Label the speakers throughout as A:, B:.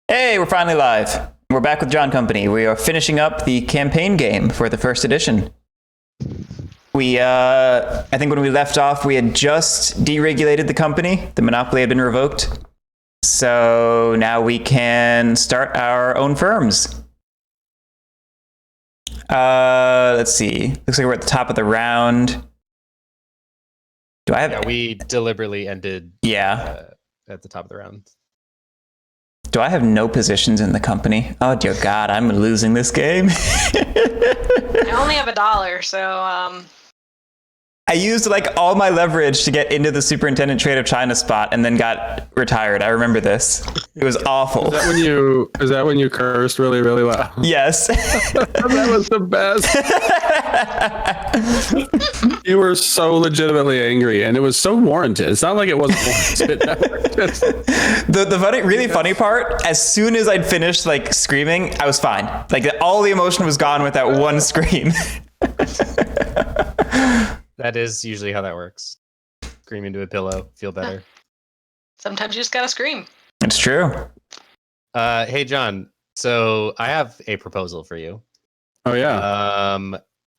A: Hey, we're finally live. We're back with John Company. We are finishing up the campaign game for the first edition. I think when we left off, we had just deregulated the company. The monopoly had been revoked. So now we can start our own firms. Let's see. Looks like we're at the top of the round. Do I have?
B: Yeah, we deliberately ended. At the top of the round.
A: Do I have no positions in the company? Oh dear God, I'm losing this game.
C: I only have $1, so
A: I used like all my leverage to get into the superintendent trade of China spot and then got retired. I remember this. It was awful.
D: Is that when you cursed really, really loud?
A: Yes.
D: That was the best. You were so legitimately angry, and it was so warranted. It's not like it wasn't warranted.
A: The really funny part, as soon as I'd finished like screaming, I was fine. Like all the emotion was gone with that one scream.
B: That is usually how that works. Scream into a pillow, feel better.
C: sometimes you just gotta scream.
A: It's true.
B: Hey, John. So I have a proposal for you.
D: Oh, yeah.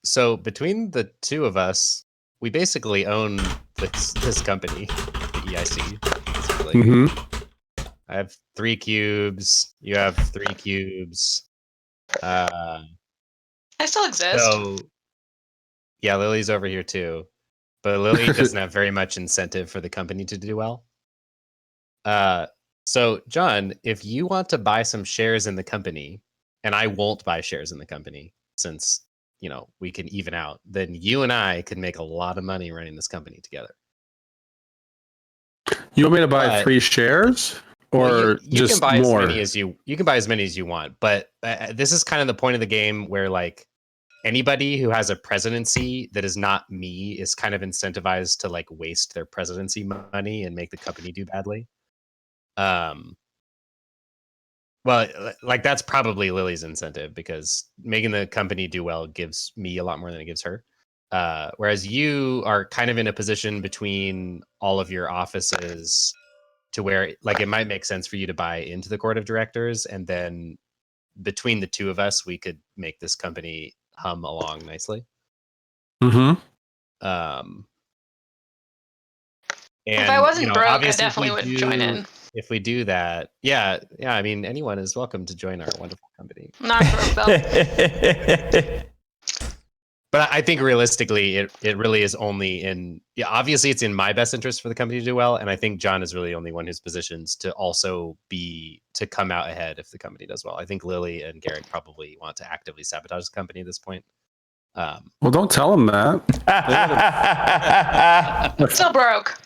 B: So between the two of us, we basically own this company, the EIC. Basically.
D: Mm-hmm.
B: I have 3 cubes. You have 3 cubes.
C: I still exist.
B: So, yeah, Lily's over here too, but Lily doesn't have very much incentive for the company to do well. So, John, if you want to buy some shares in the company, and I won't buy shares in the company since, we can even out, then you and I could make a lot of money running this company together.
D: You want me to buy 3 shares? Or
B: you
D: just
B: can buy
D: more?
B: as many as you can buy as many as you want, but this is kind of the point of the game where like anybody who has a presidency that is not me is kind of incentivized to like waste their presidency money and make the company do badly. Well, like that's probably Lily's incentive because making the company do well gives me a lot more than it gives her. Whereas you are kind of in a position between all of your offices to where like it might make sense for you to buy into the court of directors, and then between the two of us, we could make this company hum along nicely.
D: Mm-hmm.
B: And
C: if I wasn't broke, I
B: obviously
C: definitely would join in.
B: If we do that, yeah, I mean, anyone is welcome to join our wonderful company.
C: Not broke though.
B: But I think realistically, it really is only obviously it's in my best interest for the company to do well. And I think John is really the only one who's positioned to also to come out ahead if the company does well. I think Lily and Garrett probably want to actively sabotage the company at this point.
D: Well, don't tell them that.
C: Still broke.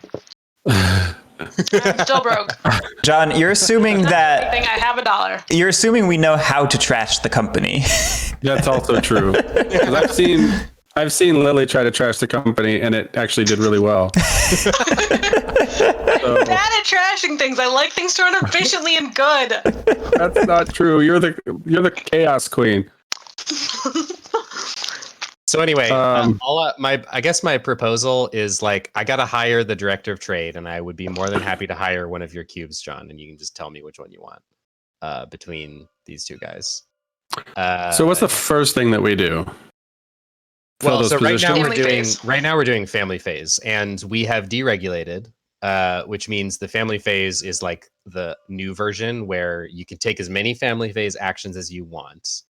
C: I'm still broke.
A: John, you're assuming that
C: I have $1.
A: you're assuming we know how to trash the company.
D: That's also true. 'Cause I've seen Lily try to trash the company, and it actually did really well.
C: Bad at trashing things. I like things to run efficiently and good.
D: That's not true. You're the chaos queen.
B: So anyway, I guess my proposal is like I gotta hire the director of trade, and I would be more than happy to hire one of your cubes, John, and you can just tell me which one you want between these two guys.
D: So what's the first thing that we do?
B: Well, so right now we're doing family phase, and we have deregulated, which means the family phase is like the new version where you can take as many family phase actions as you want.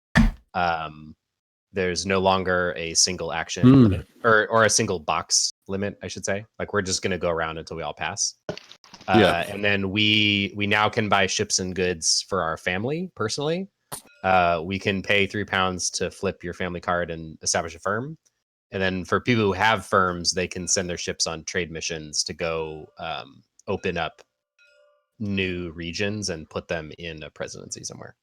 B: There's no longer a single action limit or a single box limit, I should say. Like we're just going to go around until we all pass. And then we now can buy ships and goods for our family personally. We can pay £3 to flip your family card and establish a firm. And then for people who have firms, they can send their ships on trade missions to go open up new regions and put them in a presidency somewhere.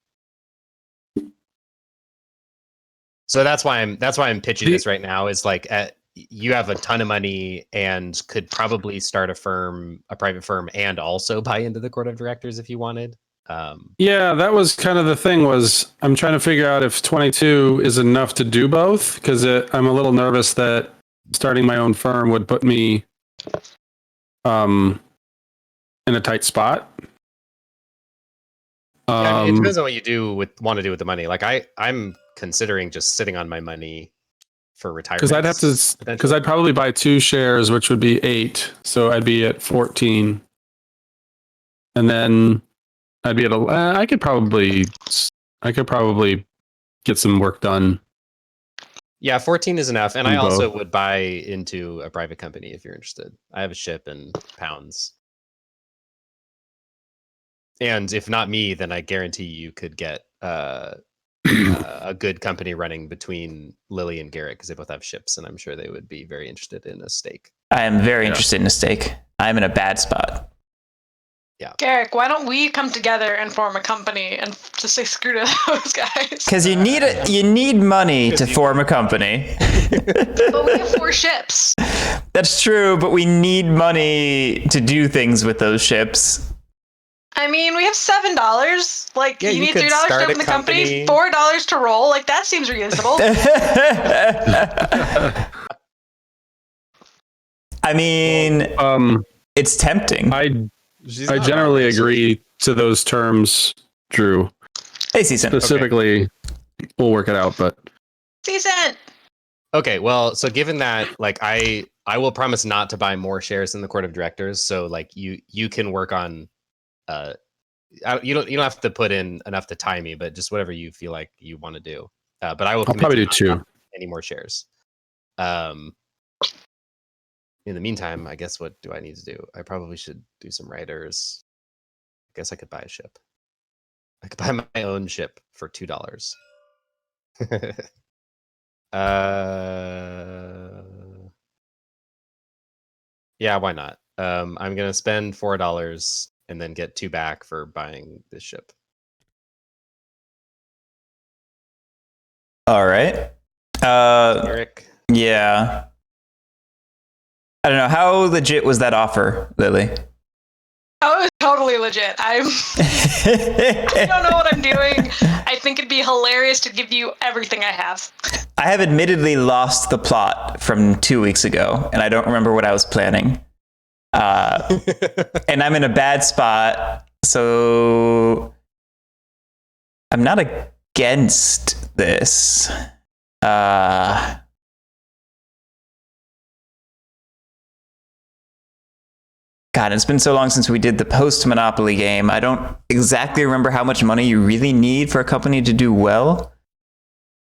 B: So that's why I'm pitching this right now. Is like you have a ton of money and could probably start a private firm, and also buy into the court of directors if you wanted.
D: Yeah, that was kind of the thing. Was I'm trying to figure out if 22 is enough to do both, because I'm a little nervous that starting my own firm would put me in a tight spot.
B: Yeah, it depends on what you want to do with the money. Like I'm considering just sitting on my money for retirement.
D: Because I'd probably buy 2 shares, which would be 8. So I'd be at 14. And then I'd be at I could probably get some work done.
B: Yeah, 14 is enough. And I
D: both.
B: also would buy into a private company if you're interested. I have a ship in pounds. And if not me, then I guarantee you could get a good company running between Lily and Garrett because they both have ships, and I'm sure they would be very interested in a stake.
A: I am very interested in a stake. I'm in a bad spot.
B: Yeah.
C: Garrick, why don't we come together and form a company and just say screw to those guys?
A: Because you need money to form a company.
C: But we have 4 ships.
A: That's true, but we need money to do things with those ships.
C: I mean, we have $7. Like,
B: Yeah,
C: you
B: you
C: need
B: could
C: $3 to
B: start
C: open
B: a
C: the company,
B: company.
C: $4 to roll. Like, that seems reasonable.
A: I mean, it's tempting.
D: I generally agree to those terms, Drew.
A: Hey, Season.
D: Specifically, we'll work it out, but
C: Decent.
B: Okay, well, so given that, like, I will promise not to buy more shares in the court of directors. So, like, you can work on, you don't have to put in enough to tie me, but just whatever you feel like you want to do. But I will
D: I'll probably do
B: not
D: 2.
B: buy any more shares. In the meantime, I guess what do I need to do? I probably should do some writers. I guess I could buy a ship. I could buy my own ship for $2. Yeah, why not? I'm gonna spend $4 and then get 2 back for buying this ship.
A: All right.
B: Eric,
A: Yeah. I don't know. How legit was that offer, Lily?
C: Oh, it was totally legit. I don't know what I'm doing. I think it'd be hilarious to give you everything I have.
A: I have admittedly lost the plot from 2 weeks ago, and I don't remember what I was planning. And I'm in a bad spot, so I'm not against this. God, it's been so long since we did the post-Monopoly game. I don't exactly remember how much money you really need for a company to do well.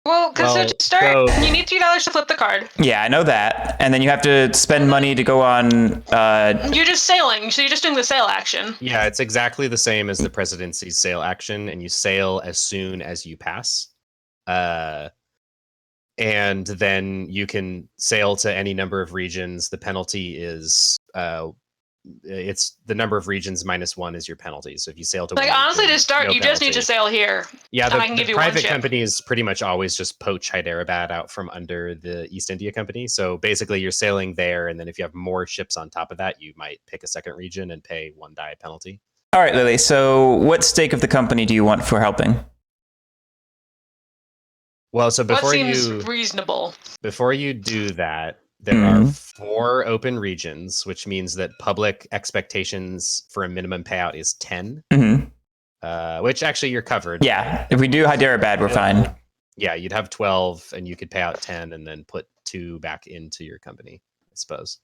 C: Well, because to start, you need $3 to flip the card.
A: Yeah, I know that. And then you have to spend money to go on...
C: You're just sailing, so you're just doing the sail action.
B: Yeah, it's exactly the same as the presidency's sail action, and you sail as soon as you pass. And then you can sail to any number of regions. The penalty is... it's the number of regions -1 is your penalty. So if you sail to
C: like honestly to start, you just need to sail here.
B: Yeah,
C: and I can give you
B: private
C: one
B: companies pretty much always just poach Hyderabad out from under the East India Company. So basically, you're sailing there, and then if you have more ships on top of that, you might pick a second region and pay 1 die penalty.
A: All right, Lily. So what stake of the company do you want for helping?
B: Well, so
C: What seems reasonable?
B: Before you do that, there are 4 open regions, which means that public expectations for a minimum payout is 10. Which actually you're covered.
A: Yeah, if we do Hyderabad, we're fine.
B: Yeah, you'd have 12, and you could pay out 10, and then put 2 back into your company, I suppose.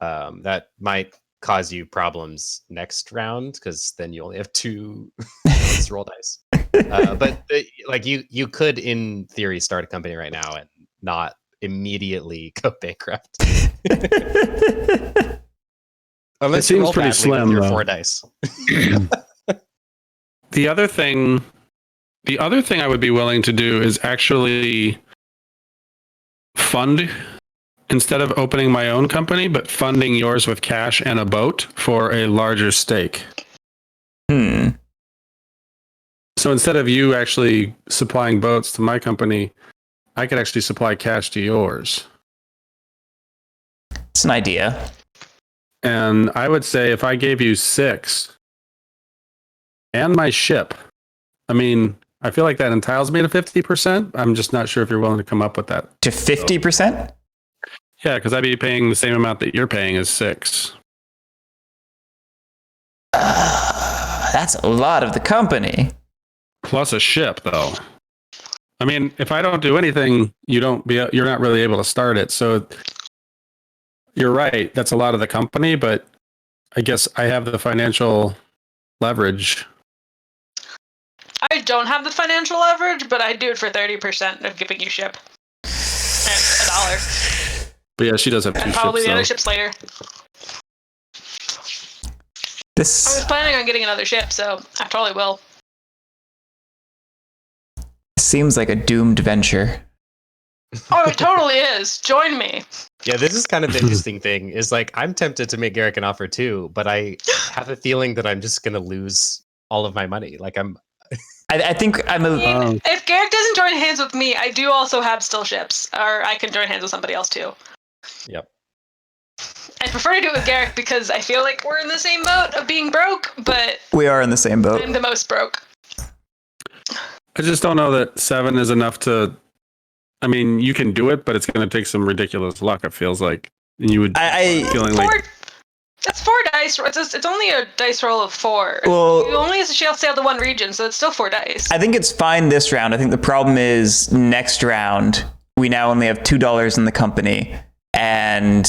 B: That might cause you problems next round, because then you only have 2 roll dice. But like you could, in theory, start a company right now and not immediately go bankrupt.
D: It seems pretty slim,
B: with your
D: though.
B: 4 dice.
D: The other thing I would be willing to do is actually fund, instead of opening my own company, but funding yours with cash and a boat for a larger stake. So instead of you actually supplying boats to my company, I could actually supply cash to yours.
A: It's an idea.
D: And I would say if I gave you 6 and my ship, I mean, I feel like that entitles me to 50%. I'm just not sure if you're willing to come up with that.
A: To 50%?
D: Yeah, because I'd be paying the same amount that you're paying as 6.
A: That's a lot of the company.
D: Plus a ship, though. I mean, if I don't do anything, you're not really able to start it. So you're right. That's a lot of the company, but I guess I have the financial leverage.
C: I don't have the financial leverage, but I do it for 30% of giving you ship. And $1.
D: But yeah, she does have two
C: And probably
D: ships.
C: the
D: Though.
C: other ships later. I
A: This
C: was planning on getting another ship, so I totally will.
A: seems like a doomed venture.
C: Oh, it totally is. Join me.
B: Yeah, this is kind of the interesting thing. Is like I'm tempted to make Garrick an offer too, but I have a feeling that I'm just gonna lose all of my money. Like
A: I think I'm a.
C: If Garrick doesn't join hands with me, I do also have still ships, or I can join hands with somebody else too.
B: Yep.
C: I prefer to do it with Garrick because I feel like we're in the same boat of being broke, but
A: We are in the same boat.
C: I'm the most broke.
D: I just don't know that 7 is enough to. I mean, you can do it, but it's going to take some ridiculous luck. It feels like and you would feeling like.
C: It's 4 dice. It's only a dice roll of 4.
A: Well,
C: you only sail the one region, so it's still 4 dice.
A: I think it's fine this round. I think the problem is next round we now only have $2 in the company, and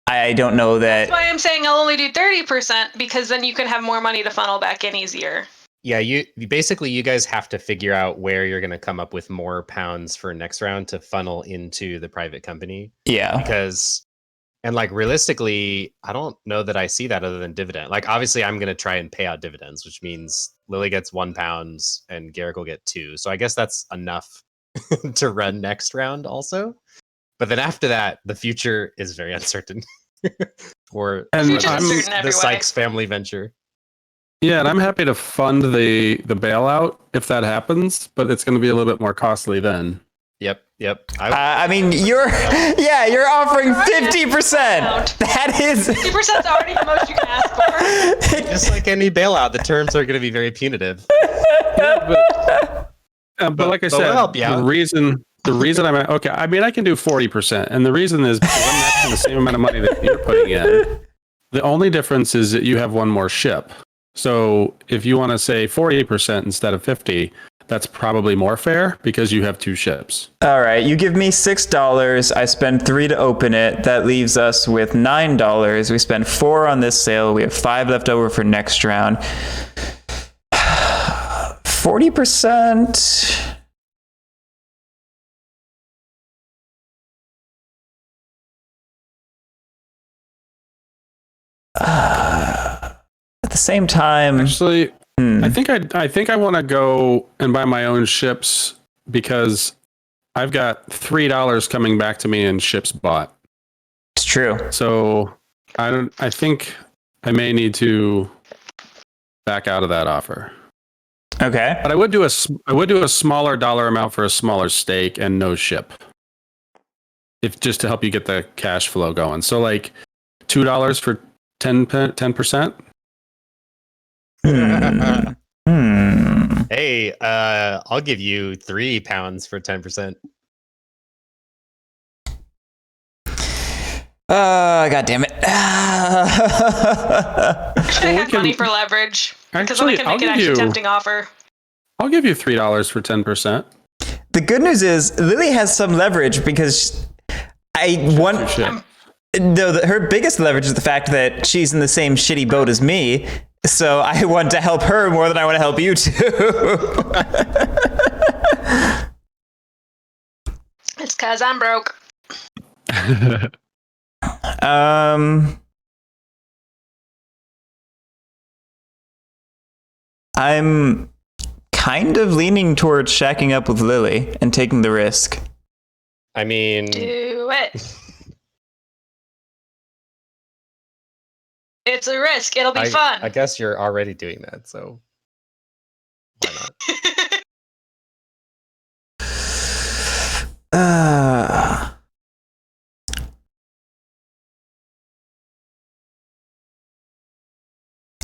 A: I don't know that.
C: That's why I'm saying I'll only do 30% because then you can have more money to funnel back in easier.
B: Yeah, you guys have to figure out where you're going to come up with more pounds for next round to funnel into the private company.
A: Yeah.
B: Because, and like realistically, I don't know that I see that other than dividend. Like obviously, I'm going to try and pay out dividends, which means Lily gets £1 and Garrick will get 2. So I guess that's enough to run next round also. But then after that, the future is very uncertain for the Sykes family venture.
D: Yeah, and I'm happy to fund the bailout if that happens, but it's going to be a little bit more costly then.
B: Yep.
A: I mean, you're offering 50%. That is
C: 50% is already the most you can ask for.
B: Just like any bailout, the terms are going to be very punitive.
D: But like I said,
B: we'll help you out.
D: The reason I'm okay. I mean, I can do 40%, and the reason is because I'm matching the same amount of money that you're putting in. The only difference is that you have one more ship. So if you want to say 48% instead of 50, that's probably more fair because you have 2 ships.
A: all right. You give me $6. I spend 3 to open it. That leaves us with $9. We spend 4 on this sale. We have 5 left over for next round. 40%. At the same time,
D: Actually, I think I want to go and buy my own ships because I've got $3 coming back to me in ships bought.
A: it's true.
D: So I think I may need to back out of that offer.
A: Okay.
D: But I would do a smaller dollar amount for a smaller stake and no ship. If just to help you get the cash flow going. So like $2 for 10%.
B: Hey, I'll give you £3 for 10%.
C: I
A: God damn it.
C: should have had money for leverage. Because then I can make an actually tempting offer.
D: I'll give you $3 for 10%.
A: The good news is Lily has some leverage because her biggest leverage is the fact that she's in the same shitty boat as me. So I want to help her more than I want to help you too.
C: It's because I'm broke.
A: I'm kind of leaning towards shacking up with Lily and taking the risk.
B: I mean,
C: Do it. It's a risk. It'll be fun.
B: I guess you're already doing that, so why not?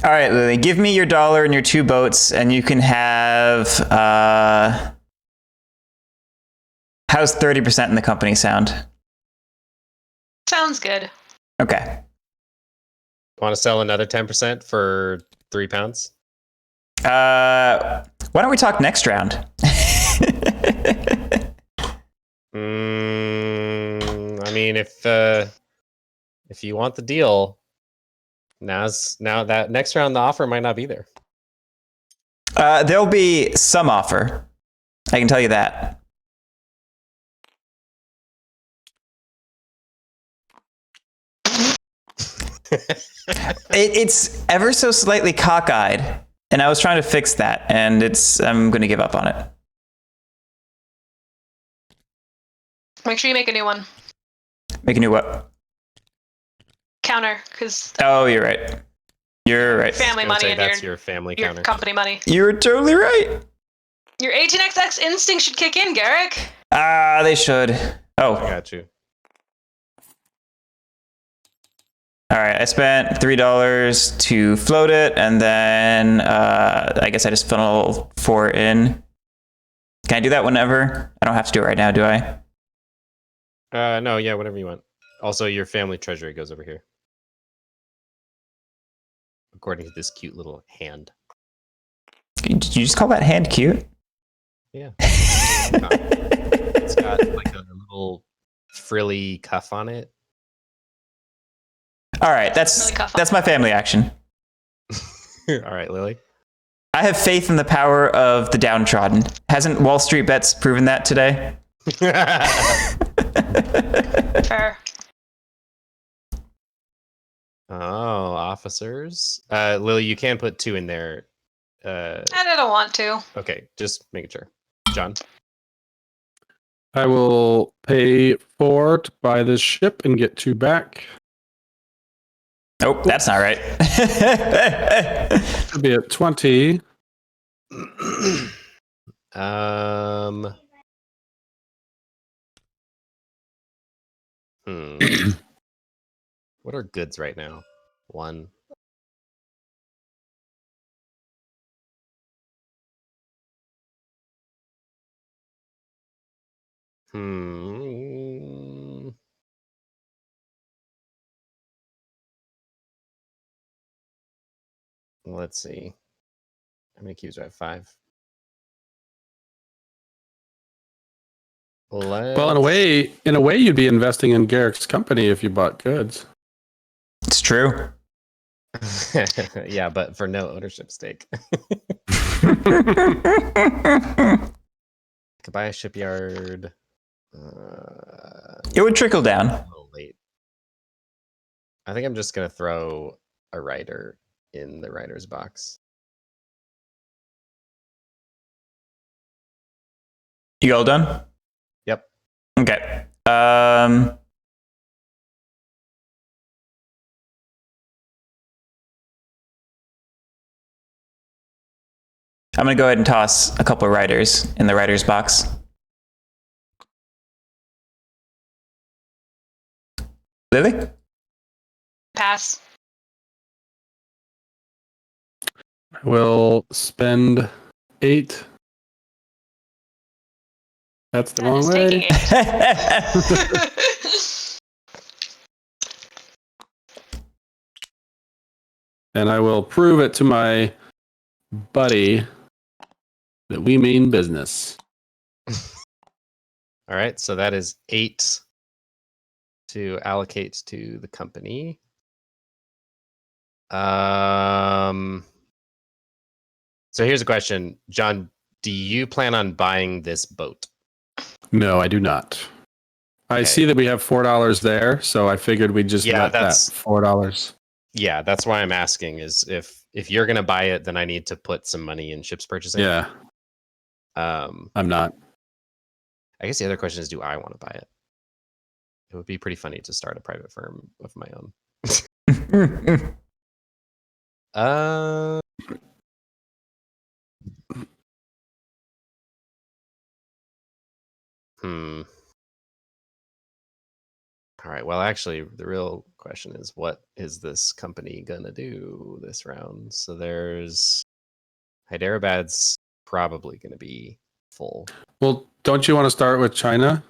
A: All right, Lily, give me your $1 and your 2 boats, and you can have. How's 30% in the company sound?
C: Sounds good.
A: Okay.
B: Want to sell another 10% for 3 pounds.
A: Why don't we talk next round?
B: I mean, if you want the deal, now that next round the offer might not be there.
A: There'll be some offer. I can tell you that. It's ever so slightly cockeyed, and I was trying to fix that, and I'm going to give up on it.
C: Make sure you make a new one.
A: Make a new what?
C: Counter, because
A: Oh, you're right. You're right.
C: family money and
B: that's your family
C: your
B: counter.
C: company money.
A: You were totally right.
C: Your 18xx instinct should kick in, Garrick.
A: They should.
B: I
A: Oh,
B: got you.
A: all right. I spent $3 to float it, and then I guess I just funnel 4 in. Can I do that whenever? I don't have to do it right now, do I?
B: No, yeah, whatever you want. Also, your family treasury goes over here, according to this cute little hand.
A: Did you just call that hand cute?
B: Yeah. It's got like a little frilly cuff on it.
A: All right, that's my family action.
B: All right, Lily.
A: I have faith in the power of the downtrodden. Hasn't Wall Street Bets proven that today?
C: Fair.
B: Oh, officers. Lily, you can put 2 in there.
C: And I don't want to.
B: Okay, just making sure. John.
D: I will pay 4 to buy this ship and get 2 back.
A: Nope, that's not right.
D: Should be at 20.
B: What are goods right now? 1. Let's see. How many cubes do I have? 5.
D: Well, in a way, you'd be investing in Garrick's company if you bought goods.
A: It's true.
B: Yeah, but for no ownership stake. Could buy a shipyard.
A: It would trickle down.
B: A little late. I think I'm just gonna throw a writer in the writer's box.
A: You all done?
B: Yep.
A: Okay. I'm going to go ahead and toss a couple of writers in the writer's box. Lily?
C: Pass.
D: I will spend 8. That's the wrong
C: Taking
D: way.
C: it.
D: And I will prove it to my buddy that we mean business.
B: All right, so that is 8 to allocate to the company. So here's a question, John. Do you plan on buying this boat?
D: No, I do not. I see that we have $4 there, so I figured we'd just let that $4.
B: Yeah, that's why I'm asking. Is if you're gonna buy it, then I need to put some money in ships purchasing.
D: Yeah. I'm not.
B: I guess the other question is, do I want to buy it? It would be pretty funny to start a private firm of my own. All right. Well, actually, the real question is, what is this company gonna do this round? So there's Hyderabad's probably gonna be full.
D: Well, don't you want to start with China?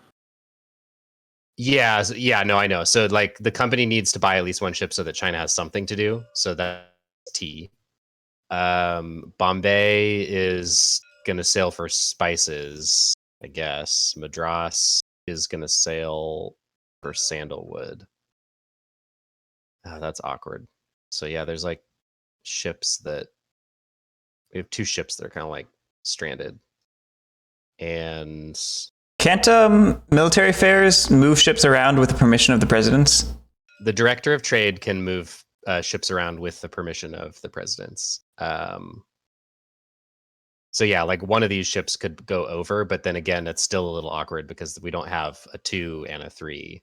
B: Yeah, no, I know. So like the company needs to buy at least 1 ship so that China has something to do. So that's T. Bombay is going to sail for spices, I guess. Madras is going to sail for sandalwood. Oh, that's awkward. So yeah, there's like ships that we have 2 ships that are kind of like stranded. And
A: Can't military affairs move ships around with the permission of the presidents?
B: the director of trade can move ships around with the permission of the presidents. So yeah, like one of these ships could go over, but then again, it's still a little awkward because we don't have a 2 and a 3.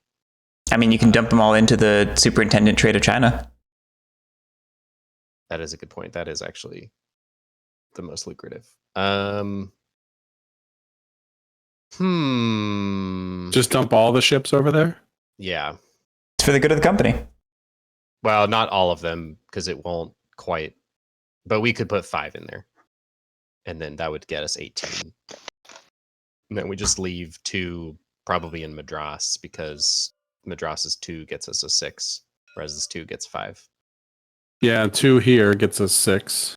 A: I mean, you can dump them all into the superintendent trade of China.
B: That is a good point. That is actually the most lucrative.
D: Just dump all the ships over there?
B: Yeah.
A: It's for the good of the company.
B: Well, not all of them because it won't quite, but we could put 5 in there. And then that would get us 18. And then we just leave 2 probably in Madras because Madras's 2 gets us a 6, whereas this 2 gets 5.
D: Yeah, 2 here gets us 6.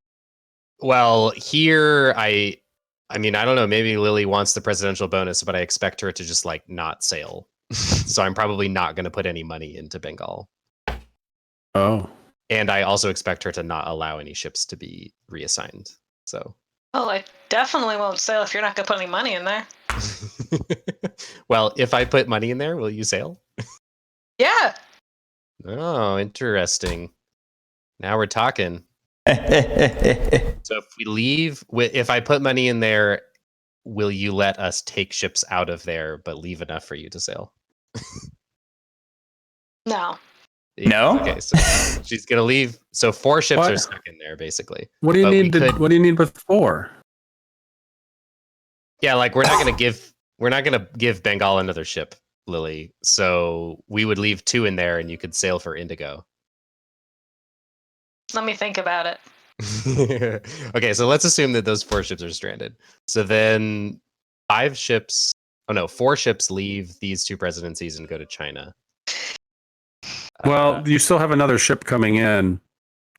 B: Well, here I mean, I don't know, maybe Lily wants the presidential bonus, but I expect her to just like not sail. So I'm probably not going to put any money into Bengal.
D: Oh.
B: And I also expect her to not allow any ships to be reassigned. So
C: Well, I definitely won't sail if you're not going to put any money in there.
B: well, if I put money in there, will you sail?
C: Yeah.
B: Oh, interesting. Now we're talking. So if we leave, if I put money in there, will you let us take ships out of there, but leave enough for you to sail?
C: No.
A: No?
B: Okay, so she's gonna leave. So 4 ships
D: What?
B: are stuck in there, basically.
D: What do you
B: But we
D: need
B: could-
D: what do you need with 4?
B: Yeah, like we're not gonna give Bengal another ship, Lily. So we would leave 2 in there, and you could sail for Indigo.
C: Let me think about it.
B: Okay, so let's assume that those 4 ships are stranded. So then 4 ships leave these 2 presidencies and go to China.
D: Well, you still have another ship coming in,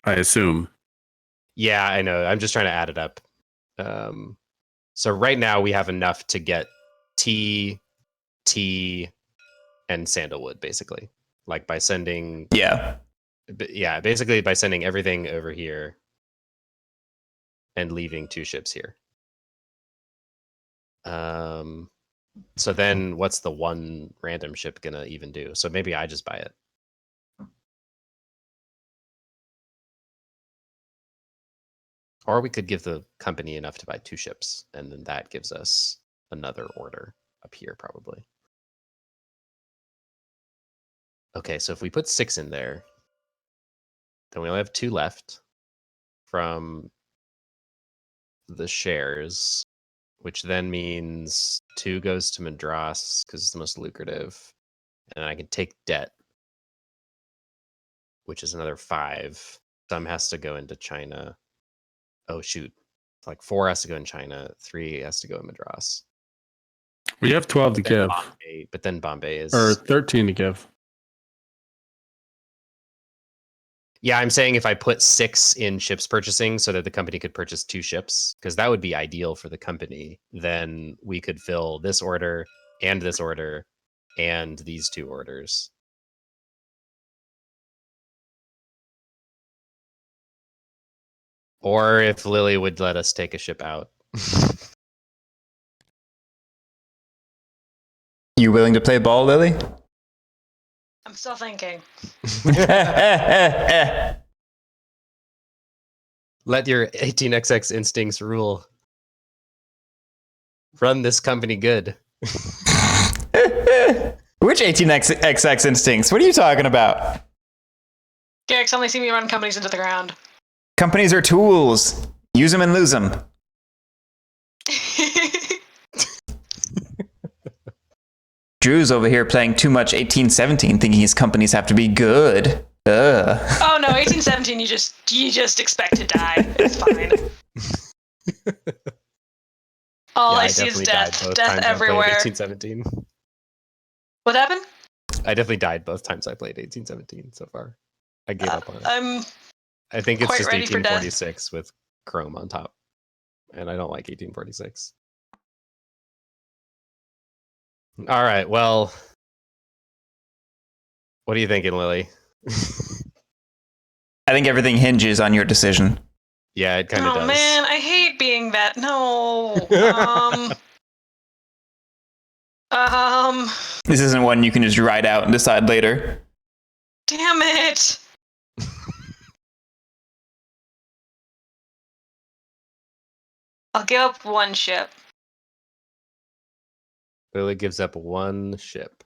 D: I assume.
B: Yeah, I know. I'm just trying to add it up. So right now we have enough to get tea, and sandalwood, basically. Like by sending,
A: Yeah.
B: basically by sending everything over here and leaving 2 ships here. So then what's the one random ship gonna even do? So maybe I just buy it. Or we could give the company enough to buy 2 ships, and then that gives us another order up here, probably. Okay, so if we put 6 in there, then we only have 2 left from the shares, which then means 2 goes to Madras because it's the most lucrative. And I can take debt, which is another 5. Some has to go into China. Oh, shoot. Like 4 has to go in China, 3 has to go in Madras.
D: We have 12 to give.
B: But then Bombay is...
D: Or 13 to give.
B: Yeah, I'm saying if I put 6 in ships purchasing so that the company could purchase 2 ships, because that would be ideal for the company, then we could fill this order and these 2 orders. Or if Lily would let us take a ship out.
A: You willing to play ball, Lily?
C: I'm still thinking.
B: Let your 18xx instincts rule. Run this company good.
A: Which 18xx instincts? What are you talking about?
C: Garrick's only seen me run companies into the ground.
A: Companies are tools. Use them and lose them. Drew's over here playing too much 1817, thinking his companies have to be good. Ugh.
C: Oh no, 1817, you just expect to die. It's fine. All I see is death. Death everywhere.
B: 1817.
C: What happened?
B: I definitely died both times I played 1817 so far. I gave up on it.
C: I'm
B: I think it's
C: quite
B: just
C: ready for death.
B: 1846 with chrome on top, and I don't like 1846. All right, well, what are you thinking, Lily?
A: I think everything hinges on your decision.
B: Yeah, it kind of does.
C: Oh man, I hate being that. No.
A: This isn't one you can just write out and decide later.
C: Damn it. I'll give up one ship.
B: Lily gives up one ship.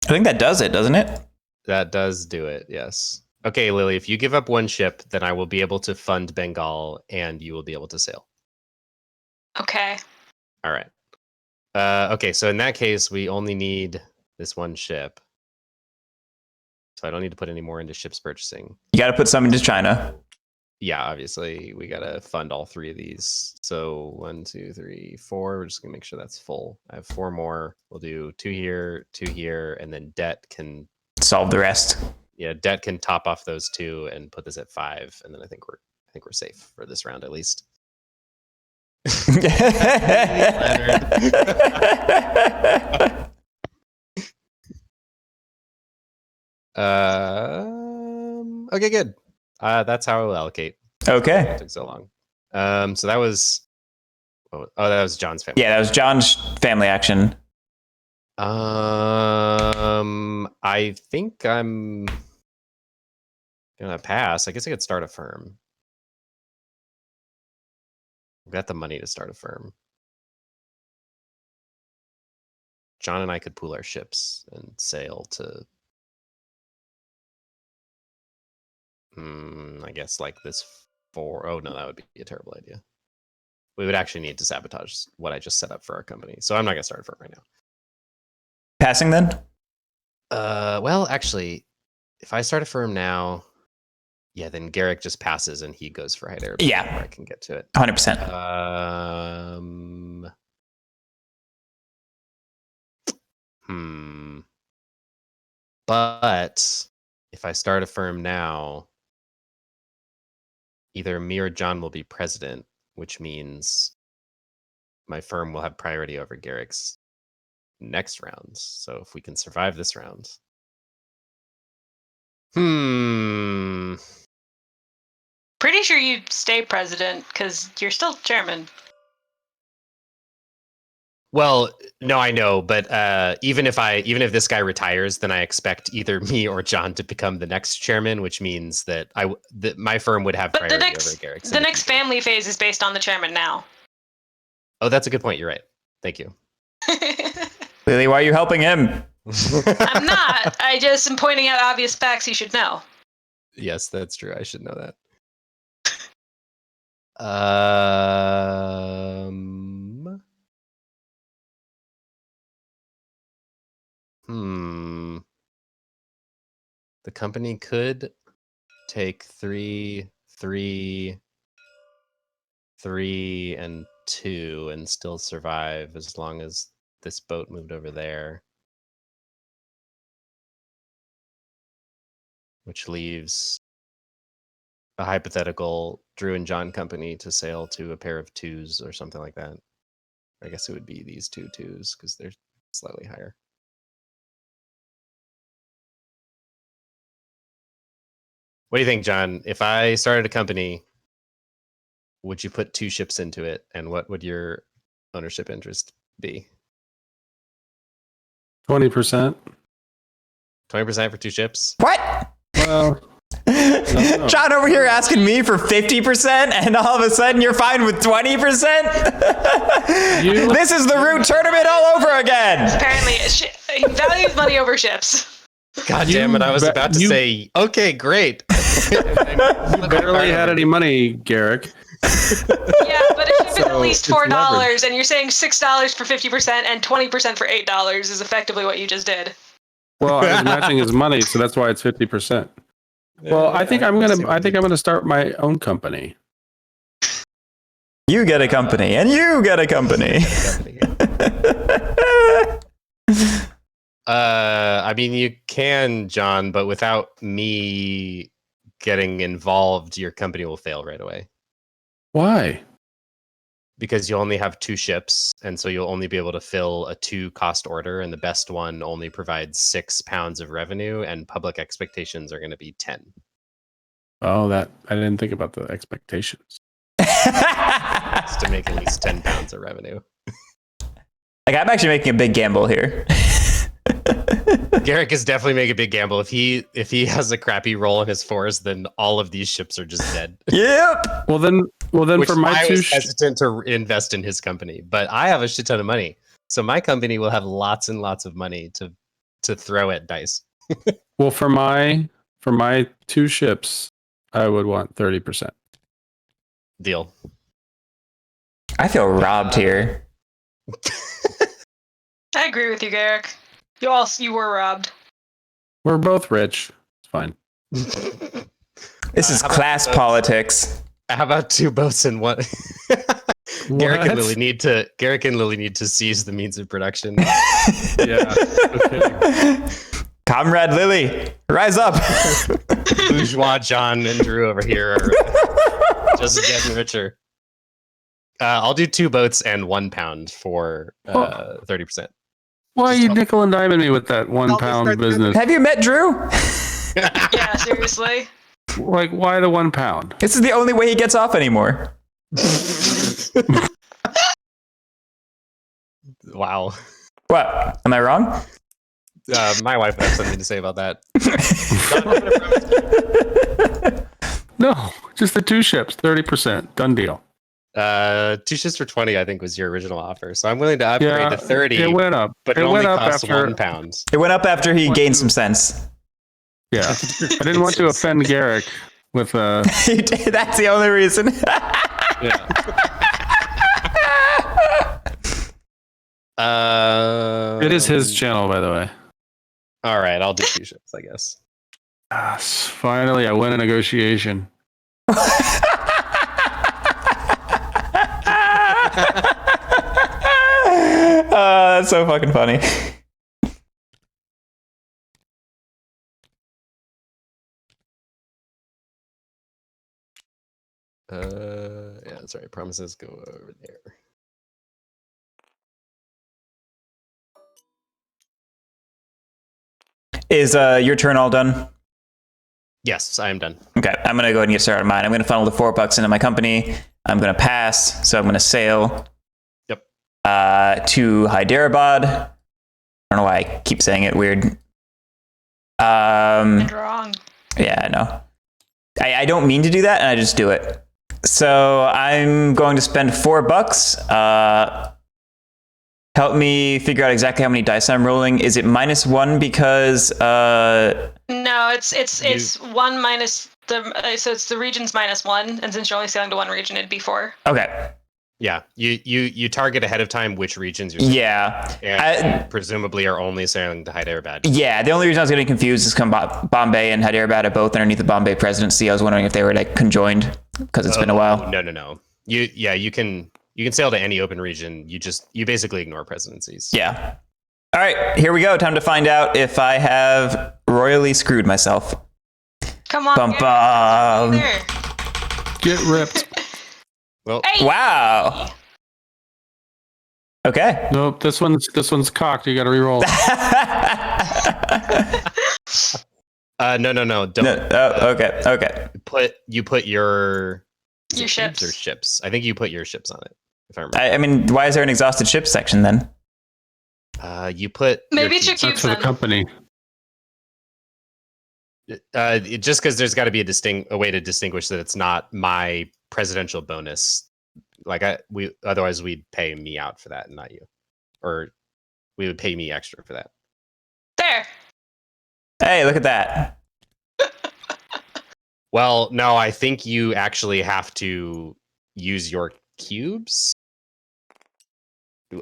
A: I think that does it, doesn't it?
B: That does do it, yes. Okay, Lily, if you give up one ship, then I will be able to fund Bengal and you will be able to sail.
C: Okay.
B: All right. Okay, so in that case, we only need this one ship. So I don't need to put any more into ships purchasing.
A: You got to put some into China.
B: Yeah, obviously, we got to fund all 3 of these. So 1, 2, 3, 4. We're just going to make sure that's full. I have 4 more. We'll do 2 here, and then debt can
A: Solve the rest.
B: Yeah, debt can top off those 2 and put this at 5, and then I think we're safe for this round at least. Okay, good. That's how I will allocate.
A: Okay.
B: It took so long. So that was that was John's family.
A: Yeah, that was John's family action.
B: I think I'm gonna pass. I guess I could start a firm. I've got the money to start a firm. John and I could pool our ships and sail to I guess like this 4. Oh no, that would be a terrible idea. We would actually need to sabotage what I just set up for our company. So I'm not gonna start a firm right now.
A: Passing then?
B: Well, actually, if I start a firm now, yeah, then Garrick just passes and he goes for Hyder.
A: Yeah.
B: Before I can get to it.
A: 100%.
B: But if I start a firm now, either me or John will be president, which means my firm will have priority over Garrick's next rounds. So if we can survive this round.
C: Pretty sure you stay president because you're still chairman.
B: Well, no, I know, but even if this guy retires, then I expect either me or John to become the next chairman, which means that my firm would have priority over Garrick's.
C: The next family phase is based on the chairman now.
B: Oh, that's a good point. You're right. Thank you.
A: Lily, why are you helping him?
C: I'm not. I just am pointing out obvious facts you should know.
B: Yes, that's true. I should know that. The company could take 3, 3, 3, and 2 and still survive as long as this boat moved over there. Which leaves a hypothetical Drew and John company to sail to a pair of 2s or something like that. I guess it would be these 2 2s because they're slightly higher. What do you think, John? If I started a company, would you put 2 ships into it? And what would your ownership interest be?
D: 20%.
B: 20% for 2 ships?
A: What?
D: Well,
A: John over here asking me for 50%, and all of a sudden you're fine with 20%? This is the Root Tournament all over again.
C: Apparently, he values money over ships.
B: God damn it, I was about to say, okay, great.
D: You barely had any money, Garrick.
C: Yeah, but if it's at least $4
D: leverage.
C: and you're saying $6 for 50% and 20% for $8 is effectively what you just did.
D: Well, I was matching his money, so that's why it's 50%. Well, I think I'm gonna start my own company.
A: You get a company, and you get a company.
B: I mean, you can, John, but without me getting involved, your company will fail right away.
D: Why?
B: Because you only have 2 ships, and so you'll only be able to fill a 2 cost order, and the best one only provides 6 pounds of revenue, and public expectations are going to be 10.
D: Oh, that I didn't think about the expectations.
B: It's to make at least 10 pounds of revenue.
A: Like, I'm actually making a big gamble here.
B: Garrick is definitely making a big gamble. If he has a crappy roll in his force, then all of these ships are just dead.
A: Yep.
D: Well then
B: Which
D: for my
B: I
D: two
B: was hesitant to invest in his company, but I have a shit ton of money, so my company will have lots and lots of money to throw at dice.
D: well for my 2 ships, I would want 30%.
B: Deal.
A: I feel robbed here.
C: I agree with you, Garrick. You were robbed.
D: We're both rich. It's fine.
A: This is class politics.
B: How about 2 boats and one? Garrick and
D: What?
B: Lily need to seize the means of production.
D: Yeah. Okay.
A: Comrade Lily, rise up.
B: Bourgeois John and Drew over here are just getting richer. I'll do 2 boats and 1 pound for 30%.
D: Why are you nickel and diming me with that 1 pound business?
A: Have you met Drew?
C: Yeah, seriously.
D: Like, why the 1 pound?
A: This is the only way he gets off anymore.
B: Wow.
A: What? Am I wrong?
B: My wife has something to say about that.
D: No, just the 2 ships, 30%. Done deal.
B: 2 ships for 20, I think, was your original offer. So I'm willing to upgrade to 30.
D: It went up.
B: But it
D: went
B: only
D: up
B: costs
D: after
B: 1 pound.
A: It went up after he gained some sense.
D: Yeah. I didn't want to offend Garrick with
A: That's the only reason.
D: yeah. It is his channel, by the way.
B: All right, I'll do 2 ships, I guess.
D: Finally, I win a negotiation.
A: That's so fucking funny.
B: Yeah, that's right. Promises go over there.
A: Is your turn all done?
B: Yes, I am done.
A: Okay, I'm gonna go ahead and get started on mine. I'm gonna funnel the $4 into my company. I'm gonna pass, so I'm gonna sail.
B: Yep.
A: To Hyderabad. I don't know why I keep saying it weird.
C: And wrong.
A: Yeah, I know. I don't mean to do that, and I just do it. So I'm going to spend $4. Help me figure out exactly how many dice I'm rolling. Is it -1 because
C: No, it's 1 minus the so it's the region's -1, and since you're only sailing to 1 region, it'd be 4.
A: Okay.
B: Yeah, you target ahead of time which regions you're sailing.
A: Yeah.
B: And you presumably are only sailing to Hyderabad.
A: Yeah, the only reason I was getting confused is Bombay and Hyderabad are both underneath the Bombay presidency. I was wondering if they were like conjoined because it's been a while.
B: No. You can sail to any open region. You basically ignore presidencies.
A: Yeah. All right, here we go. Time to find out if I have royally screwed myself.
C: Come on.
A: Bum,
C: Garrick,
A: bum.
C: there.
D: Get ripped.
B: Well,
C: Hey.
A: Wow. Okay.
D: Nope, this one's cocked. You got to re-roll.
B: no. Don't.
A: No, oh, okay.
B: You put your
C: Your
B: cubes
C: ships.
B: or ships. I think you put your ships on it. If I remember.
A: I mean, why is there an exhausted ship section then?
B: You put
C: Maybe it's your
D: That's
C: cubes
D: for the
C: then.
D: company.
B: just because there's got to be a way to distinguish that it's not my presidential bonus. Like otherwise we'd pay me out for that and not you, or we would pay me extra for that.
C: There.
A: Hey, look at that.
B: Well, no, I think you actually have to use your cubes.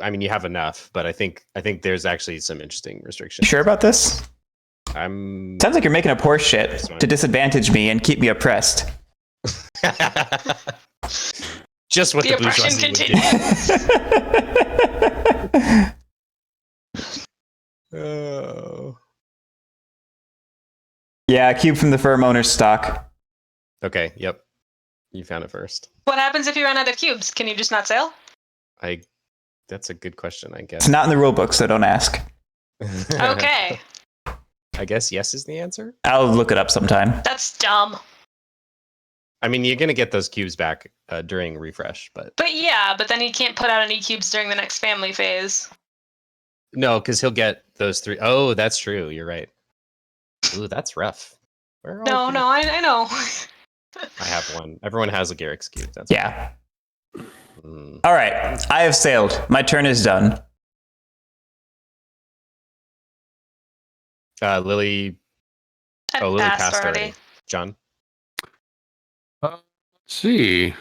B: I mean, you have enough, but I think there's actually some interesting restrictions.
A: Sure about this?
B: I'm
A: Sounds like you're making up horse shit to disadvantage me and keep me oppressed.
B: just what
C: The
B: the
C: oppression
B: bourgeoisie would do. Oh.
A: Yeah, cube from the firm owner's stock.
B: Okay. Yep. You found it first.
C: What happens if you run out of cubes? Can you just not sail?
B: That's a good question, I guess.
A: It's not in the rule book, so don't ask.
C: Okay.
B: I guess yes is the answer.
A: I'll look it up sometime.
C: That's dumb.
B: I mean, you're gonna get those cubes back during refresh, but
C: But then he can't put out any cubes during the next family phase.
B: no, because he'll get those 3. Oh, that's true. You're right. Ooh, that's rough. Where are all
C: No, I know.
B: I have one. Everyone has a Garrick's cube. That's
A: Yeah.
B: Mm.
A: All right. I have sailed. My turn is done.
B: Lily.
C: I
B: Lily
C: passed
B: passed already. John.
D: Let's see.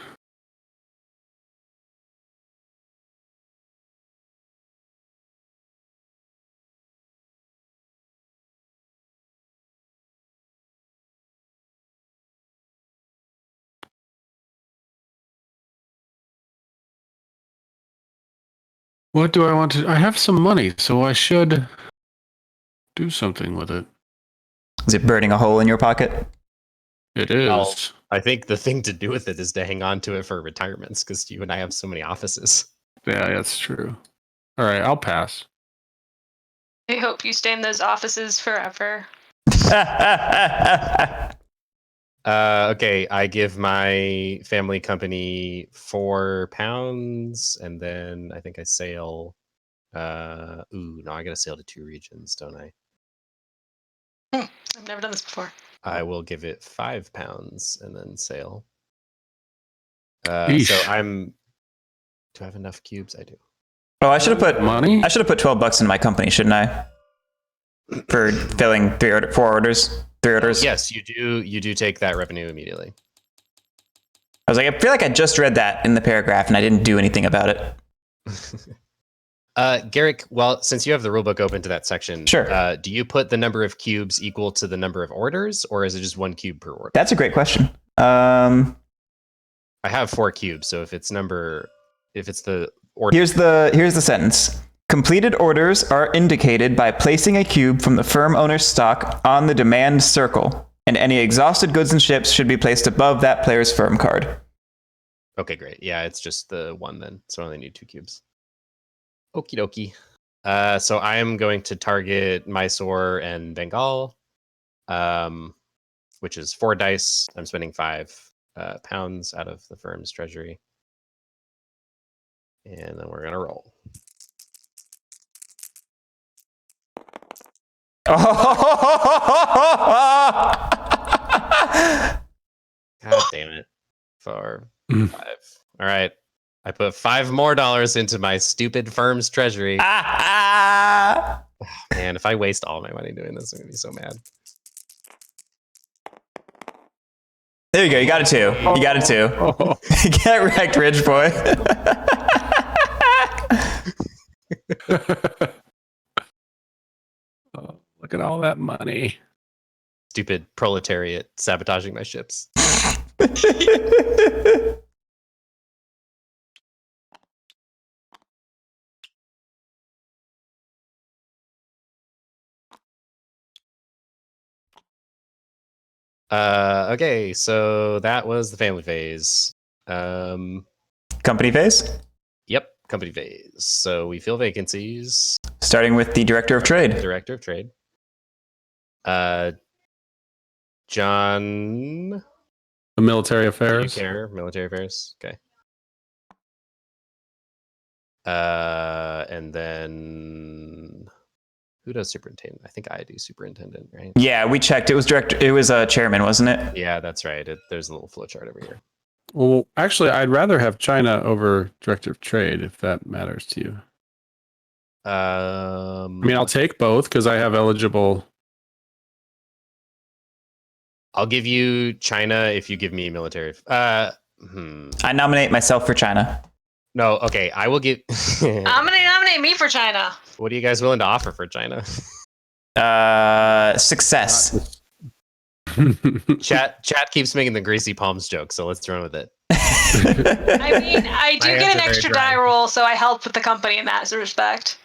D: What do I want to? I have some money, so I should do something with it.
A: Is it burning a hole in your pocket?
D: It is.
B: Well, I think the thing to do with it is to hang on to it for retirements because you and I have so many offices.
D: Yeah, that's true. All right, I'll pass.
C: I hope you stay in those offices forever.
B: Okay, I give my family company £4, and then I think I sail. No, I gotta sail to 2 regions, don't I?
C: I've never done this before.
B: I will give it £5 and then sail.
D: Eesh.
B: So I'm. Do I have enough cubes? I do.
A: Oh, I should have put
D: Money?
A: I should have put $12 in my company, shouldn't I? For filling 4 orders. 3 orders.
B: Yes, you do. You do take that revenue immediately.
A: I was like, I feel like I just read that in the paragraph and I didn't do anything about it.
B: Garrick, well, since you have the rulebook open to that section,
A: Sure.
B: Do you put the number of cubes equal to the number of orders, or is it just 1 cube per order?
A: That's a great question.
B: I have 4 cubes, so if it's the order.
A: Here's the sentence. Completed orders are indicated by placing a cube from the firm owner's stock on the demand circle, and any exhausted goods and ships should be placed above that player's firm card.
B: Okay, great. Yeah, it's just the 1 then, so I only need 2 cubes. Okie dokie. So I am going to target Mysore and Bengal, which is 4 dice. I'm spending £5 out of the firm's treasury. And then we're going to roll. God damn it. 4, 5. All right. I put $5 more into my stupid firm's treasury. Man, if I waste all my money doing this, I'm going to be so mad.
A: There you go. You got it too. You got it too. Get wrecked, rich boy.
D: Oh, look at all that money.
B: Stupid proletariat sabotaging my ships. Okay, so that was the family phase.
A: Company phase?
B: Yep, company phase. So we fill vacancies.
A: Starting with the Director of Trade.
B: Director of Trade. John.
D: The military
B: Do
D: affairs.
B: you care? Military affairs. Okay. And then who does superintendent? I think I do superintendent, right?
A: Yeah, we checked. It was director. It was chairman, wasn't it?
B: Yeah, that's right. There's a little flowchart over here.
D: Well, actually, I'd rather have China over director of trade if that matters to you. I mean, I'll take both because I have eligible.
B: I'll give you China if you give me military.
A: I nominate myself for China.
B: No, okay. I will give.
C: I'm gonna nominate me for China.
B: What are you guys willing to offer for China?
A: Success.
B: Chat keeps making the greasy palms joke, so let's run with it.
C: I mean, I do
B: My
C: get
B: answer
C: an
B: very
C: extra
B: dry.
C: die roll, so I help with the company in that respect.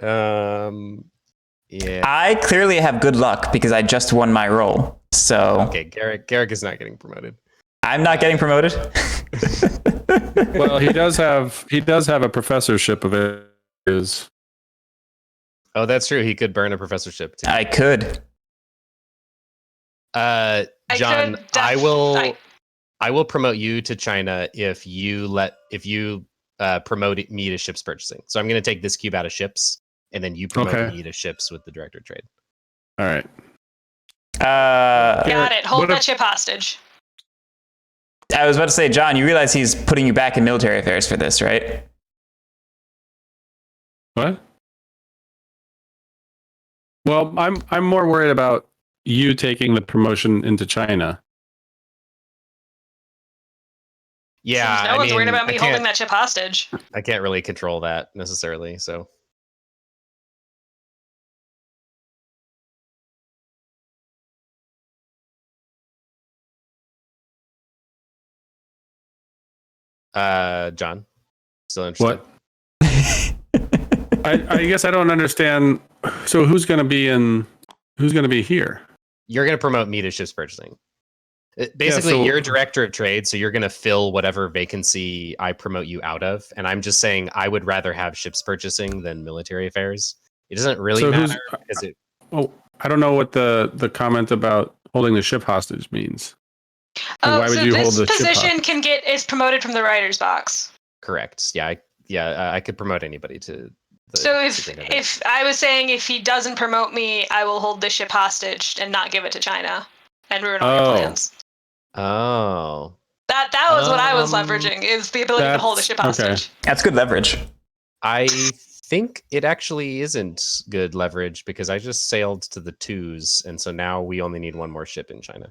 B: Yeah.
A: I clearly have good luck because I just won my role. So
B: Okay, Garrick is not getting promoted.
A: I'm not getting promoted.
D: Well, he does have a professorship of his.
B: Oh, that's true. He could burn a professorship too.
A: I could.
B: John,
C: could
B: I will promote you to China if you promote me to ships purchasing. So I'm going to take this cube out of ships, and then you promote me to ships with the director of trade.
D: All right.
C: Got it. Hold that ship hostage.
A: I was about to say, John, you realize he's putting you back in military affairs for this, right?
D: What? Well, I'm more worried about you taking the promotion into China.
B: Yeah,
C: Seems no one's worried about me holding that ship hostage.
B: I can't really control that necessarily, so. John, still interested?
D: What? I guess I don't understand. So who's going to be here?
B: You're going to promote me to ships purchasing. Basically, you're a director of trade, so you're going to fill whatever vacancy I promote you out of. And I'm just saying I would rather have ships purchasing than military affairs. It doesn't really matter.
D: I don't know what the comment about holding the ship hostage means.
C: Why would you hold the position is promoted from the writer's box.
B: Correct. Yeah, I could promote anybody to.
C: So if I was saying if he doesn't promote me, I will hold the ship hostage and not give it to China and ruin all your plans.
B: Oh.
C: That was what I was leveraging, is the ability to hold a ship hostage.
A: Okay. That's good leverage.
B: I think it actually isn't good leverage because I just sailed to the 2s, and so now we only need one more ship in China.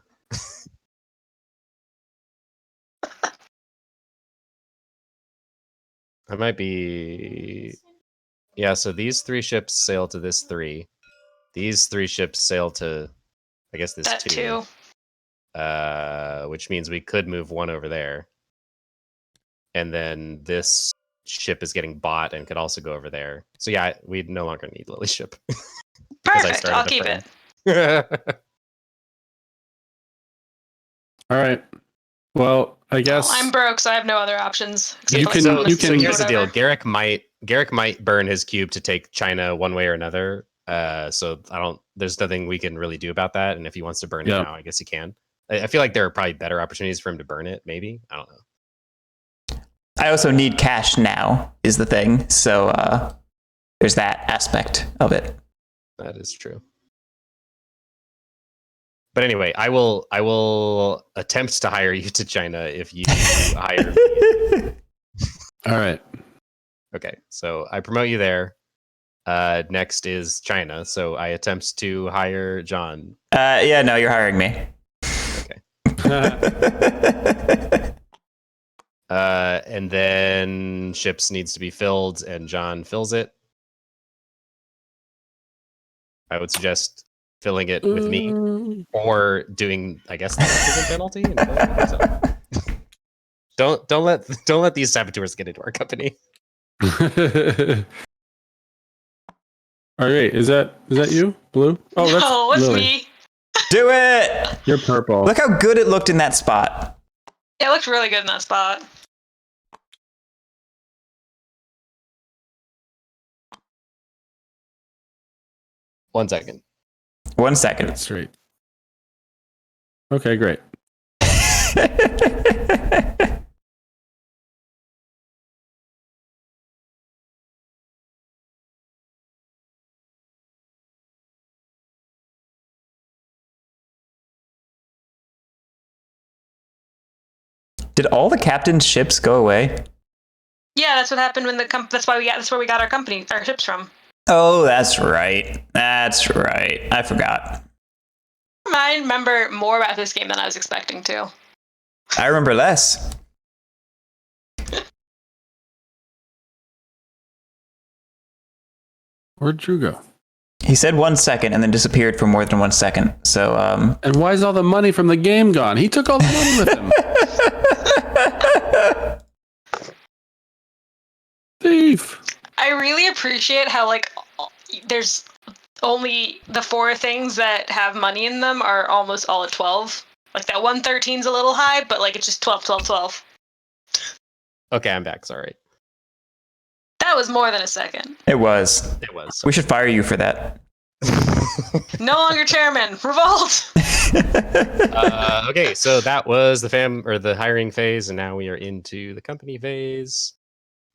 B: I might be... Yeah, so these 3 ships sail to this 3. These 3 ships sail to, I guess, this 2. Which means we could move 1 over there. And then this ship is getting bought and could also go over there. So yeah, we no longer need Lily's ship.
C: Perfect, I'll keep it.
B: All
D: right. Well, I guess
C: I'm broke, so I have no other options.
B: So here's the deal. Garrick might burn his cube to take China one way or another. So there's nothing we can really do about that. And if he wants to burn it now, I guess he can. I feel like there are probably better opportunities for him to burn it. Maybe, I don't know.
A: I also need cash now is the thing. So there's that aspect of it.
B: That is true. But anyway, I will attempt to hire you to China if you hire me.
D: All right.
B: Okay, so I promote you there. Next is China, so I attempt to hire John.
A: Yeah, no, you're hiring me.
B: Okay. And then ships needs to be filled, and John fills it. I would suggest filling it with me, or doing, I guess, the prison penalty. Don't let these saboteurs get into our company.
D: All right, is that you, Blue?
C: Oh, that's
A: Lily.
C: Me.
A: Do it.
D: You're purple.
A: Look how good it looked in that spot.
C: It looked really good in that spot.
B: One second.
D: That's straight. Okay, great.
A: Did all the captain's ships go away?
C: Yeah, that's what happened when that's where we got our ships from.
A: Oh, that's right. I forgot.
C: I remember more about this game than I was expecting to.
A: I remember less.
D: Where'd Drew go?
A: He said 1 second and then disappeared for more than 1 second. So,
D: And why is all the money from the game gone? He took all the money with him. Thief.
C: I really appreciate how, there's only the 4 things that have money in them are almost all at 12. Like that 113's a little high, but like it's just 12, 12, 12.
B: Okay, I'm back. Sorry.
C: That was more than a second.
A: It was.
B: It was.
A: We should fire you for that.
C: No longer chairman. Revolt.
B: Okay, so that was the hiring phase, and now we are into the company phase.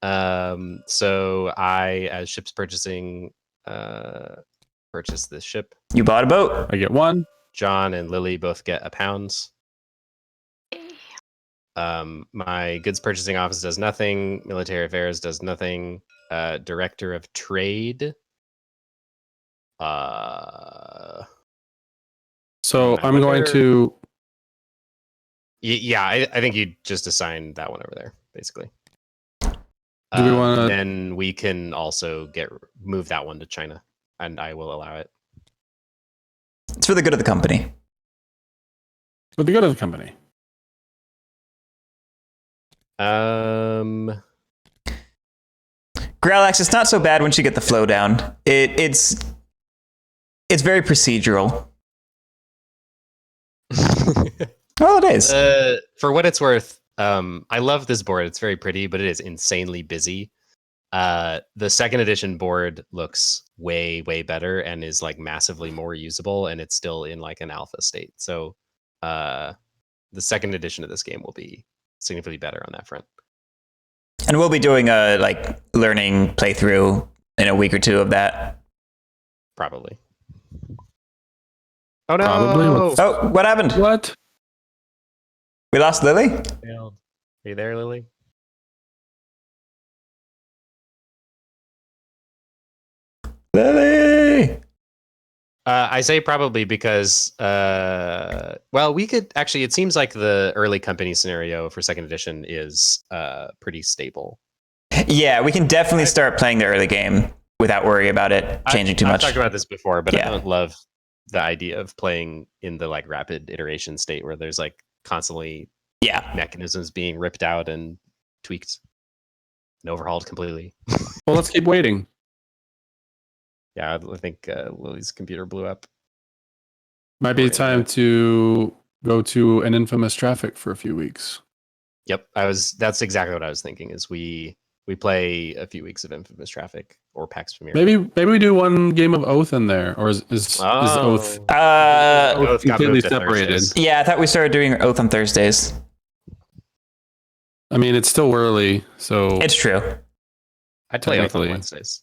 B: So I, as ships purchasing, purchase this ship.
A: You bought a boat.
D: I get 1.
B: John and Lily both get £1. My goods purchasing office does nothing. Military affairs does nothing. Director of trade.
D: So
B: I
D: I'm going
B: wonder-
D: to.
B: Yeah, I think you just assign that one over there, basically.
D: Do we wanna-
B: Then we can also move that one to China, and I will allow it.
A: It's for the good of the company.
D: For the good of the company.
A: Gralax, it's not so bad once you get the flow down. It's very procedural. Well, it is.
B: For what it's worth, I love this board. It's very pretty, but it is insanely busy. The second edition board looks way, way better and is like massively more usable, and it's still in like an alpha state. So the second edition of this game will be significantly better on that front.
A: And we'll be doing a like learning playthrough in a week or two of that.
B: Probably. Oh no!
D: Probably.
A: Oh, what happened?
D: What?
A: We lost Lily?
B: Failed. Are you there, Lily?
A: Lily!
B: I say probably because, well, we could actually. It seems like the early company scenario for second edition is pretty stable.
A: Yeah, we can definitely start playing the early game without worry about it changing too
B: I've
A: much.
B: talked about this before, but
A: Yeah.
B: I don't love the idea of playing in the like rapid iteration state where there's like constantly
A: Yeah.
B: mechanisms being ripped out and tweaked and overhauled completely.
D: Well, let's keep waiting.
B: Yeah, I think Lily's computer blew up.
D: Might be
B: Or
D: time
B: internet.
D: to go to an infamous traffic for a few weeks.
B: Yep, that's exactly what I was thinking. Is we play a few weeks of Infamous Traffic or PAX Premiere.
D: Maybe we do one game of Oath in there, or is Oath
B: Oath got
D: completely
B: moved to
D: separated?
B: Thursdays.
A: Yeah, I thought we started doing Oath on Thursdays.
D: I mean, it's still early, so
A: It's true.
B: I'd play Oath on
D: Technically.
B: Wednesdays.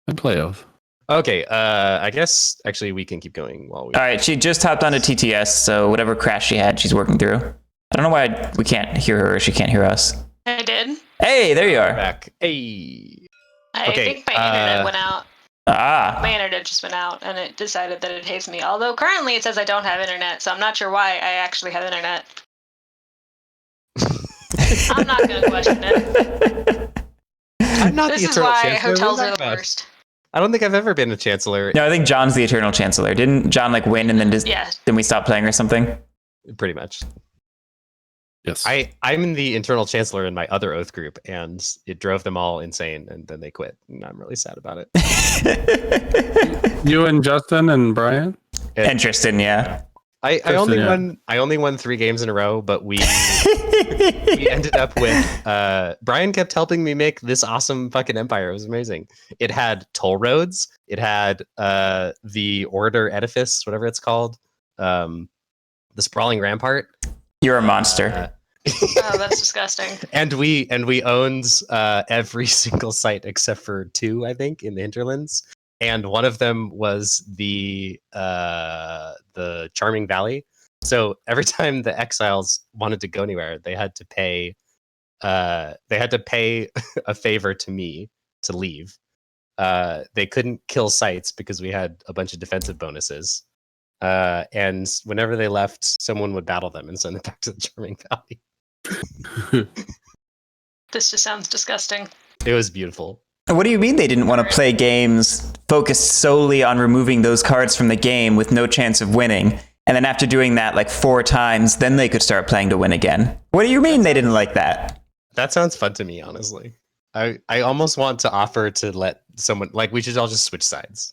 D: I'd play Oath.
B: Okay, I guess actually we can keep going while we.
A: All right, she just hopped onto TTS, so whatever crash she had, she's working through. I don't know why we can't hear her or she can't hear us.
C: I did.
A: Hey, there you are.
B: Back. Hey.
C: I
B: Okay,
C: think my internet went out.
A: Ah.
C: My internet just went out, and it decided that it hates me. Although currently it says I don't have internet, so I'm not sure why I actually have internet. I'm not going to question it.
B: I'm not
C: This
B: the
C: is
B: Eternal
C: why
B: Chancellor.
C: hotels
B: What
C: are
B: is
C: the
B: that about?
C: worst.
B: I don't think I've ever been a Chancellor.
A: No, I think John's the Eternal Chancellor. Didn't John like win and then just
C: Yeah.
A: then we stopped playing or something?
B: Pretty much.
D: Yes.
B: I'm the internal chancellor in my other oath group, and it drove them all insane, and then they quit. And I'm really sad about it.
D: You and Justin and Brian.
B: And
A: Tristan, yeah.
B: I
D: Tristan,
B: only
D: yeah.
B: won. I only won 3 games in a row, but we ended up with Brian kept helping me make this awesome fucking empire. It was amazing. It had toll roads. It had the Order Edifice, whatever it's called, the Sprawling Rampart.
A: You're a monster.
C: Oh, that's disgusting.
B: And we owned every single site except for 2, I think, in the hinterlands. And one of them was the Charming Valley. So every time the exiles wanted to go anywhere, they had to pay a favor to me to leave. They couldn't kill sites because we had a bunch of defensive bonuses. And whenever they left, someone would battle them and send them back to the Charming Valley.
C: This just sounds disgusting.
B: It was beautiful.
A: What do you mean they didn't want to play games focused solely on removing those cards from the game with no chance of winning? And then after doing that like 4 times, then they could start playing to win again. What do you mean they didn't like that?
B: That sounds fun to me, honestly. I almost want to offer to let someone, like, we should all just switch sides.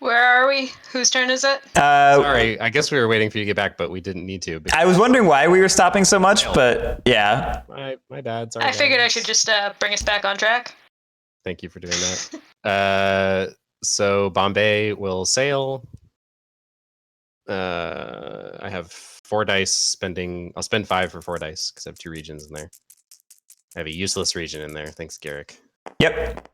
C: Where are we? Whose turn is it?
B: Sorry, I guess we were waiting for you to get back, but we didn't need to.
A: I was wondering why we were stopping so much, but yeah.
B: My bad. Sorry.
C: I figured I
B: guys.
C: should just bring us back on track.
B: Thank you for doing that. So Bombay will sail. I have 4 dice I'll spend 5 for 4 dice because I have 2 regions in there. I have a useless region in there. Thanks, Garrick.
A: Yep.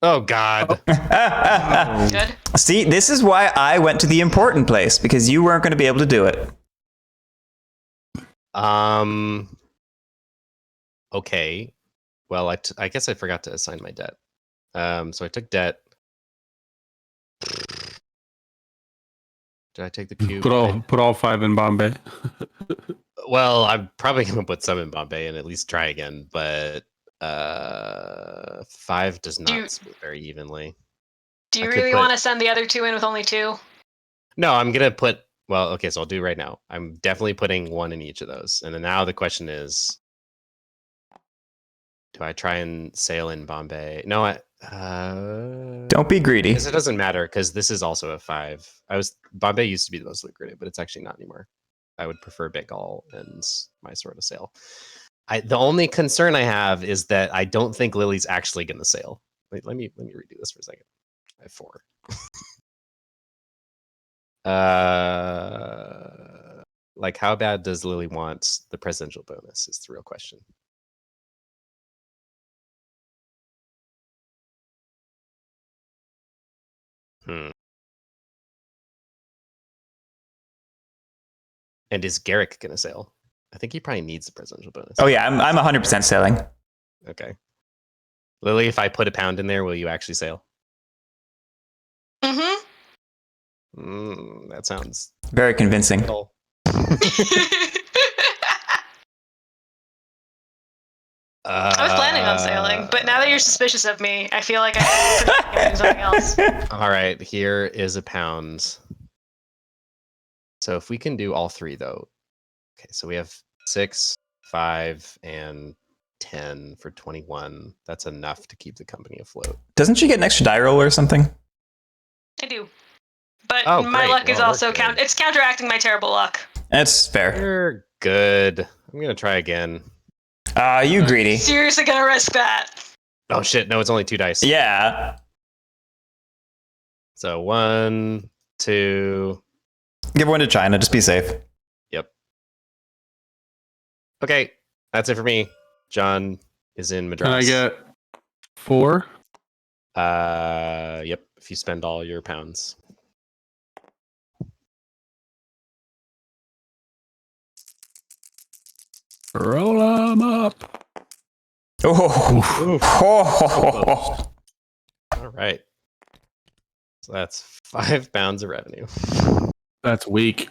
B: Oh God.
C: Good.
A: See, this is why I went to the important place, because you weren't going to be able to do it.
B: Okay. Well, I guess I forgot to assign my debt. So I took debt. Did I take the cube?
D: Put all 5 in Bombay.
B: Well, I'm probably gonna put some in Bombay and at least try again, but 5 does not split very evenly.
C: Do you really want to send the other 2 in with only 2?
B: No, I'm gonna put. Well, okay, so I'll do it right now. I'm definitely putting 1 in each of those, and then now the question is, do I try and sail in Bombay? No,
A: Don't be greedy.
B: It doesn't matter because this is also a 5. Bombay used to be the most lucrative, but it's actually not anymore. I would prefer Bengal and my sort of sail. The only concern I have is that I don't think Lily's actually going to sail. Wait, let me redo this for a second. I have 4. Like, how bad does Lily want the presidential bonus? Is the real question. And is Garrick going to sail? I think he probably needs the presidential bonus.
A: Oh yeah, I'm 100% sailing.
B: Okay. Lily, if I put a pound in there, will you actually sail?
C: Mm-hmm.
B: That sounds
A: very convincing.
C: I was planning on sailing, but now that you're suspicious of me, I feel like I should do something else.
B: All right, here is a pound. So if we can do all 3, though. Okay, so we have 6, 5, and 10 for 21. That's enough to keep the company afloat.
A: Doesn't she get an extra die roll or something?
C: I do. But
B: Oh,
C: my
B: great.
C: luck is
B: Well,
C: also it's counteracting my terrible luck.
A: That's fair.
B: You're good. I'm going to try again.
A: You greedy.
C: Seriously gonna risk that.
B: Oh, shit. No, it's only 2 dice.
A: Yeah.
B: So 1, 2.
A: Give 1 to China. Just be safe.
B: Yep. Okay. That's it for me. John is in Madras.
D: Can I get 4?
B: Yep. If you spend all your pounds.
D: Roll them up.
A: Oh.
B: All right. So that's 5 pounds of revenue.
D: That's weak.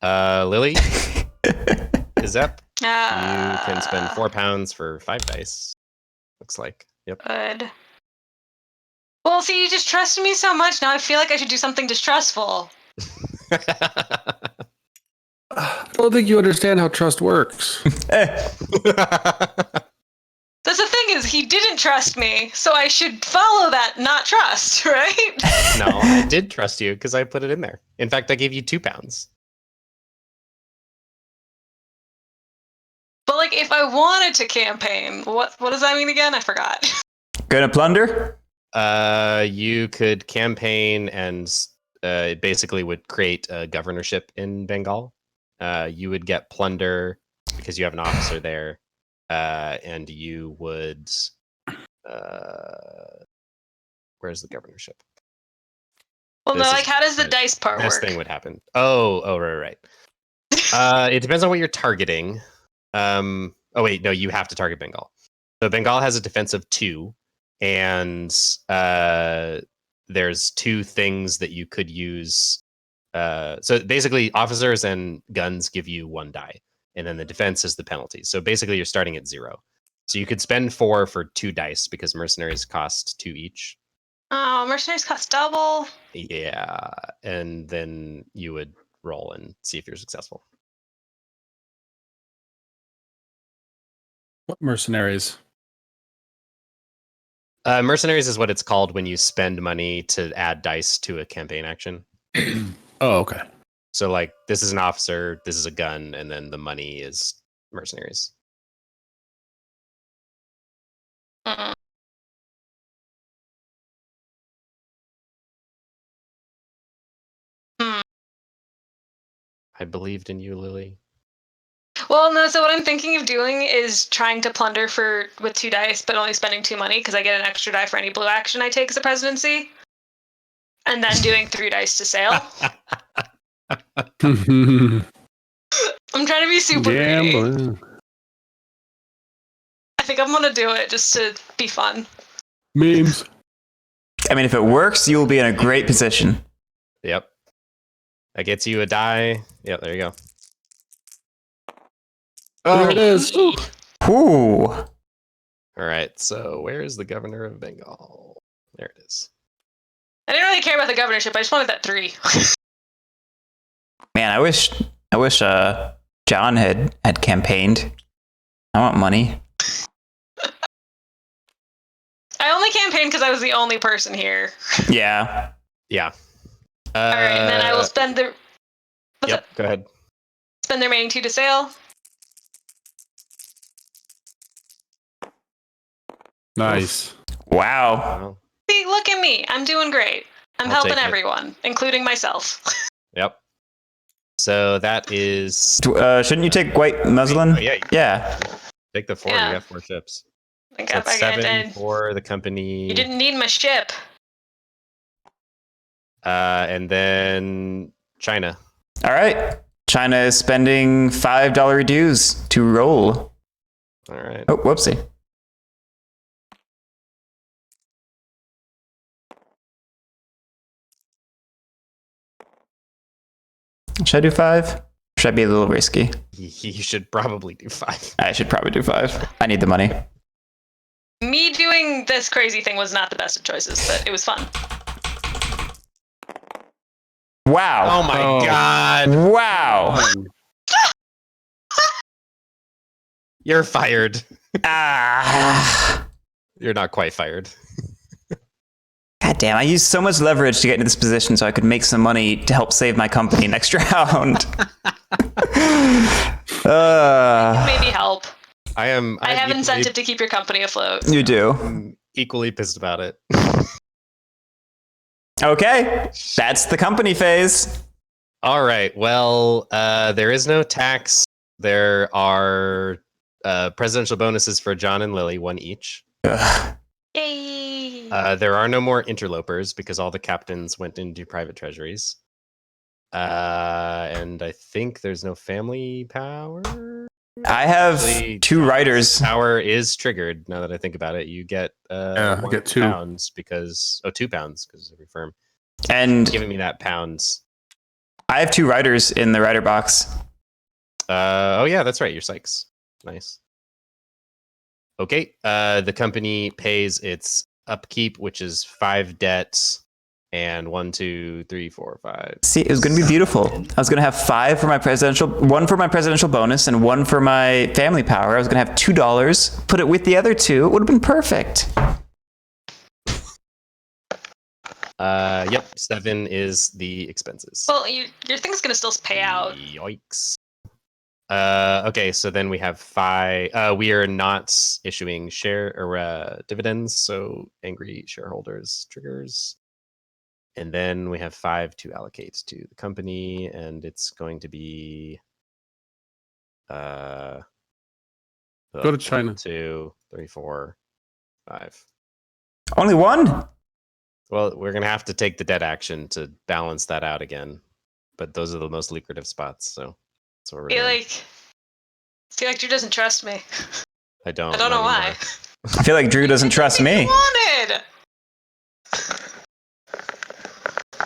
B: Lily is up. You
C: You
B: can spend 4 pounds for 5 dice. Looks like. Yep.
C: Good. Well, see, you just trusted me so much. Now I feel like I should do something distrustful.
D: I don't think you understand how trust works.
C: That's the thing is, he didn't trust me, so I should follow that, not trust, right?
B: No, I did trust you because I put it in there. In fact, I gave you 2 pounds.
C: But like, if I wanted to campaign, what does that mean again? I forgot.
A: Gonna plunder?
B: You could campaign and it basically would create a governorship in Bengal. You would get plunder because you have an officer there, and you would. Where's the governorship?
C: Well, no,
B: This
C: like,
B: is
C: how does the dice part
B: This
C: work?
B: thing would happen. Oh, right. It depends on what you're targeting. Oh wait, no, you have to target Bengal. So Bengal has a defense of 2, and there's 2 things that you could use. So basically, officers and guns give you 1 die, and then the defense is the penalty. So basically, you're starting at 0. So you could spend 4 for 2 dice because mercenaries cost 2 each.
C: Oh, mercenaries cost double.
B: Yeah, and then you would roll and see if you're successful.
D: What mercenaries?
B: Mercenaries is what it's called when you spend money to add dice to a campaign action.
D: Oh, okay.
B: So like this is an officer, this is a gun, and then the money is mercenaries.
C: Mm. Hmm.
B: I believed in you, Lily.
C: Well, no. So what I'm thinking of doing is trying to plunder with 2 dice, but only spending 2 money because I get an extra die for any blue action I take as a presidency, and then doing 3 dice to sail. I'm trying to be super greedy.
D: Gambling.
C: I think I'm gonna do it just to be fun.
D: Memes.
A: I mean, if it works, you will be in a great position.
B: Yep. That gets you a die. Yep, there you go.
D: There it is. Ooh.
A: Ooh.
B: All right. So where is the governor of Bengal? There it is.
C: I didn't really care about the governorship. I just wanted that 3.
A: Man, I wish John had campaigned. I want money.
C: I only campaigned because I was the only person here.
A: Yeah.
B: Yeah.
C: All right, and then I will spend the.
B: Yep. Go ahead.
C: Spend the remaining 2 to sail.
D: Nice.
A: Wow.
B: Wow.
C: See, look at me. I'm doing great. I'm
B: I'll
C: helping
B: take it.
C: everyone, including myself.
B: Yep. So that is.
A: Shouldn't you take white muslin?
B: Oh, yeah.
A: Yeah.
B: Take the 4.
C: Yeah.
B: You got 4 ships.
C: I
B: So
C: got
B: that's
C: back
B: 7
C: and
B: for the company.
C: you didn't need my ship.
B: And then China.
A: All right. China is spending $5 dues to roll.
B: All right.
A: Oh, whoopsie. Should I do 5? Should I be a little risky?
B: You should probably do 5.
A: I should probably do 5. I need the money.
C: Me doing this crazy thing was not the best of choices, but it was fun.
A: Wow.
B: Oh my God.
A: Wow.
B: You're fired.
A: Ah.
B: You're not quite fired.
A: God damn, I used so much leverage to get into this position so I could make some money to help save my company next round.
C: Maybe help.
B: I
C: have incentive to keep your company afloat.
A: You do.
B: I'm equally pissed about it.
A: Okay, that's the company phase.
B: All right. Well, there is no tax. There are presidential bonuses for John and Lily, 1 each.
A: Ugh.
C: Yay!
B: There are no more interlopers because all the captains went into private treasuries. And I think there's no family power.
A: I have
B: Actually,
A: 2 writers.
B: Power is triggered. Now that I think about it, you get
D: I get 2
B: pounds because 2 pounds because of every firm.
A: And
B: Giving me that pounds.
A: I have 2 writers in the writer box.
B: Oh yeah, that's right. You're Sykes. Nice. Okay. The company pays its upkeep, which is 5 debts, and 1, 2, 3, 4, 5.
A: See, it was going to be beautiful. I was going to have 5 for my presidential, 1 for my presidential bonus, and 1 for my family power. I was going to have $2, put it with the other 2. It would have been perfect.
B: Yep. 7 is the expenses.
C: Well, your thing's gonna still pay out.
B: Yikes. Okay, so then we have 5. We are not issuing share or dividends, so angry shareholders triggers. And then we have 5 to allocate to the company, and it's going to be
D: Go to China.
B: 1, 2, 3, 4, 5.
A: Only 1?
B: Well, we're gonna have to take the debt action to balance that out again, but those are the most lucrative spots, so that's what we're doing.
C: Feel like Drew doesn't trust me.
B: I don't.
C: I don't know why.
B: anymore.
A: I feel like Drew doesn't trust me.
C: Wanted.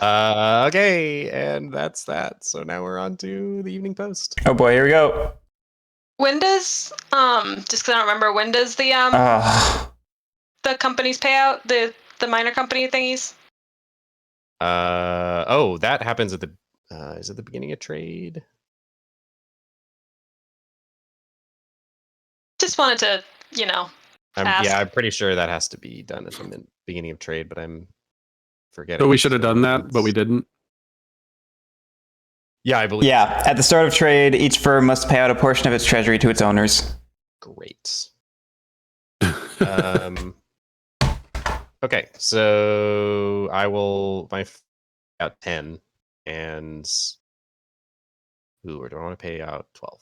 B: Okay, and that's that. So now we're on to the Evening Post.
A: Oh boy, here we go.
C: When does just because I don't remember, when does the companies pay out, the minor company thingies?
B: Oh, that happens at the is it the beginning of trade?
C: Just wanted to, Fast.
B: I'm pretty sure that has to be done at the beginning of trade, but I'm forgetting.
D: So we should have done that, but we didn't.
B: Yeah, I believe.
A: Yeah, at the start of trade, each firm must pay out a portion of its treasury to its owners.
B: Great. Okay, so I will out 10 and or do I want to pay out 12?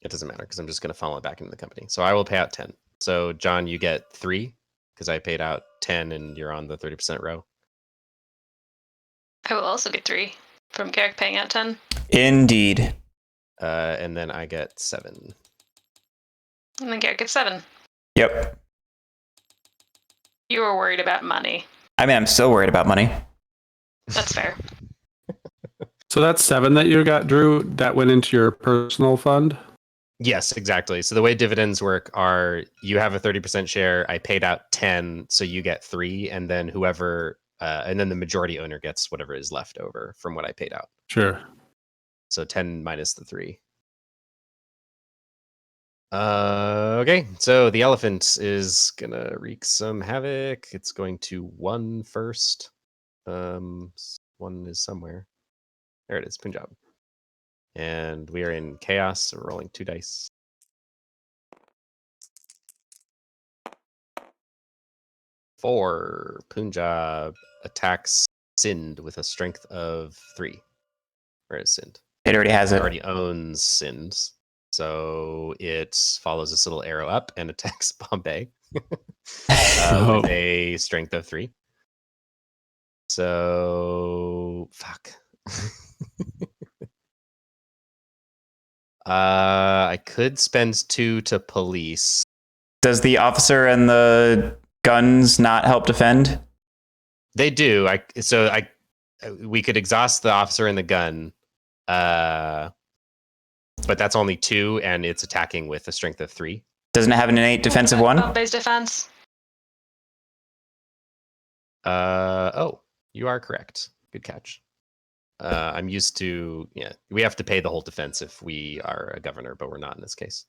B: It doesn't matter because I'm just going to funnel it back into the company. So I will pay out 10. So John, you get 3 because I paid out 10 and you're on the 30% row.
C: I will also get 3 from Garrick paying out 10.
A: Indeed.
B: And then I get 7.
C: And then Garrick gets 7.
A: Yep.
C: You were worried about money.
A: I mean, I'm still worried about money.
C: That's fair.
D: So that's 7 that you got, Drew. That went into your personal fund.
B: Yes, exactly. So the way dividends work are you have a 30% share. I paid out 10, so you get 3, and then and then the majority owner gets whatever is left over from what I paid out.
D: Sure.
B: So 10 minus the 3. Okay, so the elephant is gonna wreak some havoc. It's going to 1 first. 1 is somewhere. There it is, Punjab. And we are in chaos, so we're rolling 2 dice. 4. Punjab attacks Sind with a strength of 3. Where is Sind?
A: It already has
B: It
A: it.
B: already owns Sind. So it follows this little arrow up and attacks Bombay with a strength of 3. So fuck. I could spend 2 to police.
A: Does the officer and the guns not help defend?
B: They do. We could exhaust the officer and the gun. But that's only 2, and it's attacking with a strength of 3.
A: Doesn't it have an innate defensive 1?
C: Bombay's defense.
B: Oh, you are correct. Good catch. I'm used to, we have to pay the whole defense if we are a governor, but we're not in this case.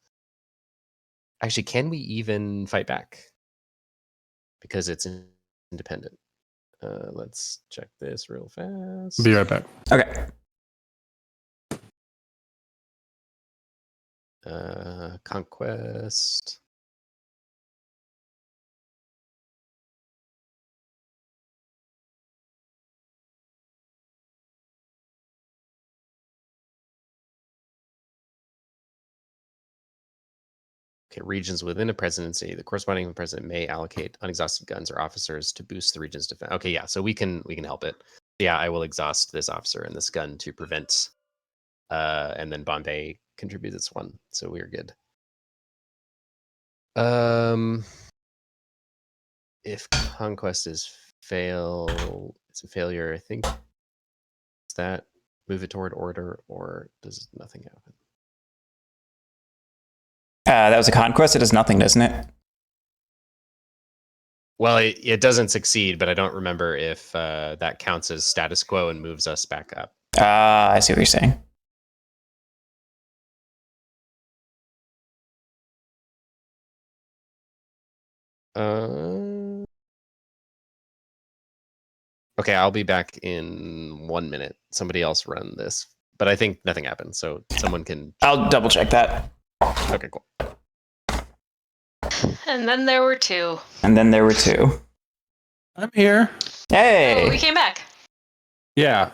B: Actually, can we even fight back? Because it's independent. Let's check this real fast.
D: Be right back.
A: Okay.
B: Conquest. Okay, regions within a presidency. The corresponding president may allocate unexhausted guns or officers to boost the region's defense. Okay, yeah, so we can help it. Yeah, I will exhaust this officer and this gun to prevent. And then Bombay contributes its 1, so we're good. If conquest is it's a failure. I think does that move it toward order, or does nothing happen?
A: That was a conquest. It does nothing, doesn't it?
B: Well, it doesn't succeed, but I don't remember if that counts as status quo and moves us back up.
A: I see what you're saying.
B: Okay, I'll be back in 1 minute. Somebody else run this, but I think nothing happened, so someone can.
A: I'll double check that.
B: Okay, cool.
C: And then there were 2.
A: And then there were 2.
D: I'm here.
A: Hey!
C: Oh, we came back.
D: Yeah.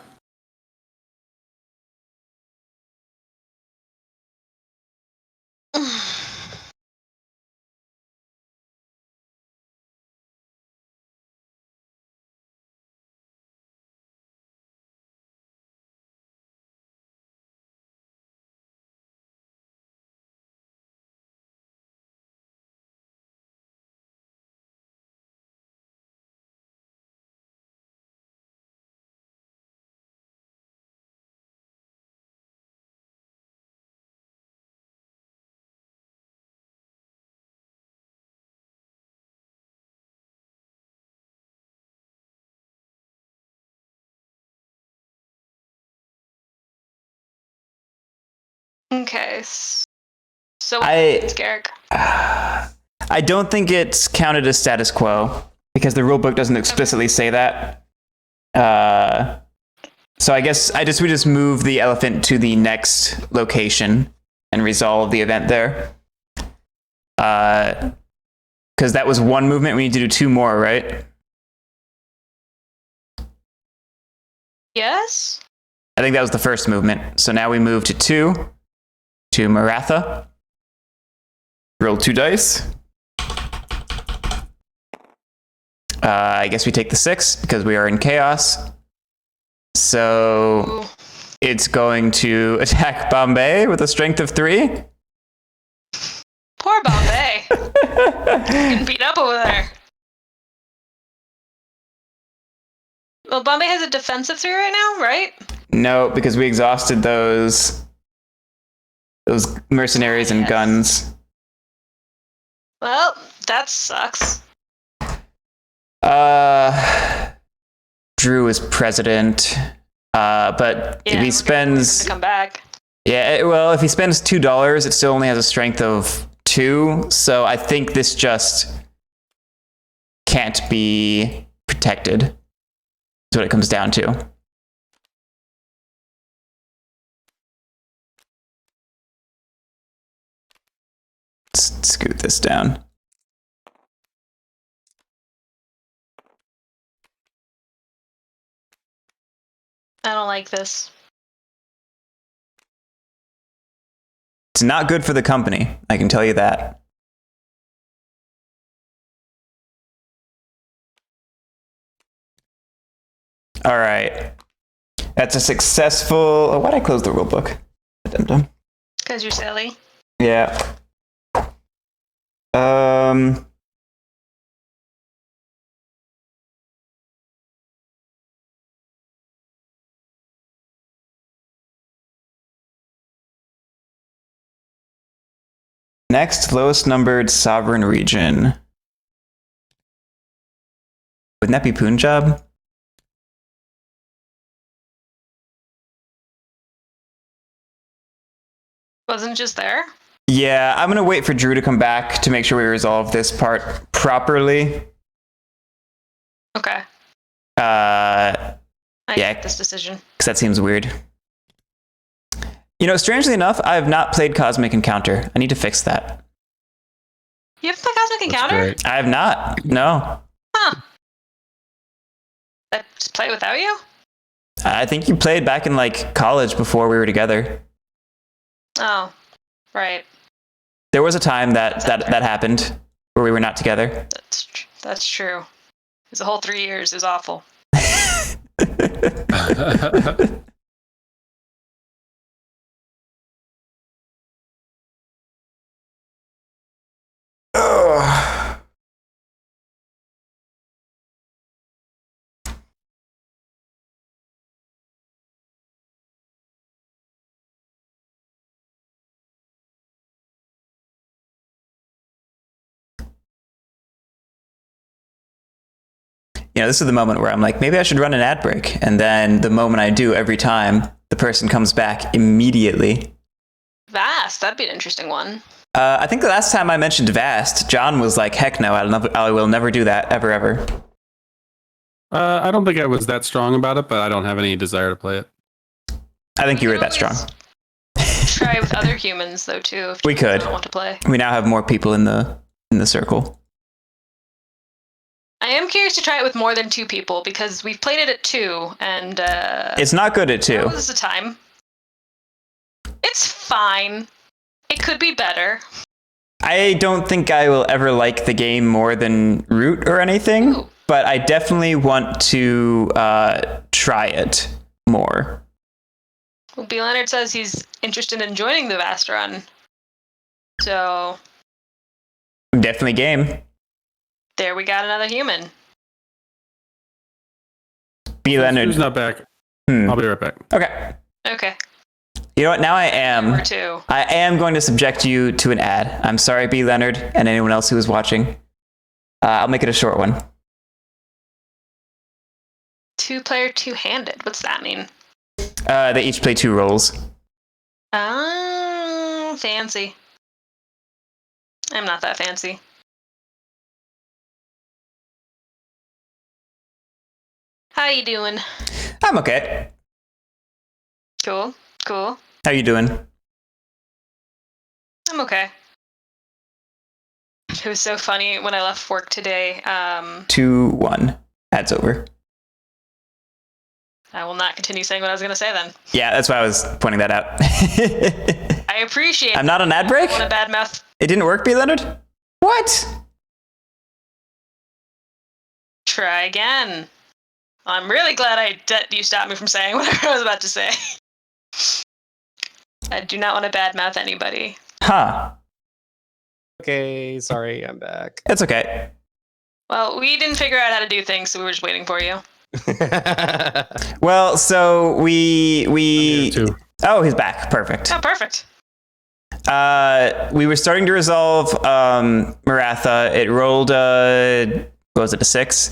C: Okay. So
A: I-
C: it's Garrick.
A: I don't think it's counted as status quo because the rulebook doesn't explicitly say that. So I guess we just move the elephant to the next location and resolve the event there. Because that was one movement. We need to do 2 more, right?
C: Yes.
A: I think that was the first movement. So now we move to 2 to Maratha. Roll 2 dice. I guess we take the 6 because we are in chaos. So
C: Ooh.
A: it's going to attack Bombay with a strength of 3.
C: Poor Bombay. Getting beat up over there. Well, Bombay has a defensive 3 right now, right?
A: No, because we exhausted those mercenaries and
C: Yes.
A: guns.
C: Well, that sucks.
A: Drew is president. But
C: Yeah,
A: if he
C: we're
A: spends
C: gonna come back.
A: well, if he spends $2, it still only has a strength of 2. So I think this just can't be protected. That's what it comes down to. Let's scoot this down.
C: I don't like this.
A: It's not good for the company. I can tell you that. All right. That's a successful. Oh, why'd I close the rulebook? Dum-dum.
C: Because you're silly.
A: Yeah. Next, lowest numbered sovereign region. Wouldn't that be Punjab?
C: Wasn't just there?
A: Yeah, I'm gonna wait for Drew to come back to make sure we resolve this part properly.
C: Okay.
A: I
C: I
A: Yeah.
C: hate this decision.
A: because that seems weird. You know, strangely enough, I have not played Cosmic Encounter. I need to fix that.
C: You haven't played Cosmic
B: That's
C: Encounter?
B: great.
A: I have not. No.
C: Huh. I just play without you?
A: I think you played back in like college before we were together.
C: Oh, right.
A: There was a time that happened where we were not together.
C: That's true. It was the whole 3 years. It was awful.
A: Ugh. You know, this is the moment where I'm like, maybe I should run an ad break. And then the moment I do every time, the person comes back immediately.
C: Vast. That'd be an interesting one.
A: I think the last time I mentioned Vast, John was like, heck no, I will never do that, ever.
D: I don't think I was that strong about it, but I don't have any desire to play it.
A: I think you were
C: can
A: that strong.
C: always Try with other humans though too. If
A: We
C: you
A: could.
C: don't want to play.
A: We now have more people in the circle.
C: I am curious to try it with more than 2 people because we've played it at 2 and
A: It's not good at 2.
C: that was the time. It's fine. It could be better.
A: I don't think I will ever like the game more than Root or anything,
C: Ooh.
A: but I definitely want to try it more.
C: Well, B. Leonard says he's interested in joining the Vast Run. So
A: I'm definitely game.
C: there we got another human.
A: B.
D: Who's
A: Leonard.
D: not back?
A: Hmm.
D: I'll be right back.
A: Okay.
C: Okay.
A: You know what? Now I am.
C: Or 2.
A: I am going to subject you to an ad. I'm sorry, B. Leonard, and anyone else who is watching. I'll make it a short one.
C: 2-player, 2-handed. What's that mean?
A: They each play 2 roles.
C: Ah. Fancy. I'm not that fancy. How you doing?
A: I'm okay.
C: Cool. Cool.
A: How you doing?
C: I'm okay. It was so funny when I left work today.
A: 2-1. Ad's over.
C: I will not continue saying what I was going to say then.
A: Yeah, that's why I was pointing that out.
C: I appreciate
A: I'm not on ad break?
C: What a bad mouth.
A: It didn't work, B. Leonard? What?
C: Try again. I'm really glad you stopped me from saying whatever I was about to say. I do not want to badmouth anybody.
A: Huh.
B: Okay, sorry, I'm back.
A: It's okay.
C: Well, we didn't figure out how to do things, so we were just waiting for you.
A: Well, so
D: I'm
A: we
D: here too.
A: Oh, he's back. Perfect.
C: Oh, perfect.
A: We were starting to resolve Maratha. It rolled what was it, a 6?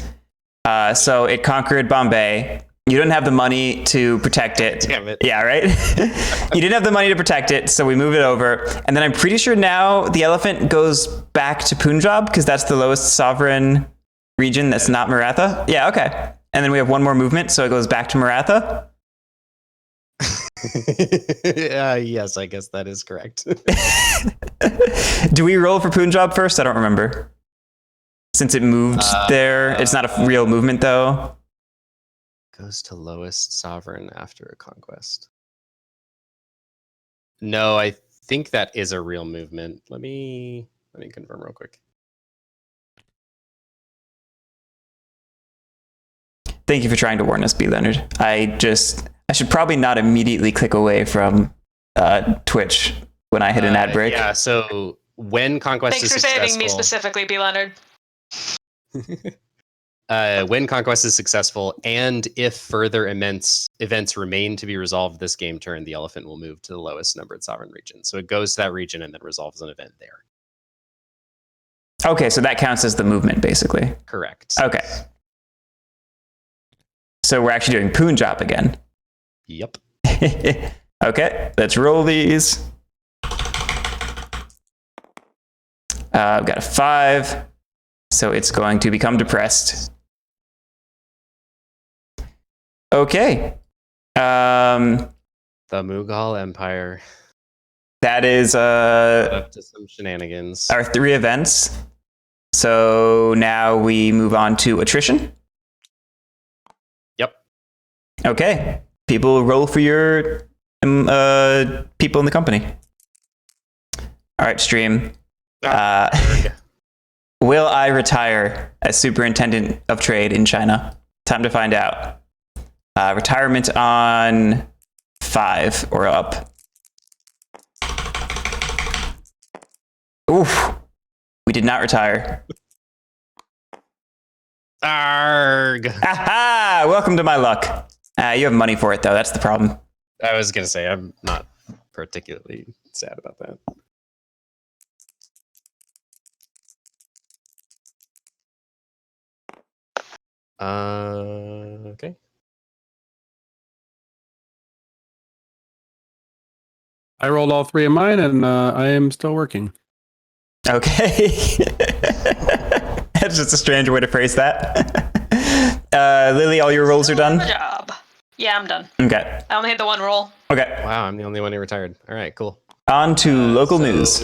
A: So it conquered Bombay. You didn't have the money to protect it.
B: Damn it.
A: Yeah, right? You didn't have the money to protect it, so we move it over. And then I'm pretty sure now the elephant goes back to Punjab because that's the lowest sovereign region that's not Maratha. Yeah, okay. And then we have one more movement, so it goes back to Maratha.
B: Yes, I guess that is correct.
A: Do we roll for Punjab first? I don't remember. Since it moved there, it's not a real movement though.
B: Goes to lowest sovereign after a conquest. No, I think that is a real movement. Let me confirm real quick.
A: Thank you for trying to warn us, B. Leonard. I should probably not immediately click away from Twitch when I hit an ad break.
B: Yeah, so when conquest
C: Thanks
B: is
C: for
B: successful,
C: saving me specifically, B. Leonard.
B: when conquest is successful, and if further events remain to be resolved this game turn, the elephant will move to the lowest numbered sovereign region. So it goes to that region and then resolves an event there.
A: Okay, so that counts as the movement, basically.
B: Correct.
A: Okay. So we're actually doing Punjab again.
B: Yep.
A: Okay, let's roll these. I've got a 5, so it's going to become depressed. Okay.
B: The Mughal Empire.
A: That is
B: Up to some shenanigans.
A: our 3 events. So now we move on to attrition.
B: Yep.
A: Okay. People roll for your people in the company. All right, stream. Will I retire as superintendent of trade in China? Time to find out. Retirement on 5 or up. Oof. We did not retire.
B: Arg!
A: Aha! Welcome to my luck. You have money for it, though. That's the problem.
B: I was going to say, I'm not particularly sad about that. Okay.
D: I rolled all 3 of mine, and I am still working.
A: Okay. That's just a strange way to phrase that. Lily, all your rolls are done?
C: Good job. Yeah, I'm done.
A: Okay.
C: I only had the one roll.
A: Okay.
B: Wow, I'm the only one who retired. All right, cool.
A: On to local news.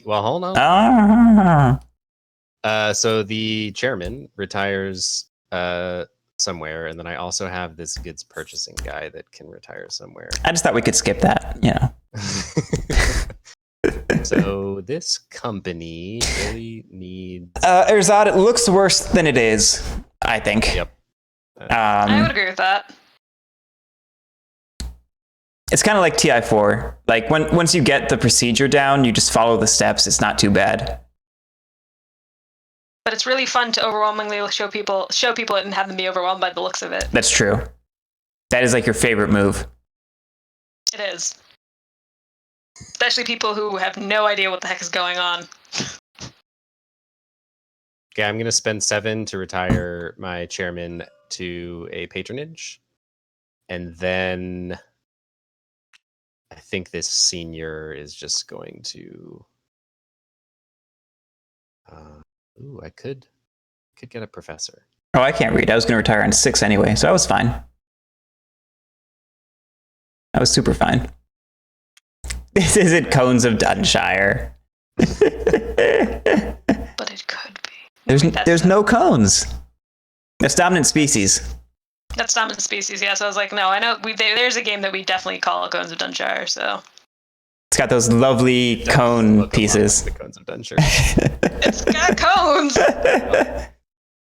B: Well, hold on.
A: Ah.
B: So the chairman retires somewhere, and then I also have this goods purchasing guy that can retire somewhere.
A: I just thought we could skip that, you know.
B: So this company really needs.
A: Erzad, it looks worse than it is, I think.
B: Yep.
C: I would agree with that.
A: It's kind of like TI4. Like once you get the procedure down, you just follow the steps. It's not too bad.
C: But it's really fun to overwhelmingly show people it and have them be overwhelmed by the looks of it.
A: That's true. That is like your favorite move.
C: It is. Especially people who have no idea what the heck is going on.
B: Okay, I'm going to spend 7 to retire my chairman to a patronage. And then I think this senior is just going to. I could get a professor.
A: Oh, I can't read. I was going to retire in 6 anyway, so I was fine. I was super fine. This isn't Cones of Dunshire.
C: But it could be.
A: There's no cones. That's dominant species.
C: That's dominant species, yeah. So I was like, no, I know there's a game that we definitely call Cones of Dunshire, so.
A: It's got those lovely cone pieces.
B: Like the Cones of Dunshire.
C: It's got cones!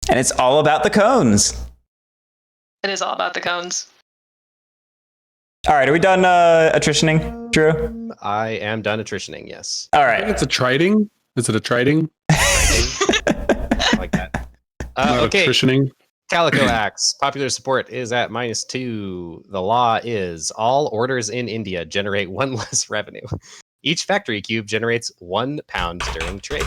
A: And it's all about the cones.
C: It is all about the cones.
A: All right, are we done attritioning, Drew?
B: I am done attritioning, yes.
A: All
D: I think
A: right.
D: it's a trading. Is it a trading?
B: I like that.
D: Not
B: Okay,
D: attritioning.
B: Calico Axe. Popular support is at -2. The law is all orders in India generate 1 less revenue. Each factory cube generates 1 pound during trade.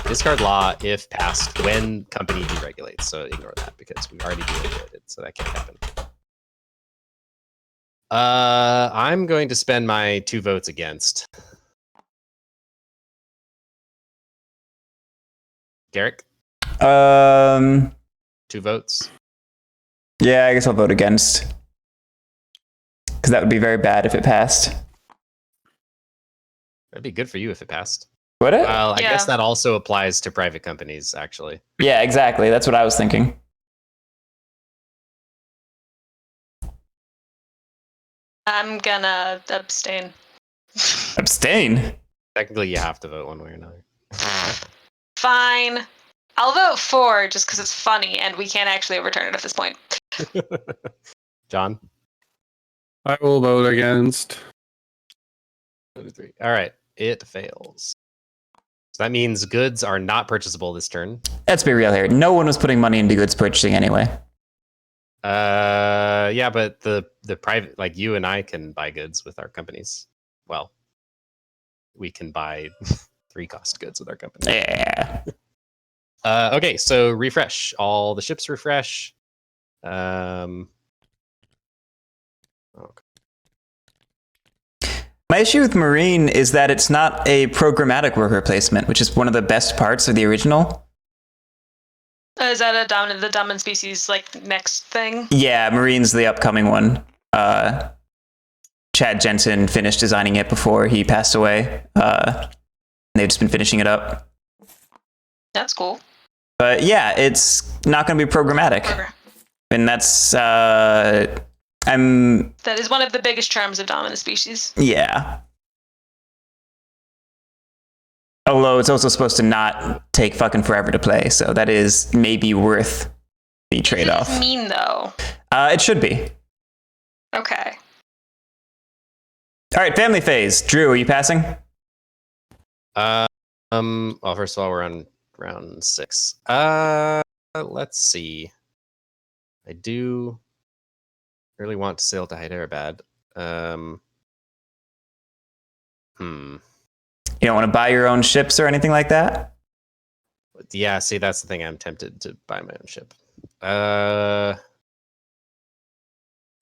B: Discard law if passed when company deregulates. So ignore that because we already deregulated, so that can't happen. I'm going to spend my 2 votes against. Garrick, 2 votes.
A: Yeah, I guess I'll vote against. Because that would be very bad if it passed.
B: That'd be good for you if it passed.
A: Would it?
B: Well, I guess
C: Yeah.
B: that also applies to private companies, actually.
A: Yeah, exactly. That's what I was thinking.
C: I'm gonna abstain.
A: Abstain?
B: Technically, you have to vote one way or another.
C: Fine. I'll vote for just because it's funny and we can't actually overturn it at this point.
B: John?
D: I will vote against.
B: 1, 2, 3. All right, it fails. So that means goods are not purchasable this turn.
A: Let's be real here. No one was putting money into goods purchasing anyway.
B: Yeah, but the private, like you and I can buy goods with our companies. Well, we can buy 3 cost goods with our company.
A: Yeah.
B: Okay, so refresh. All the ships refresh. Okay.
A: My issue with Marine is that it's not a programmatic worker placement, which is one of the best parts of the original.
C: Is that the dominant species like next thing?
A: Yeah, Marine's the upcoming one. Chad Jensen finished designing it before he passed away. They've just been finishing it up.
C: That's cool.
A: But yeah, it's not going to be programmatic.
C: Okay.
A: And that's,
C: That is one of the biggest charms of dominant species.
A: yeah. Although it's also supposed to not take fucking forever to play, so that is maybe worth the trade-off.
C: What does this mean though?
A: It should be.
C: Okay.
A: All right, family phase. Drew, are you passing?
B: Well, first of all, we're on round 6. Let's see. I do really want to sail to Hyderabad.
A: You don't want to buy your own ships or anything like that?
B: Yeah, see, that's the thing. I'm tempted to buy my own ship. Because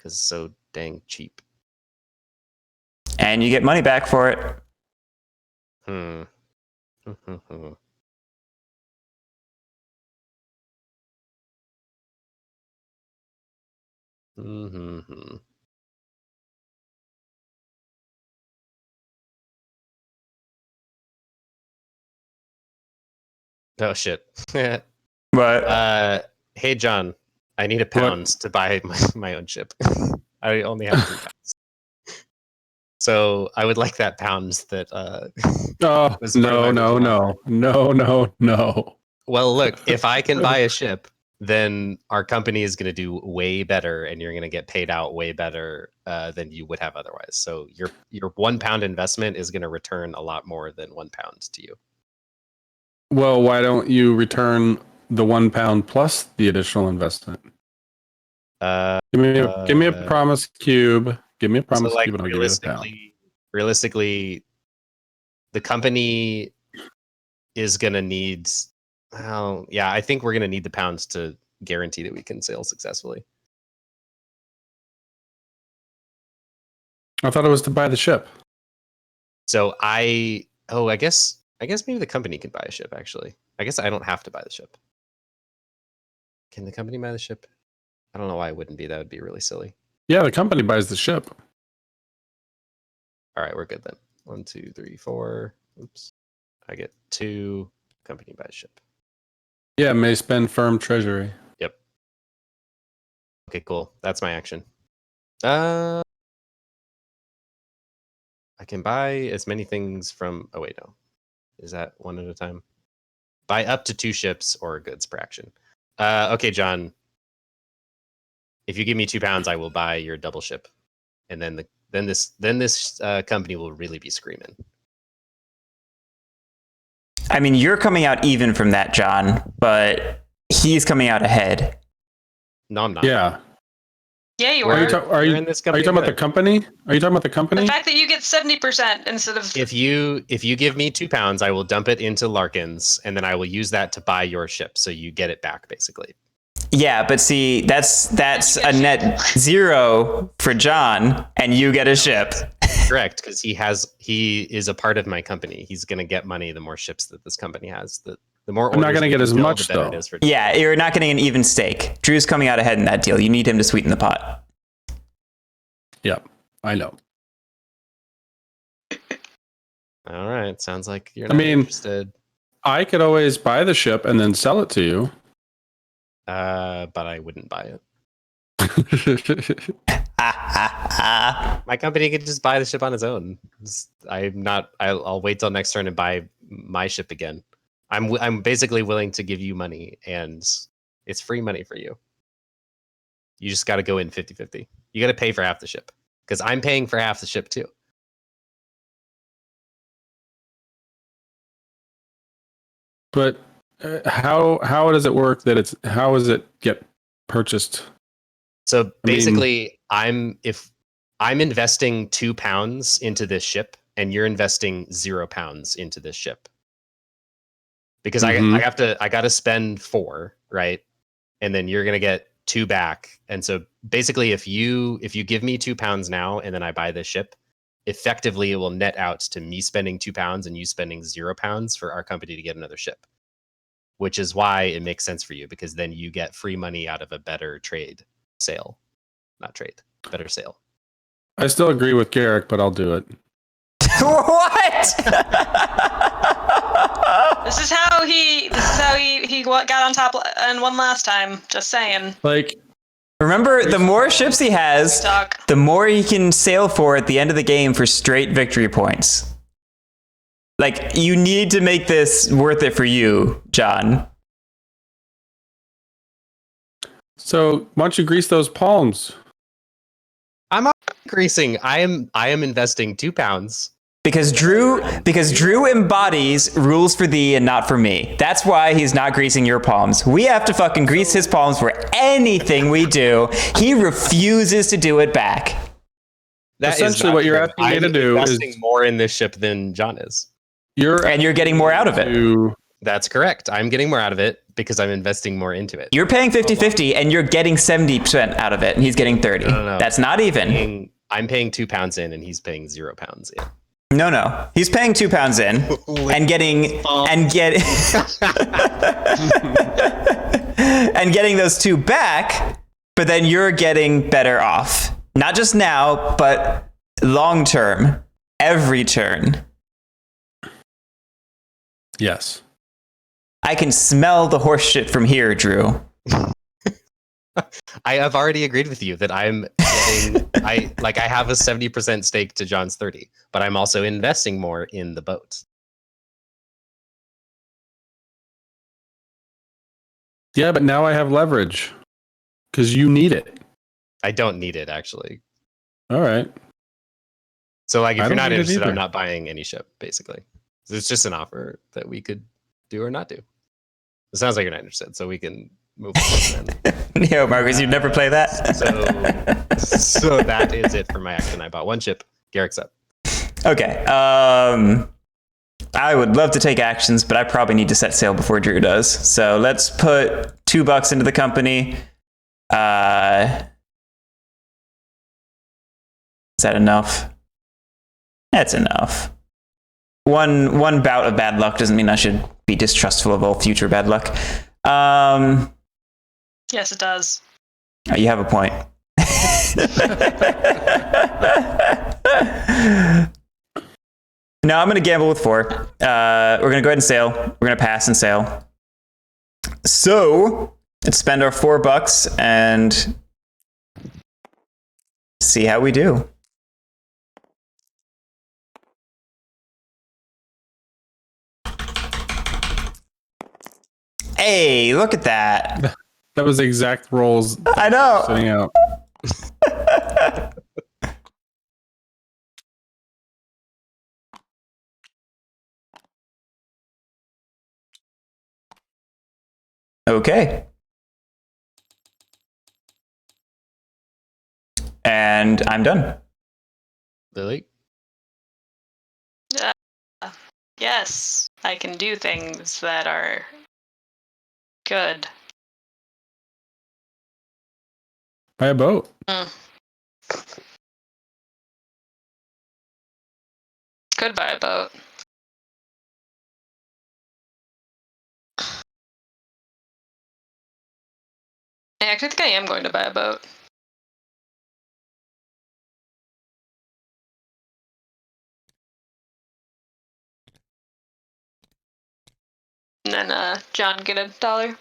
B: it's so dang cheap.
A: And you get money back for it.
B: Oh shit.
A: But
B: Hey John, I need a pounds to buy my own ship. I only have 3 pounds. So I would like that pounds that
D: Oh,
B: was part of my original
D: no.
B: Well, look, if I can buy a ship, then our company is going to do way better, and you're going to get paid out way better than you would have otherwise. So your 1 pound investment is going to return a lot more than 1 pound to you.
D: Well, why don't you return the 1 pound plus the additional investment? Give me a promise cube. Give me a promise cube, and I'll give you the pound.
B: Realistically, the company is going to need. Well, yeah, I think we're going to need the pounds to guarantee that we can sail successfully.
D: I thought it was to buy the ship.
B: So I guess maybe the company can buy a ship, actually. I guess I don't have to buy the ship. Can the company buy the ship? I don't know why it wouldn't be. That would be really silly.
D: Yeah, the company buys the ship.
B: All right, we're good then. 1, 2, 3, 4. Oops. I get 2. Company buys ship.
D: Yeah, may spend firm treasury.
B: Yep. Okay, cool. That's my action. I can buy as many things from... Oh, wait, no. Is that one at a time? Buy up to 2 ships or goods per action. Okay, John. If you give me £2, I will buy your double ship. And then this company will really be screaming.
A: I mean, you're coming out even from that, John, but he's coming out ahead.
B: No, I'm not.
D: Yeah.
C: Yeah, you
B: Where-
C: are.
D: Are you
B: in this
D: talking
B: company
D: about the company? Are you talking about the
C: The
D: company?
C: fact that you get 70% instead of
B: If you give me £2, I will dump it into Larkins, and then I will use that to buy your ship, so you get it back, basically.
A: Yeah, but see, that's a net 0 for John, and you get a ship.
B: Correct, because he is a part of my company. He's going to get money the more ships that this company has. The more
D: I'm not
B: orders
D: gonna
B: we
D: get
B: can
D: as
B: fill,
D: much,
B: the better
D: though.
B: it is for
A: Yeah, you're not getting an even stake. Drew's coming out ahead in that deal. You need him to sweeten the pot.
D: Yeah, I know.
B: All right, sounds like you're
D: I
B: not
D: mean-
B: interested.
D: I could always buy the ship and then sell it to you.
B: But I wouldn't buy it.
A: Ah.
B: My company could just buy the ship on its own. I'll wait till next turn and buy my ship again. I'm basically willing to give you money, and it's free money for you. You just got to go in 50-50. You got to pay for half the ship, because I'm paying for half the ship too.
D: But how does it work that how does it get purchased?
B: So basically, I'm investing £2 into this ship, and you're investing £0 into this ship, because I got to spend 4, right? And then you're gonna get 2 back. And so basically, if you give me £2 now, and then I buy this ship, effectively it will net out to me spending £2 and you spending £0 for our company to get another ship. Which is why it makes sense for you, because then you get free money out of a better better sale.
D: I still agree with Garrick, but I'll do it.
A: What?
C: this is how he got on top and won last time. Just saying.
D: Like,
A: Remember, the more ships he has,
C: Stock.
A: the more he can sail for at the end of the game for straight victory points. Like, you need to make this worth it for you, John.
D: so why don't you grease those palms?
B: I'm not increasing. I am investing £2.
A: Because Drew embodies rules for thee and not for me. That's why he's not greasing your palms. We have to fucking grease his palms for anything we do. He refuses to do it back.
B: That is
D: Essentially
B: not
D: what you're
B: true.
D: asking me
B: I'm
D: to do is-
B: investing more in this ship than John is.
A: And you're getting more out of it.
B: That's correct. I'm getting more out of it because I'm investing more into it.
A: You're paying 50-50 and you're getting 70% out of it, and he's getting 30.
B: No.
A: That's not even.
B: I'm paying £2 in, and he's paying £0 in.
A: No. He's paying £2 in and getting and getting those 2 back, but then you're getting better off. Not just now, but long term, every turn.
D: Yes.
A: I can smell the horse shit from here, Drew.
B: I have already agreed with you that I'm getting, I have a 70% stake to John's 30, but I'm also investing more in the boat.
D: Yeah, but now I have leverage because you need it.
B: I don't need it, actually.
D: All right.
B: So, like, if
D: I
B: you're
D: don't
B: not
D: need it
B: interested,
D: either.
B: I'm not buying any ship, basically. So it's just an offer that we could do or not do. It sounds like you're not interested, so we can move on then.
A: Yo, Marcus, you'd never play that?
B: So that is it for my action. I bought 1 ship. Garrick's up.
A: Okay. I would love to take actions, but I probably need to set sail before Drew does. So let's put $2 into the company. Is that enough? That's enough. One bout of bad luck doesn't mean I should be distrustful of all future bad luck.
C: Yes, it does.
A: You have a point. No, I'm going to gamble with 4. We're going to go ahead and sail. We're going to pass and sail. So let's spend our $4 and see how we do. Hey, look at that.
D: That was the exact rolls
A: I know.
D: sitting out.
A: Okay. And I'm done.
B: Lily?
C: Yes, I can do things that are good.
D: Buy a boat.
C: Could buy a boat. I actually think I am going to buy a boat. And then John get $1.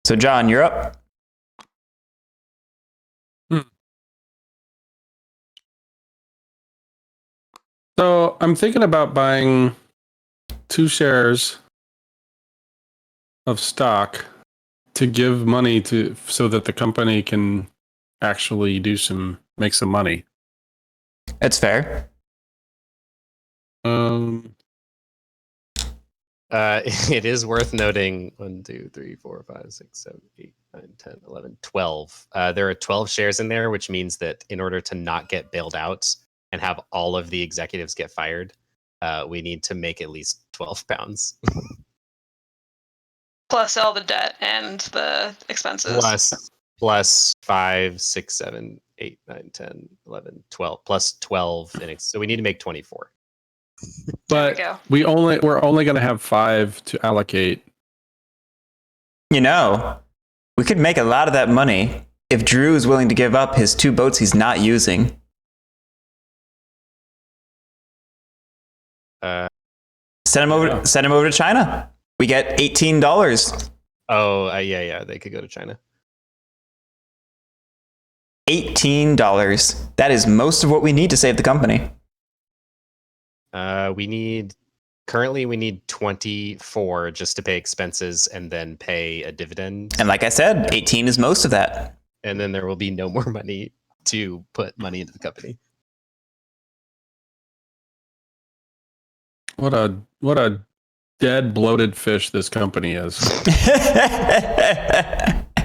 A: So, John, you're up.
D: So I'm thinking about buying 2 shares of stock to give money to so that the company can actually make some money.
A: It's fair.
B: It is worth noting 1, 2, 3, 4, 5, 6, 7, 8, 9, 10, 11, 12. There are 12 shares in there, which means that in order to not get bailed out and have all of the executives get fired, we need to make at least 12 pounds.
C: Plus all the debt and the expenses.
B: Plus 5, 6, 7, 8, 9, 10, 11, 12. Plus 12. So we need to make 24.
C: There
D: But
C: we go.
D: we're only going to have 5 to allocate.
A: You know, we could make a lot of that money if Drew is willing to give up his 2 boats he's not using. Send him over to China. We get $18.
B: Oh, yeah, they could go to China.
A: $18. That is most of what we need to save the company.
B: Currently we need 24 just to pay expenses and then pay a dividend.
A: And like I said, 18 is most of that.
B: And then there will be no more money to put money into the company.
D: What a dead bloated fish this company is.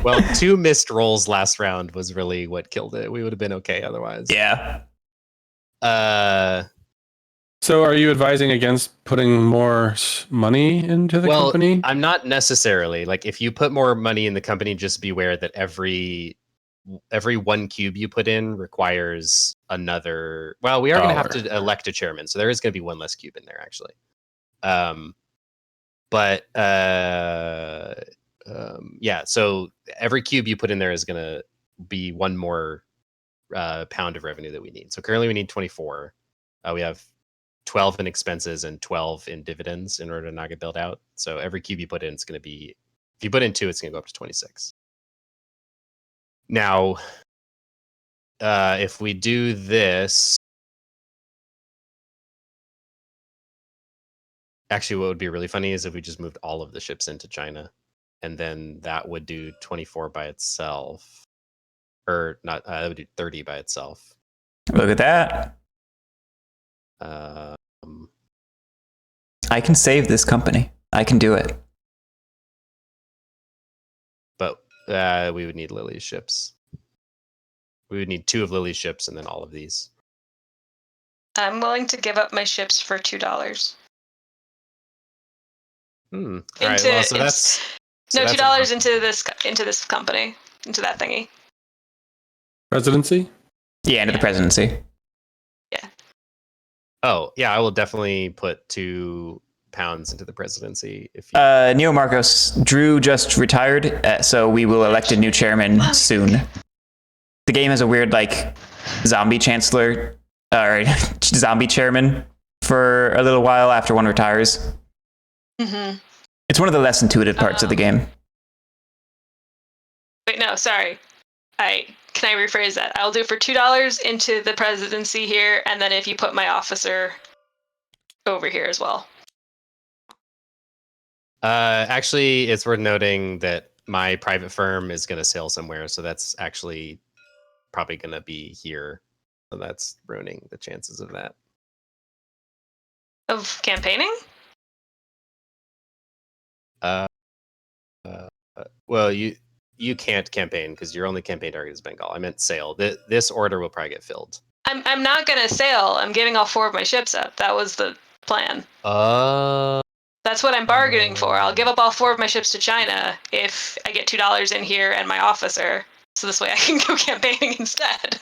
B: Well, 2 missed rolls last round was really what killed it. We would have been okay otherwise.
A: Yeah.
D: So are you advising against putting more money into the company?
B: I'm not necessarily. Like, if you put more money in the company, just beware that every 1 cube you put in requires another. Well, we are going to have to elect a chairman, so there is going to be 1 less cube in there, actually. Yeah. So every cube you put in there is going to be 1 more pound of revenue that we need. So currently we need 24. We have 12 in expenses and 12 in dividends in order to not get bailed out. So every cube you put in is going to be, if you put in 2, it's going to go up to 26. Now, if we do this, actually, what would be really funny is if we just moved all of the ships into China, and then that would do 24 by itself, or not? That would do 30 by itself.
A: Look at that. I can save this company. I can do it.
B: But we would need Lily's ships. We would need 2 of Lily's ships and then all of these.
C: I'm willing to give up my ships for $2.
B: All right. Well, so that's
C: $2 into this company, into that thingy.
D: Presidency?
A: Yeah, into the presidency.
C: Yeah.
B: Oh, yeah. I will definitely put £2 into the presidency. If you...
A: Neo Marcos, Drew just retired, so we will elect a new chairman soon. The game has a weird zombie chancellor, or zombie chairman for a little while after one retires.
C: Mm-hmm.
A: It's one of the less intuitive parts of the game.
C: Wait, no, sorry. Can I rephrase that? I'll do for $2 into the presidency here, and then if you put my officer over here as well.
B: Actually, it's worth noting that my private firm is going to sail somewhere, so that's actually probably going to be here. So that's ruining the chances of that.
C: Of campaigning?
B: Well, you can't campaign because your only campaign target is Bengal. I meant sail. This order will probably get filled.
C: I'm not gonna sail. I'm giving all 4 of my ships up. That was the plan. That's what I'm bargaining for. I'll give up all 4 of my ships to China if I get $2 in here and my officer. So this way I can go campaigning instead.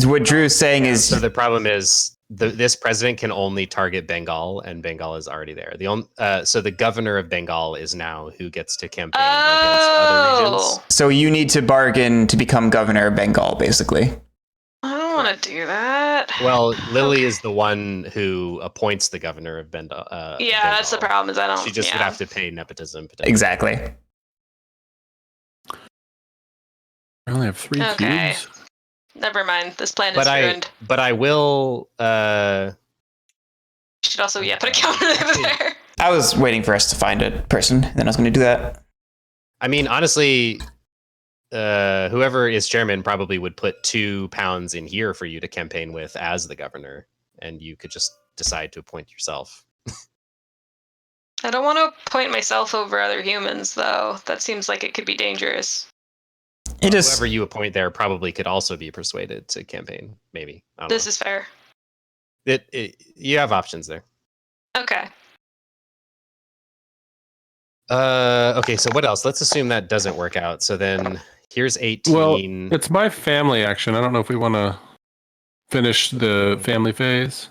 A: What Drew's saying is...
B: So the problem is this president can only target Bengal, and Bengal is already there. So the governor of Bengal is now who gets to campaign against other regions.
A: So you need to bargain to become governor of Bengal, basically.
C: I don't want to do that.
B: Well, Lily is the one who appoints the governor of Bengal.
C: Yeah, that's the problem. Is I don't.
B: She just would have to pay nepotism.
A: Exactly.
D: I only have 3 cubes.
C: Never mind. This plan is ruined.
B: But I will.
C: You should also put a counter over there.
A: I was waiting for us to find a person, then I was going to do that.
B: I mean, honestly, whoever is chairman probably would put £2 in here for you to campaign with as the governor, and you could just decide to appoint yourself.
C: I don't want to appoint myself over other humans, though. That seems like it could be dangerous.
B: Whoever you appoint there probably could also be persuaded to campaign. Maybe.
C: This is fair.
B: You have options there.
C: Okay.
B: Okay, so what else? Let's assume that doesn't work out. So then here's 18.
D: Well, it's my family action. I don't know if we want to finish the family phase.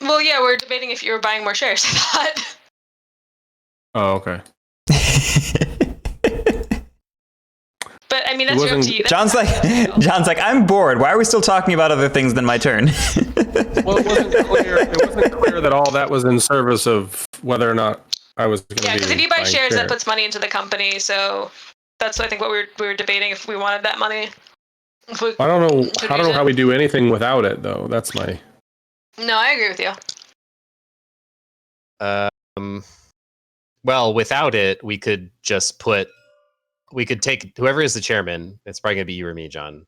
C: Well, yeah, we're debating if you were buying more shares. I thought.
D: Oh, okay.
C: But I mean, that's up to you.
A: John's like, I'm bored. Why are we still talking about other things than my turn?
D: Well, it wasn't clear. It wasn't clear that all that was in service of whether or not I was going to be.
C: Yeah, because if you buy shares, that puts money into the company. So that's I think what we were debating if we wanted that money.
D: I don't know how we do anything without it, though. That's my.
C: No, I agree with
B: you. Well, without it, we could just take whoever is the chairman. It's probably gonna be you or me, John.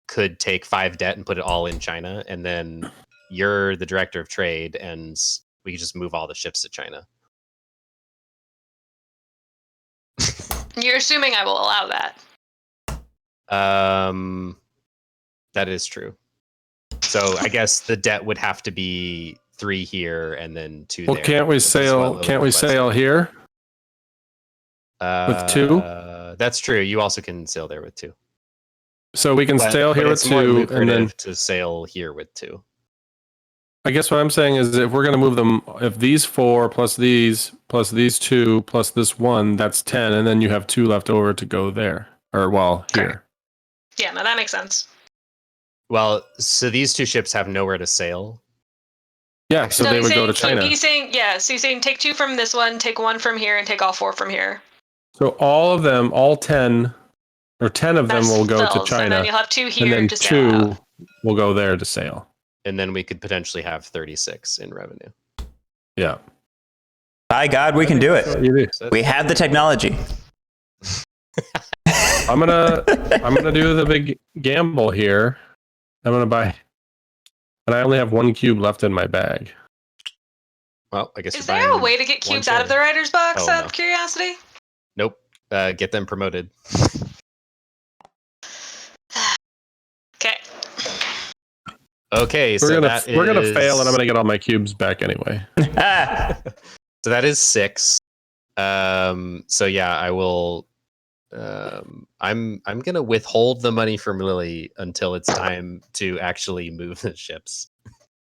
B: Could take 5 debt and put it all in China, and then you're the director of trade, and we could just move all the ships to China.
C: You're assuming I will allow that.
B: That is true. So I guess the debt would have to be 3 here and then 2 there.
D: Well, can't we sail here? With 2?
B: That's true. You also can sail there with 2.
D: So we can sail here with 2, and then
B: to sail here with 2.
D: I guess what I'm saying is, if we're going to move them, if these 4 plus these 2 plus this 1, that's 10, and then you have 2 left over to go there, or here.
C: Yeah, no, that makes sense.
B: Well, so these 2 ships have nowhere to sail.
D: Yeah, so they would go to China.
C: So you're saying take 2 from this one, take 1 from here, and take all 4 from here.
D: So all of them, all 10, or 10 of them will go to China.
C: And then you'll have 2 here,
D: and then
C: to sail
D: 2
C: out.
D: will go there to sail.
B: And then we could potentially have 36 in revenue.
D: Yeah.
A: By God, we can do it. We have the technology.
D: I'm gonna do the big gamble here. I'm gonna buy, and I only have 1 cube left in my bag.
B: Well, I guess.
C: Is there a way to get cubes out of the writer's box? Out of curiosity.
B: Nope. Get them promoted.
C: Okay.
B: Okay,
D: We're
B: so
D: gonna fail, and I'm gonna get all my cubes back anyway.
A: Ah,
B: So that is 6. So yeah, I will. I'm gonna withhold the money from Lily until it's time to actually move the ships,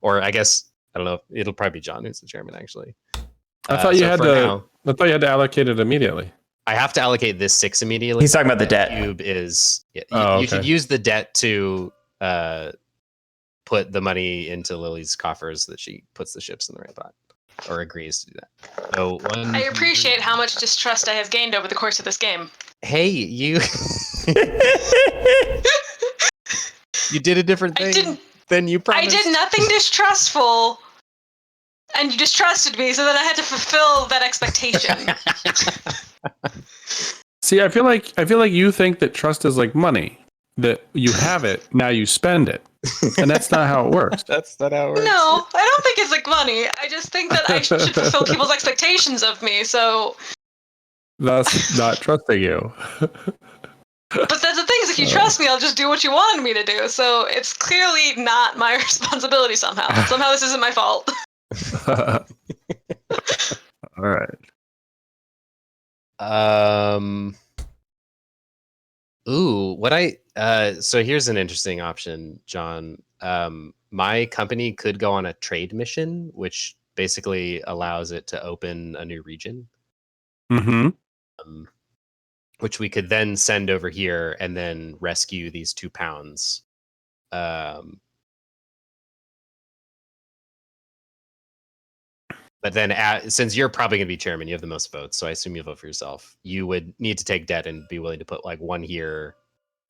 B: or I guess I don't know. It'll probably be John who's the chairman actually.
D: I thought you
B: So
D: had
B: for
D: to.
B: now,
D: I thought you had to allocate it immediately.
B: I have to allocate this 6 immediately.
A: he's talking about the debt.
B: Cube is
D: Oh,
B: you should
D: okay.
B: use the debt to put the money into Lily's coffers so that she puts the ships in the right pot or agrees to do that. So
C: I appreciate how much distrust I have gained over the course of this game.
B: Hey, you you did a different
C: I
B: thing
C: didn't.
B: than you
C: I
B: promised.
C: did nothing distrustful, and you distrusted me, so then I had to fulfill that expectation.
D: See, I feel like you think that trust is like money. That you have it, now you spend it, and that's not how it works.
B: That's not how it works.
C: No, I don't think it's like money. I just think that I should fulfill people's expectations of me. So,
D: Thus, not trusting you.
C: but that's the thing is, if you trust me, I'll just do what you wanted me to do. So it's clearly not my responsibility somehow. Somehow this isn't my fault.
D: All right.
B: Ooh, what I so here's an interesting option, John. My company could go on a trade mission, which basically allows it to open a new region,
D: Mm-hmm.
B: which we could then send over here and then rescue these 2 pounds. But then, since you're probably going to be chairman, you have the most votes, so I assume you vote for yourself. You would need to take debt and be willing to put like 1 here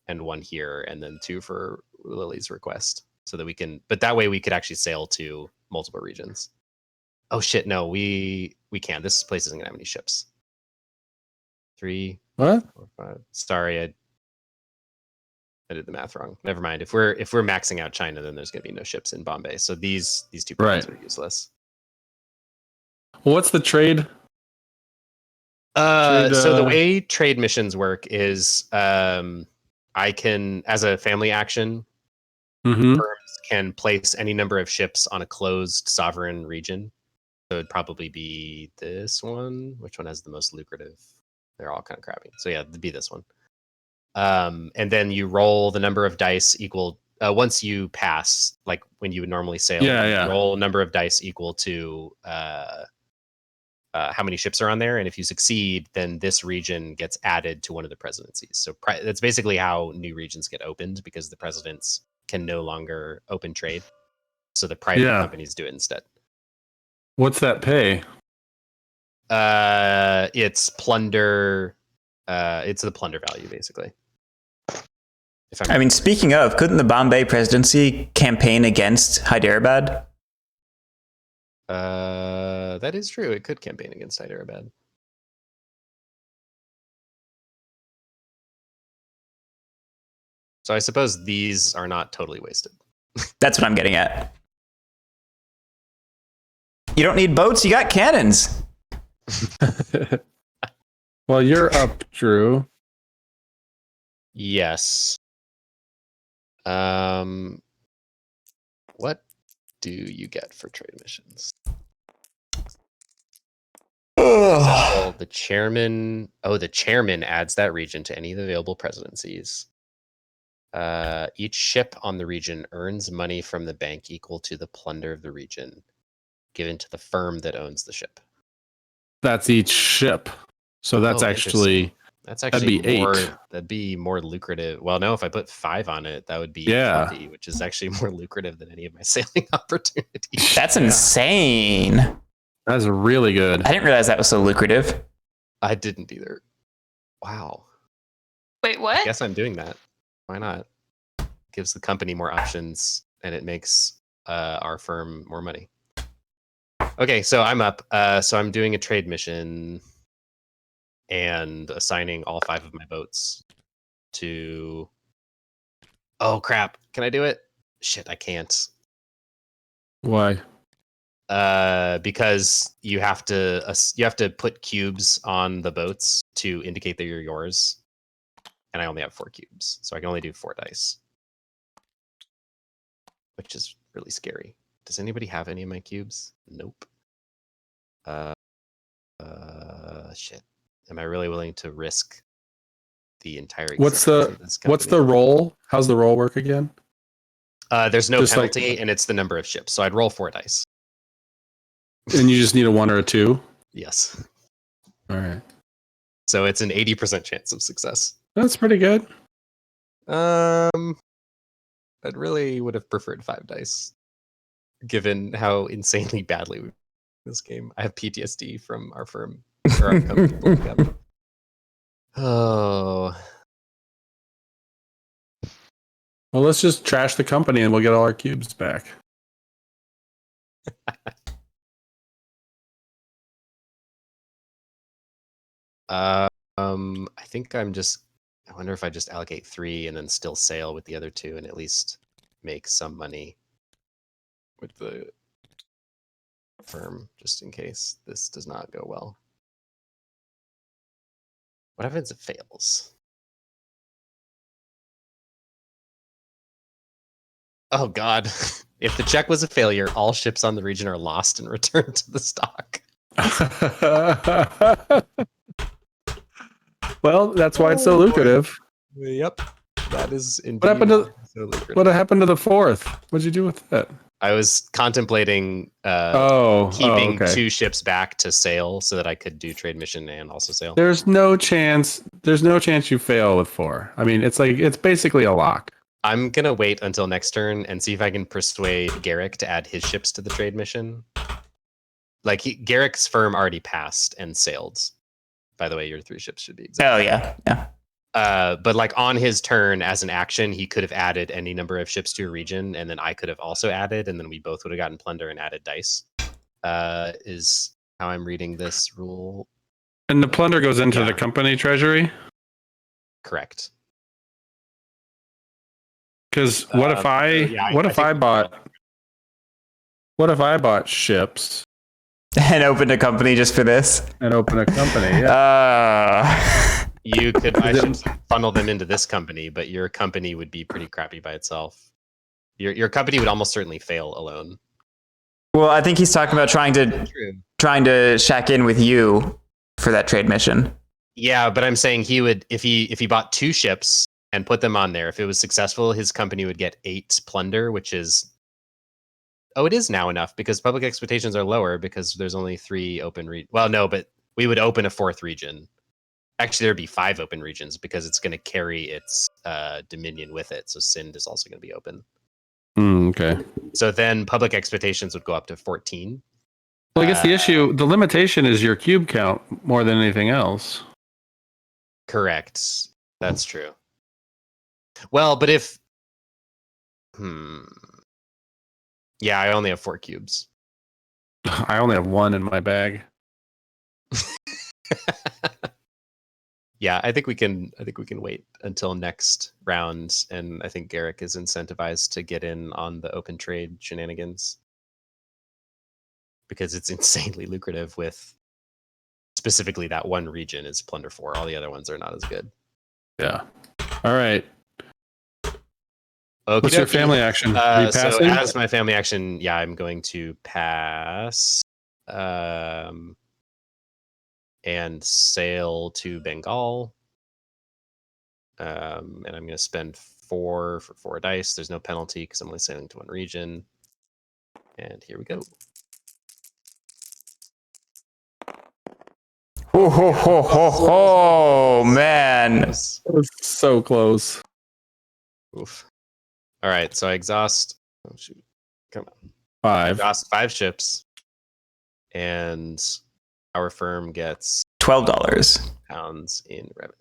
B: and 1 here, and then 2 for Lily's request, so that we can. But that way, we could actually sail to multiple regions. Oh shit! No, we can't. This place isn't going to have any ships. 3,
D: What?
B: 4, 5. Sorry, I did the math wrong. Never mind. If we're maxing out China, then there's going to be no ships in Bombay. So these 2 pounds are useless.
D: Well, what's the trade?
B: So the way trade missions work is I can, as a family action,
D: Mm-hmm.
B: firms can place any number of ships on a closed sovereign region. So it'd probably be this one. Which one has the most lucrative? They're all kind of crappy. So yeah, it'd be this one. And then you roll the number of dice equal once you pass, like when you would normally sail.
D: Yeah.
B: Roll a number of dice equal to how many ships are on there, and if you succeed, then this region gets added to one of the presidencies. So that's basically how new regions get opened, because the presidents can no longer open trade, so the private companies do it instead.
D: What's that pay?
B: It's plunder. It's the plunder value, basically.
A: I mean, speaking of, couldn't the Bombay presidency campaign against Hyderabad?
B: That is true. It could campaign against Hyderabad. So I suppose these are not totally wasted.
A: That's what I'm getting at. You don't need boats, you got cannons.
D: Well, you're up, Drew.
B: Yes. What do you get for trade missions? So the chairman. Oh, the chairman adds that region to any of the available presidencies. Each ship on the region earns money from the bank equal to the plunder of the region, given to the firm that owns the ship.
D: That's each ship. So that's that'd be
B: 8.
D: 8.
B: That'd be more lucrative. Well, no, if I put 5 on it, that would be 20, which is actually more lucrative than any of my sailing opportunities.
A: That's insane.
D: That's really good.
A: I didn't realize that was so lucrative.
B: I didn't either. Wow.
C: Wait, what?
B: I guess I'm doing that. Why not? Gives the company more options, and it makes our firm more money. Okay, so I'm up. So I'm doing a trade mission and assigning all 5 of my boats to. Oh crap! Can I do it? Shit, I can't.
D: Why?
B: Because you have to put cubes on the boats to indicate that you're yours, and I only have 4 cubes, so I can only do 4 dice. which is really scary. Does anybody have any of my cubes? Nope. Shit. Am I really willing to risk the entire
D: What's
B: existence
D: the
B: of this
D: what's
B: company?
D: the roll? How's the roll work again?
B: There's no
D: Just like-
B: penalty, and it's the number of ships. So I'd roll 4 dice.
D: And you just need a 1 or a 2.
B: Yes.
D: All right,
B: So it's an 80% chance of success.
D: that's pretty good.
B: I'd really would have preferred 5 dice, given how insanely badly we this game. I have PTSD from our firm or our company blowing up. Oh,
D: Well, let's just trash the company and we'll get all our cubes back.
B: I think I wonder if I just allocate 3 and then still sail with the other 2 and at least make some money with the firm, just in case this does not go well. What happens if it fails? Oh God. If the check was a failure, all ships on the region are lost and returned to the stock.
D: Well, that's why it's so lucrative.
B: Yep. That is indeed
D: What happened to
B: so lucrative.
D: what happened to the 4th? What'd you do with that?
B: I was contemplating keeping
D: okay.
B: 2 ships back to sail so that I could do trade mission and also sail.
D: There's no chance you fail with 4. I mean, it's basically a lock.
B: I'm gonna wait until next turn and see if I can persuade Garrick to add his ships to the trade mission. Like Garrick's firm already passed and sailed. By the way, your 3 ships should be exact.
A: Oh yeah.
B: But like on his turn as an action, he could have added any number of ships to a region, and then I could have also added, and then we both would have gotten plunder and added dice. Is how I'm reading this rule.
D: And the plunder goes into
B: Yeah.
D: the company treasury.
B: Correct.
D: Because what if I bought ships
A: And opened a company just for this.
D: and opened a company? Yeah.
B: You could I should funnel them into this company, but your company would be pretty crappy by itself. Your company would almost certainly fail alone.
A: Well, I think he's talking about trying to shack in with you for that trade mission.
B: Yeah, but I'm saying he would if he bought 2 ships and put them on there. If it was successful, his company would get 8 plunder, which is it is now enough because public expectations are lower because there's only 3 open well, no, but we would open a 4th region. Actually, there'd be 5 open regions because it's going to carry its dominion with it. So Sind is also going to be open.
D: Okay.
B: So then public expectations would go up to 14.
D: Well, I guess the limitation is your cube count more than anything else.
B: Correct. That's true. Well, but if yeah, I only have 4 cubes.
D: I only have 1 in my bag.
B: Yeah, I think we can wait until next round, and I think Garrick is incentivized to get in on the open trade shenanigans because it's insanely lucrative. With specifically that one region is plunder 4. All the other ones are not as good.
D: Yeah. All right.
B: Okey
D: What's your
B: dokey.
D: family action? Are you
B: So
D: passing?
B: as my family action, yeah, I'm going to pass and sail to Bengal. And I'm going to spend 4 for 4 dice. There's no penalty because I'm only sailing to 1 region. And here we go.
A: Oh man.
B: Yes.
D: That was so close.
B: Oof. All right, so I exhaust. Oh shoot! Come on.
D: 5.
B: Exhaust 5 ships, and our firm gets
A: $12.
B: pounds in revenue.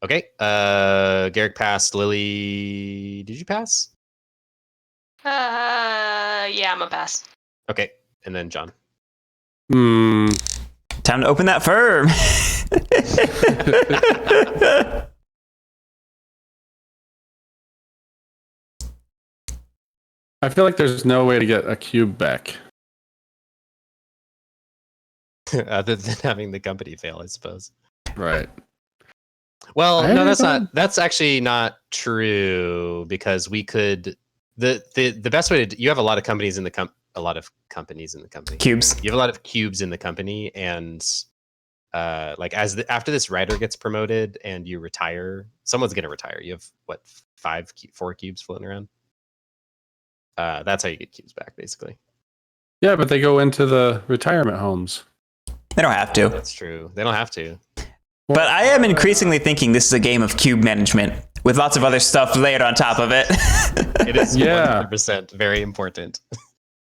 B: Okay. Garrick passed. Lily, did you pass?
C: Yeah, I'm a pass.
B: Okay, and then John.
A: Time to open that firm.
D: I feel like there's no way to get a cube back.
B: Other than having the company fail, I suppose.
D: Right.
B: Well,
D: I
B: no, that's
D: don't-
B: not. That's actually not true because we could. The best way to you have a lot of companies in the a lot of companies in the company.
A: Cubes.
B: You have a lot of cubes in the company, and like after this writer gets promoted and you retire, someone's gonna retire. You have what 4 cubes floating around. That's how you get cubes back, basically.
D: Yeah, but they go into the retirement homes.
A: They don't have to.
B: That's true. They don't have to.
A: But I am increasingly thinking this is a game of cube management with lots of other stuff layered on top of it.
B: It is
D: Yeah.
B: 100% very important.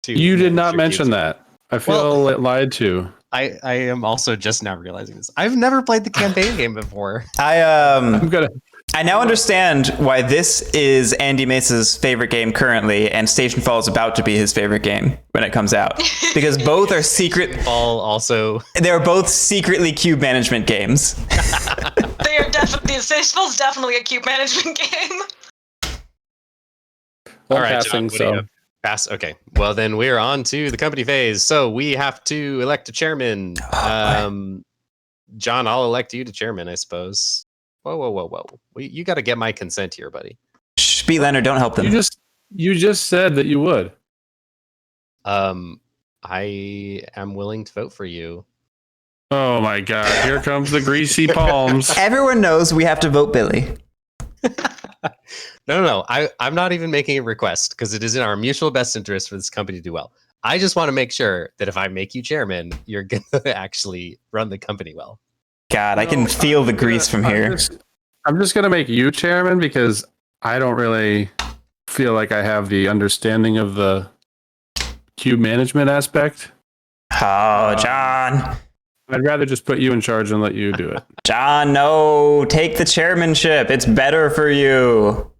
D: You did
B: manage
D: not
B: your
D: mention
B: cubes.
D: that. I feel lied to.
B: I am also just now realizing this. I've never played the campaign game before.
D: I'm gonna.
A: I now understand why this is Andy Mesa's favorite game currently, and Station Fall is about to be his favorite game when it comes out. Because both are
B: All also
A: they're both secretly cube management games.
C: They are definitely. Safeful's definitely a cube management game.
D: Well,
B: all right,
D: passing,
B: John, what do you
D: so
B: have? Pass. Okay. Well, then we're on to the company phase. So we have to elect a chairman. John, I'll elect you to chairman, I suppose. Whoa. You got to get my consent here, buddy.
A: Shh, Beat Leonard, don't help them.
D: you just said that you would.
B: I am willing to vote for you.
D: Oh my God! Here comes the greasy palms.
A: Everyone knows we have to vote Billy.
B: No. I'm not even making a request because it is in our mutual best interest for this company to do well. I just want to make sure that if I make you chairman, you're going to actually run the company well.
A: God, I can feel the grease from here.
D: I'm just gonna make you chairman because I don't really feel like I have the understanding of the cube management aspect.
A: Oh, John.
D: I'd rather just put you in charge and let you do it.
A: John, no. Take the chairmanship. It's better for you.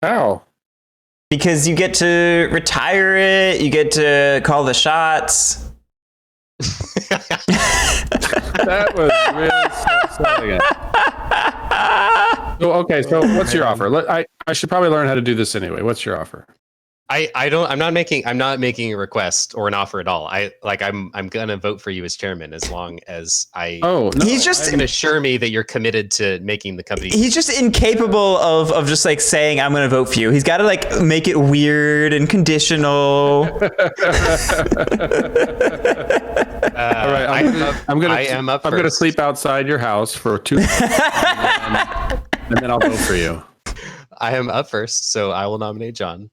D: How?
A: Because you get to retire it. You get to call the shots.
D: That was really selling it. So, okay, so what's your offer? I should probably learn how to do this anyway. What's your offer?
B: I'm not making a request or an offer at all. I'm gonna vote for you as chairman as long as
D: Oh, no,
A: He's just
B: you can assure me that you're committed to making the company.
A: he's just incapable of just like saying I'm gonna vote for you. He's got to like make it weird and conditional.
D: All right, I'm gonna sleep outside your house for 2 months, and then I'll vote for you.
B: I am up first, so I will nominate John.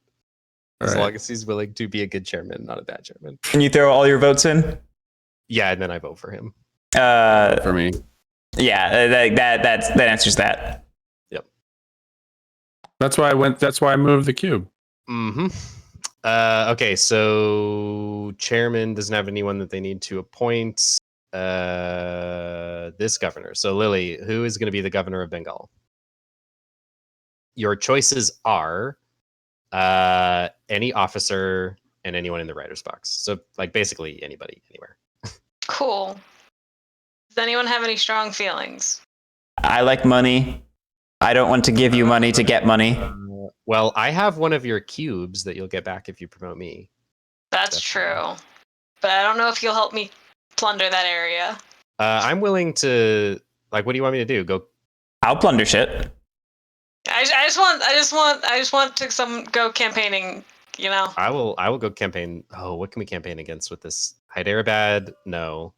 D: All
B: As
D: right.
B: long as he's willing to be a good chairman, not a bad chairman.
A: Can you throw all your votes in?
B: Yeah, and then I vote for him.
D: For me.
A: Yeah, that answers that.
D: That's why I moved the cube.
B: Mm-hmm. Okay, so chairman doesn't have anyone that they need to appoint. This governor. So Lily, who is going to be the governor of Bengal? Your choices are any officer and anyone in the writer's box. So like basically anybody, anywhere.
C: Cool. Does anyone have any strong feelings?
A: I like money. I don't want to give you money to get money.
B: Well, I have one of your cubes that you'll get back if you promote me.
C: That's true. But I don't know if you'll help me plunder that area.
B: I'm willing to. Like, what do you want me to do? Go.
A: I'll plunder shit.
C: I just want to go campaigning, you know.
B: I will go campaign. Oh, what can we campaign against with this? Hyderabad? No.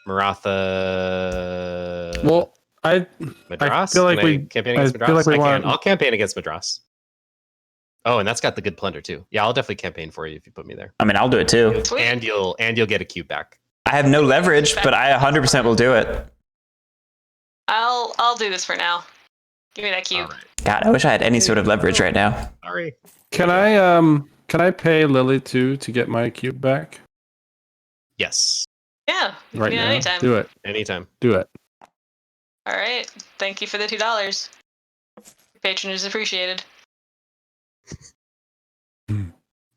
B: Maratha.
D: Well,
B: Madras.
D: feel like
B: Can I
D: we-
B: campaign
D: I
B: against
D: feel
B: Madras.
D: like we
B: I can.
D: want-
B: I'll campaign against Madras. Oh, and that's got the good plunder too. Yeah, I'll definitely campaign for you if you put me there.
A: I mean, I'll do it too.
C: Sweet.
B: And you'll get a cube back.
A: I have no leverage, but I 100% will do it.
C: I'll do this for now. Give me that cube.
B: All right.
A: God, I wish I had any sort of leverage right now.
B: Sorry.
D: Can I pay Lily to get my cube back
B: Yes.
C: Yeah, you
D: right
C: can do
D: now?
C: that anytime.
D: Do it.
B: Anytime.
D: Do it.
C: All right. Thank you for the $2. Patronage is appreciated.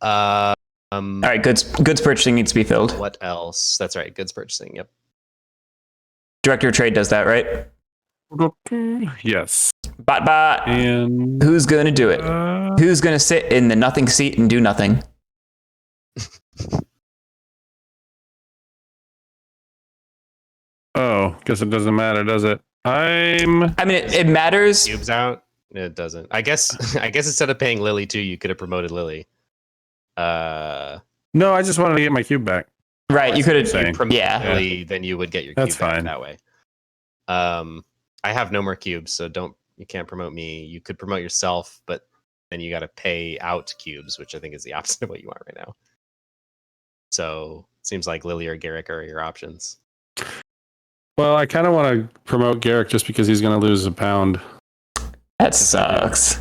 A: All right, goods purchasing needs to be filled.
B: What else? That's right. Goods purchasing. Yep.
A: Director of Trade does that, right?
D: Yes.
A: Bot.
D: And
A: Who's going to do it?
D: uh,
A: Who's going to sit in the nothing seat and do nothing?
D: oh, guess it doesn't matter, does it?
A: I mean, it matters.
B: Cubes out. It doesn't. I guess. I guess instead of paying Lily 2, you could have promoted Lily.
D: No, I just wanted to get my cube back.
A: Right, you could have.
D: saying.
A: Yeah.
B: Lily, then you would get your
D: That's
B: cube back
D: fine.
B: that way. I have no more cubes, so you can't promote me. You could promote yourself, but then you got to pay out cubes, which I think is the opposite of what you want right now. So it seems like Lily or Garrick are your options.
D: Well, I kind of want to promote Garrick just because he's going to lose a pound.
A: That sucks.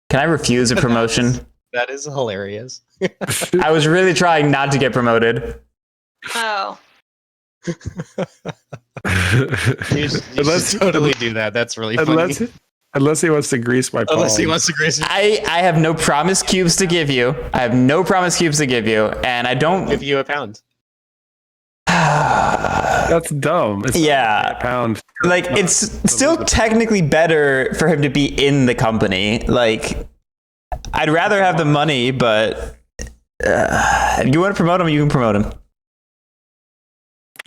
A: Can I refuse a promotion?
B: That is hilarious.
A: I was really trying not to get promoted.
C: Oh.
B: You should totally do that. That's really funny.
D: Unless he wants to grease my palm.
B: Unless he wants to grace
A: I have no promise cubes to give you. And I don't
B: give you a pound.
D: That's dumb. It's
A: Yeah.
D: a pound.
A: Like, it's still technically better for him to be in the company. Like, I'd rather have the money, but if you want to promote him, you can promote him.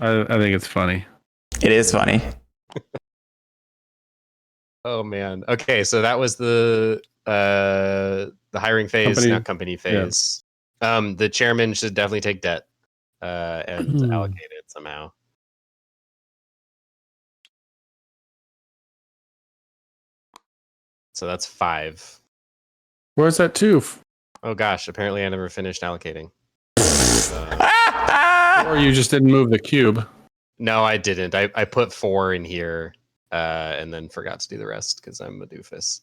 D: I think it's funny.
A: It is funny.
B: Oh man. Okay, so that was the hiring phase, not company phase. The chairman should definitely take debt and allocate it somehow. So that's 5.
D: Where's that 2?
B: Oh gosh, apparently I never finished allocating.
D: Or you just didn't move the cube.
B: No, I didn't. I put 4 in here and then forgot to do the rest because I'm a doofus.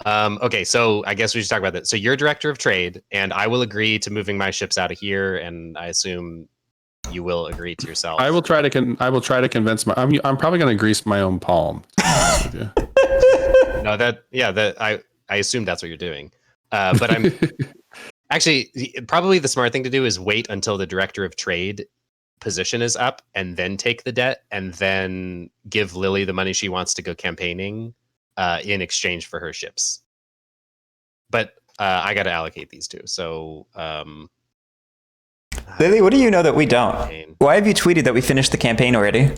B: Okay, so I guess we should talk about that. So you're director of trade, and I will agree to moving my ships out of here, and I assume you will agree to yourself.
D: I will try to convince my. I'm probably going to grease my own palm.
B: No, I assume that's what you're doing. But I'm actually probably the smart thing to do is wait until the director of trade position is up and then take the debt and then give Lily the money she wants to go campaigning in exchange for her ships. But I got to allocate these two. So
A: Lily, what do you know that we don't? Why have you tweeted that we finished the campaign already?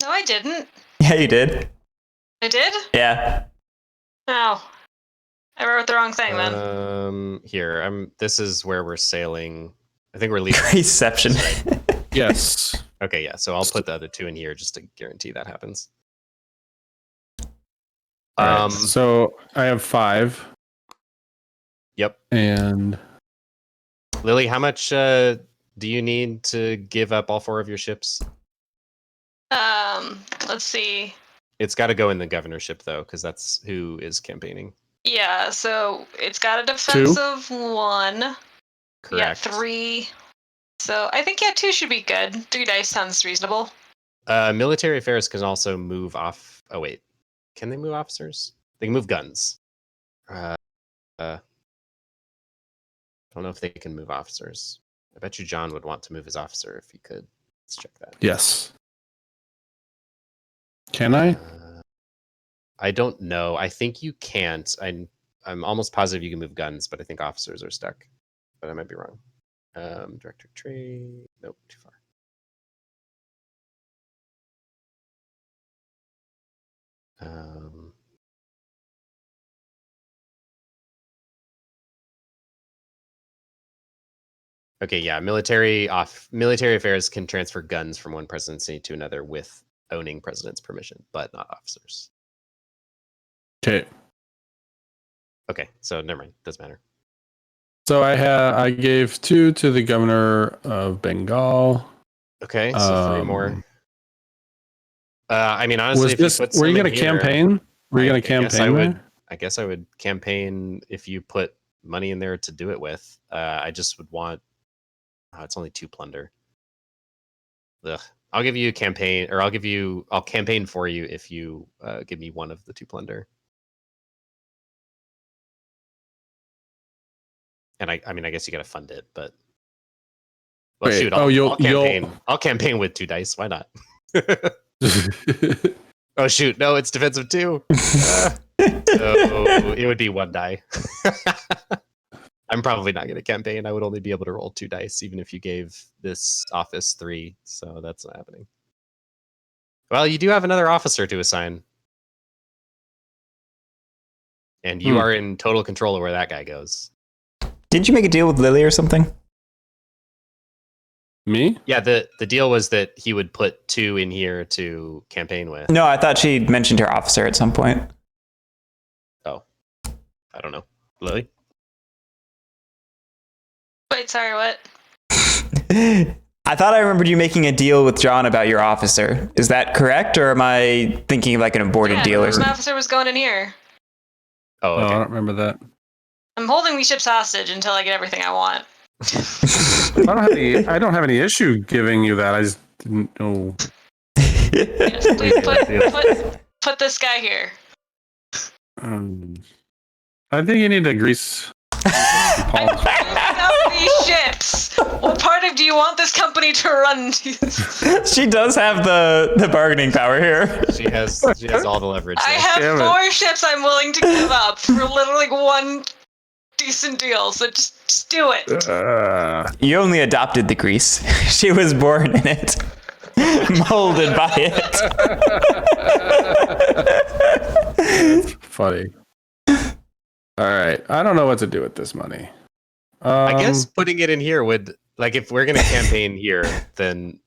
C: No, I didn't.
A: Yeah, you did.
C: I did?
A: Yeah.
C: Oh. I wrote the wrong thing then.
B: Here, this is where we're sailing. I think we're leaving.
A: Reception.
D: Yes.
B: Okay, yeah. So I'll put the other 2 in here just to guarantee that happens.
D: Right, so I have 5.
B: Yep.
D: And
B: Lily, how much do you need to give up all 4 of your ships?
C: Let's see.
B: It's got to go in the governorship though, because that's who is campaigning.
C: Yeah, so it's got a defensive 1.
B: Correct.
C: Yeah, 3. So I think 2 should be good. 3 dice sounds reasonable.
B: Military affairs can also move off. Oh wait, can they move officers? They can move guns. I don't know if they can move officers. I bet you John would want to move his officer if he could. Let's check that.
D: yes. Can I?
B: I don't know. I think you can't. I'm almost positive you can move guns, but I think officers are stuck. But I might be wrong. Director of trade. Nope, too far. Okay, yeah. Military affairs can transfer guns from one presidency to another with owning president's permission, but not officers.
D: Okay.
B: Okay, so never mind. Doesn't matter.
D: So I gave 2 to the governor of Bengal.
B: Okay, so 3 more. I mean, honestly,
D: were you going to campaign? Were you going to campaign?
B: I guess I would campaign if you put money in there to do it with. I just would want. Oh, it's only 2 plunder. Ugh. I'll give you a campaign, or I'll campaign for you if you give me 1 of the 2 plunder. And I mean, I guess you got to fund it, but well,
D: Wait,
B: shoot, I'll campaign with 2 dice. Why not? Oh shoot, no, it's defensive 2. So it would be 1 die. I'm probably not going to campaign. I would only be able to roll 2 dice, even if you gave this office 3. So that's not happening. Well, you do have another officer to assign. And you are in total control of where that guy goes.
A: Didn't you make a deal with Lily or something?
D: Me?
B: Yeah, the deal was that he would put 2 in here to campaign with.
A: No, I thought she mentioned her officer at some point.
B: Oh, I don't know. Lily?
C: Wait, sorry, what?
A: I thought I remembered you making a deal with John about your officer. Is that correct, or am I thinking of like an aborted deal or
C: My
A: something?
C: officer was going in here.
B: Oh,
D: Oh,
B: okay.
D: I don't remember that.
C: I'm holding these ships hostage until I get everything I want.
D: I don't have any issue giving you that. I just didn't know.
C: Yes, please put this guy here.
D: I think you need to grease.
C: I'm picking up these ships. What part of do you want this company to run to?
A: She does have the bargaining power here.
B: She has all the leverage.
C: I
B: there.
C: have 4 ships I'm willing to give up for literally one decent deal, so just do it.
A: You only adopted the grease. She was born in it, molded by it.
D: Funny. All right. I don't know what to do with this money.
B: I guess putting it in here would, like, if we're going to campaign here, then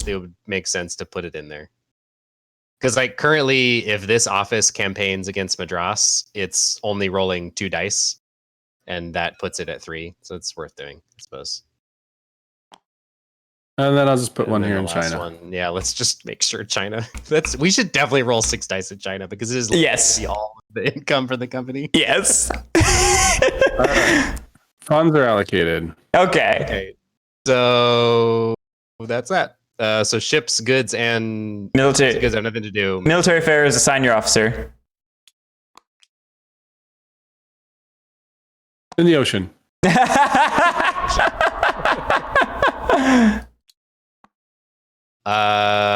B: it would make sense to put it in there. Because, like, currently, if this office campaigns against Madras, it's only rolling 2 dice, and that puts it at 3. So it's worth doing, I suppose.
D: And then I'll just put
B: And
D: one
B: then
D: here
B: the
D: in
B: last
D: China.
B: one, yeah, let's just make sure China. We should definitely roll 6 dice in China because it is
A: Yes.
B: all the income for the company.
A: Yes.
D: All right. Funds are allocated.
A: Okay.
B: Okay, so that's that. So ships, goods, and
A: Military
B: goods have nothing to do.
A: military affairs. Assign your officer.
D: In the ocean.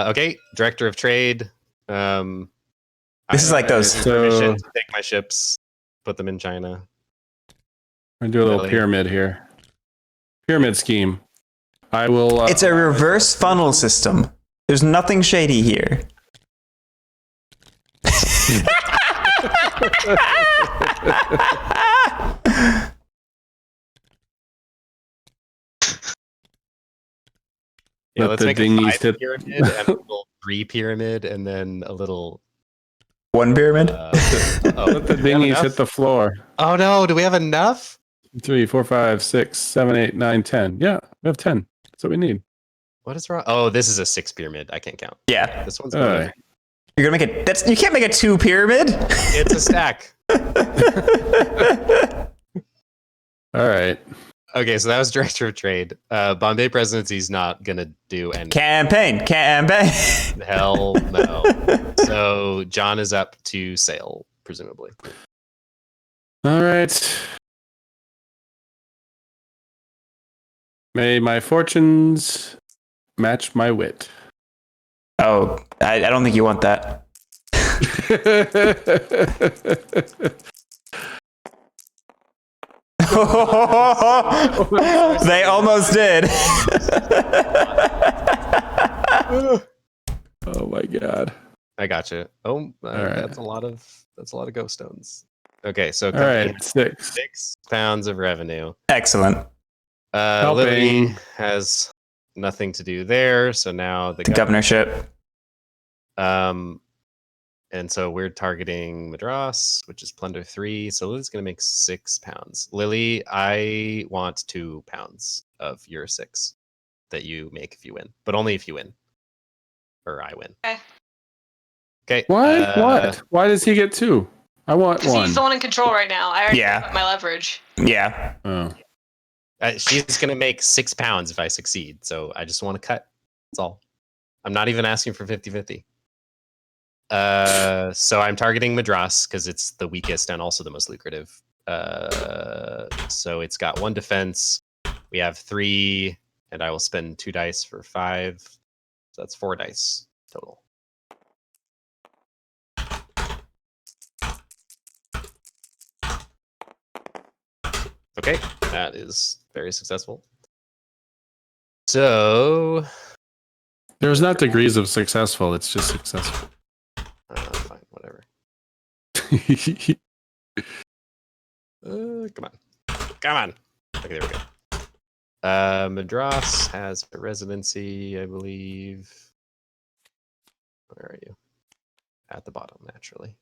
B: Okay, director of trade.
A: This is like those-
B: permission to take my ships, put them in China.
D: I'm gonna do a little
B: Really?
D: pyramid here. Pyramid scheme. I will.
A: It's a reverse funnel system. There's nothing shady here.
B: Yeah,
D: Let
B: let's
D: the
B: make a
D: dinghies
B: 5
D: hit-
B: pyramid and a little 3 pyramid, and then a little.
A: One pyramid.
B: Oh,
D: Let the
B: do we have
D: dinghies
B: enough?
D: hit the floor.
B: Oh no! Do we have enough?
D: 3, 4, 5, 6, 7, 8, 9, 10. Yeah, we have 10. That's what we need.
B: What is wrong? Oh, this is a 6 pyramid. I can't count.
A: Yeah.
B: This one's
D: All
B: going.
D: right.
A: You're gonna make it. That's you can't make a 2 pyramid.
B: It's a stack.
D: All right.
B: Okay, so that was director of trade. Bombay presidency's not gonna do anything.
A: Campaign.
B: Hell no. So John is up to sail, presumably.
D: All right. May my fortunes match my wit.
A: Oh, I don't think you want that. They almost did.
D: Oh my god.
B: I got you. Oh,
D: right.
B: that's a lot of ghost stones. Okay, so
D: All
B: company
D: right. 6.
B: has £6 of revenue.
A: Excellent.
B: Lily
D: Helping.
B: has nothing to do there, so now
A: The governorship.
B: And so we're targeting Madras, which is plunder 3. So Lily's gonna make £6. Lily, I want £2 of your 6 that you make if you win, but only if you win, or I win.
C: Okay.
B: Okay.
D: Why? What? Why does he get 2? I want
C: Because
D: 1.
C: he's the one in control right now. I already
A: Yeah.
C: gave up my leverage.
A: Yeah.
D: Oh.
B: She's gonna make £6 if I succeed. So I just want to cut. That's all. I'm not even asking for 50-50. So I'm targeting Madras because it's the weakest and also the most lucrative. So it's got 1 defense. We have 3, and I will spend 2 dice for 5. So that's 4 dice total. Okay, that is very successful. So
D: There's not degrees of successful. It's just successful.
B: Fine, whatever. Come on. Okay, there we go. Madras has a residency, I believe. Where are you? At the bottom, naturally.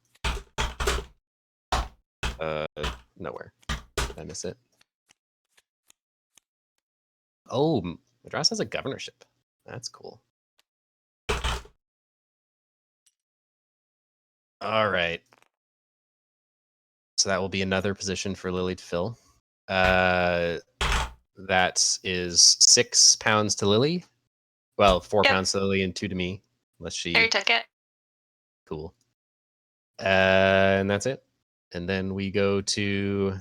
B: Nowhere. Did I miss it? Oh, Madras has a governorship. That's cool. All right. So that will be another position for Lily to fill. That is 6 pounds to Lily. Well, 4 pounds to Lily and 2 to me. Unless she...
C: Harry took it.
B: Cool. And that's it. And then we go to...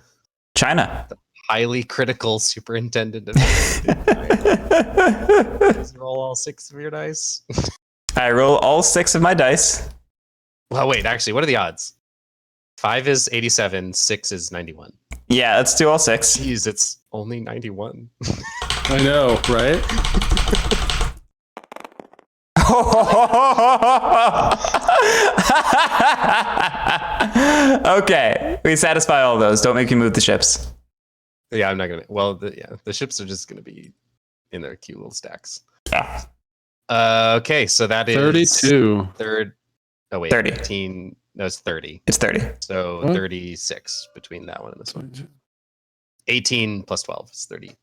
A: China.
B: The highly critical superintendent of... roll all 6 of your dice.
A: I roll all 6 of my dice.
B: Well, wait, actually, what are the odds? 5 is 87, 6 is 91.
A: Yeah, let's do all 6.
B: Jeez, it's only 91.
D: I know, right?
A: Okay, we satisfy all those. Don't make me move the ships.
B: Yeah, I'm not gonna. Well, the ships are just gonna be in their cute little stacks.
A: Yeah.
B: Okay, so that is
D: 32.
B: Third. Oh wait,
A: 30.
B: 15. No, it's 30.
A: It's 30.
B: So
D: What?
B: 36 between that one and this one. 18 plus 12 is 30.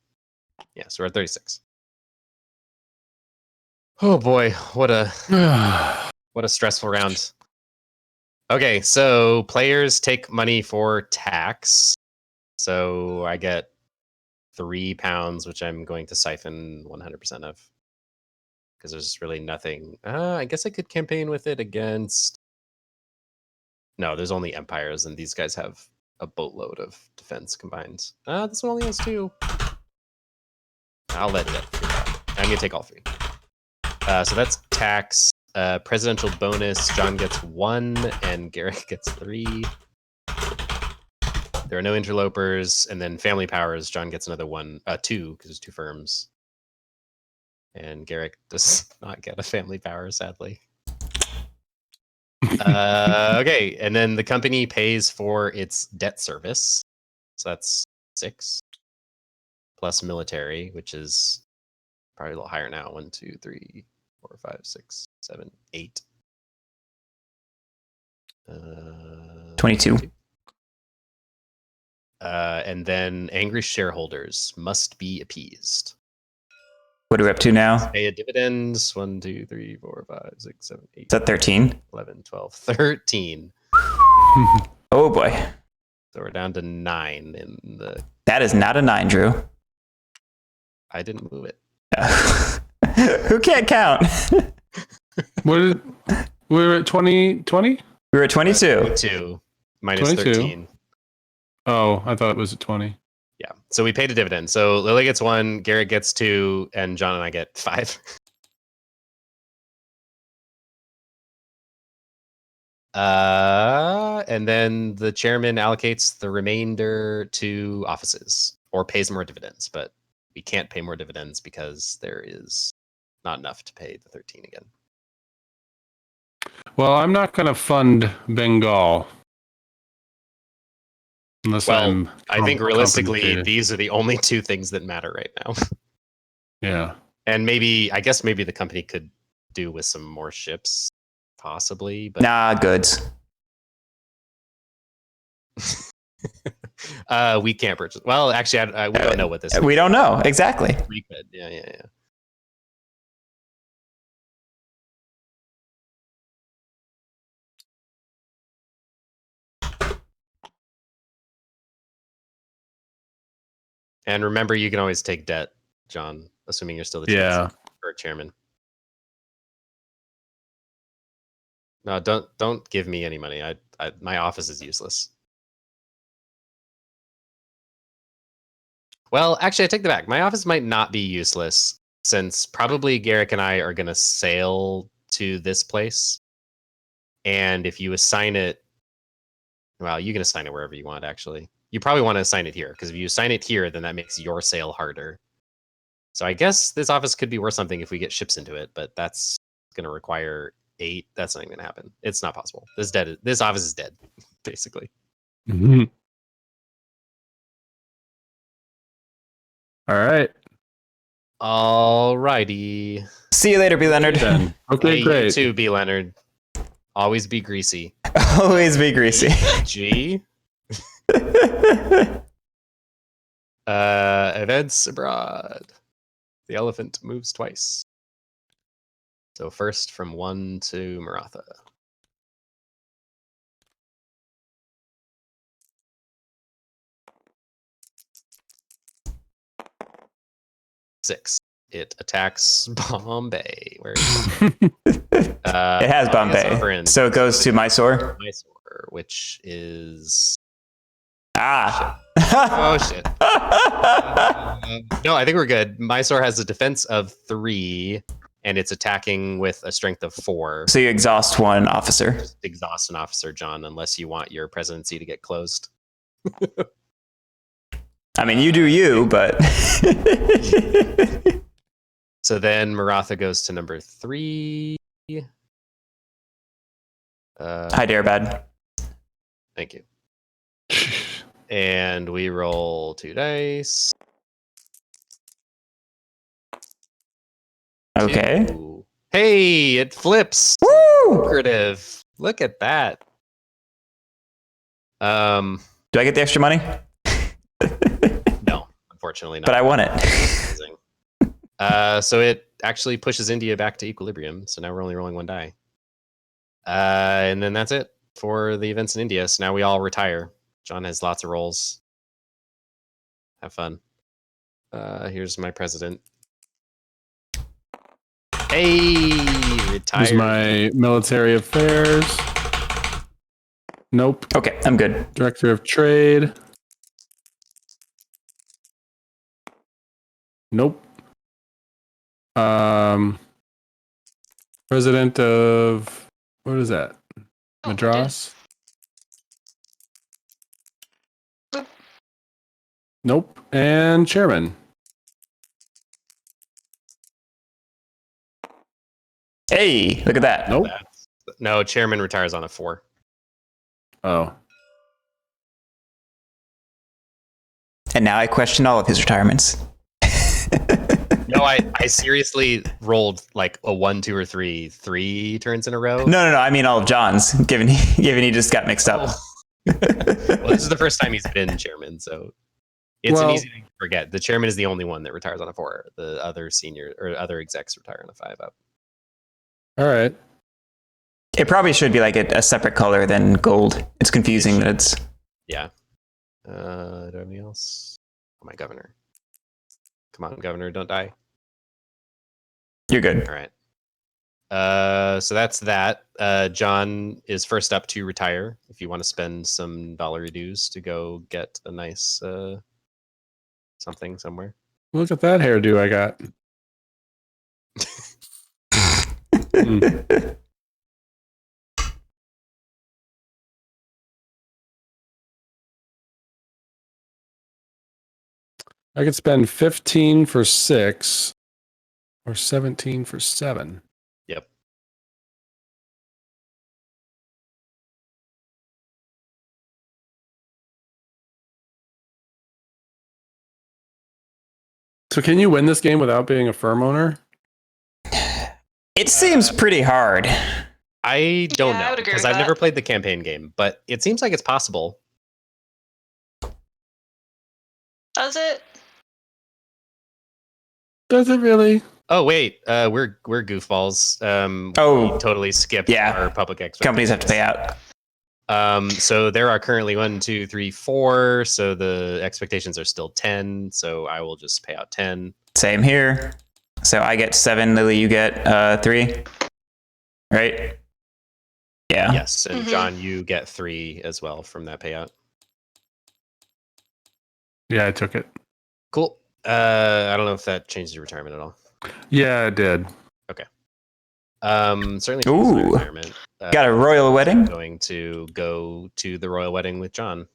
B: Yeah, so we're at 36. Oh boy, what a stressful round. Okay, so players take money for tax. So I get 3 pounds, which I'm going to siphon 100% of. Because there's really nothing. I guess I could campaign with it against... No, there's only empires, and these guys have a boatload of defense combined. This one only has 2. I'll let that figure out. I'm going to take all 3. So that's tax. Presidential bonus, John gets 1, and Garrick gets 3. There are no interlopers, and then family powers, John gets another 1, 2, because there's 2 firms. And Garrick does not get a family power, sadly. Okay, and then the company pays for its debt service. So that's 6. Plus military, which is probably a little higher now. 1, 2, 3, 4, 5, 6, 7, 8.
A: 22.
B: And then angry shareholders must be appeased.
A: What are we up to now?
B: Pay a dividends. 1, 2, 3, 4, 5, 6, 7, 8.
A: Is that 13?
B: 11, 12, 13.
A: Oh boy.
B: So we're down to 9 in the...
A: That is not a 9, Drew.
B: I didn't move it.
A: Who can't count?
D: We were at 20?
A: We were at 22.
B: 22 minus
D: 22.
B: 13.
D: Oh, I thought it was at 20.
B: Yeah. So we paid a dividend. So Lily gets 1, Garrett gets 2, and John and I get 5. And then the chairman allocates the remainder to offices or pays more dividends, but we can't pay more dividends because there is not enough to pay the 13 again.
D: Well, I'm not going to fund Bengal. Unless
B: Well, I think realistically,
D: compensated.
B: these are the only 2 things that matter right now.
D: Yeah.
B: And I guess maybe the company could do with some more ships, possibly. But
A: Nah, goods.
B: we can't purchase. Well, actually, we don't know what this is.
A: We don't know. Exactly.
B: We could. Yeah. And remember, you can always take debt, John, assuming you're still the chancellor or chairman. No, don't give me any money. My office is useless. Well, actually, I take that back. My office might not be useless since probably Garrick and I are going to sail to this place. And if you assign it, well, you can assign it wherever you want, actually. You probably want to assign it here, because if you assign it here, then that makes your sail harder. So I guess this office could be worth something if we get ships into it, but that's going to require 8. That's not even going to happen. It's not possible. This office is dead, basically.
D: Mhm. All right.
B: Alrighty.
A: See you later, B. Leonard.
D: Then. Okay,
B: Hey,
D: great.
B: you too, B. Leonard. Always be greasy.
A: Always be greasy.
B: G. Events abroad. The elephant moves twice. So first from 1 to Maratha. Six. It attacks Bombay. Where is Bombay?
A: It has Bombay. So it goes to Mysore.
B: Mysore, which is
A: Ah.
B: oh shit. No, I think we're good. Mysore has a defense of 3, and it's attacking with a strength of 4.
A: So you exhaust one officer.
B: Just exhaust an officer, John, unless you want your presidency to get closed.
A: I mean, you do you, but
B: So then Maratha goes to number 3.
A: hi, Darebad.
B: Thank you. And we roll 2 dice.
A: Okay.
B: 2. Hey, it flips.
A: Woo!
B: Lucrative. Look at that.
A: Do I get the extra money?
B: No, unfortunately not.
A: But I want it.
B: Amazing. So it actually pushes India back to equilibrium. So now we're only rolling 1 die. And then that's it for the events in India. So now we all retire. John has lots of rolls. Have fun. Here's my president. Hey, retired.
D: Here's my military affairs. Nope.
A: Okay, I'm good.
D: Director of trade. Nope. President of what is that?
C: Oh,
D: Madras?
C: Boop.
D: Nope. And chairman.
A: Hey, look at that.
D: Nope.
B: No, chairman retires on a 4.
D: Oh.
A: And now I question all of his retirements.
B: No, I seriously rolled like a 1, 2, or 3 turns in a row.
A: No. I mean all of John's, given he just got mixed up.
B: Well, this is the first time he's been chairman, so it's an
D: Well-
B: easy thing to forget. The chairman is the only one that retires on a 4. The other senior or other execs retire on a 5 up.
D: All right.
A: It probably should be like a separate color than gold. It's confusing that it's.
B: Yeah. Do I have anything else? Oh, my governor. Come on, governor, don't die.
A: You're good.
B: All right. So that's that. John is first up to retire. If you want to spend some dollar dues to go get a nice something somewhere.
D: Look at that hairdo I got. I could spend 15 for 6 or 17 for 7.
B: Yep.
D: So can you win this game without being a firm owner?
A: It seems pretty hard.
B: I don't
C: Yeah, I
B: know
C: would agree
B: because
C: with
B: I've
C: that.
B: never played the campaign game, but it seems like it's possible.
C: Does it?
D: Does it really?
B: Oh wait, we're goofballs.
A: Oh,
B: we totally skipped
A: yeah.
B: our public expectations.
A: Companies have to pay out.
B: So there are currently 1, 2, 3, 4. So the expectations are still 10. So I will just pay out 10.
A: Same here. So I get 7, Lily, you get 3. Right? Yeah.
B: Yes, and
C: Mhm.
B: John, you get 3 as well from that payout.
D: Yeah, I took it.
B: Cool. I don't know if that changed your retirement at all.
D: Yeah, it did.
B: Certainly changes my
A: Ooh.
B: retirement.
A: Got a royal wedding?
B: I'm going to go to the royal wedding with John.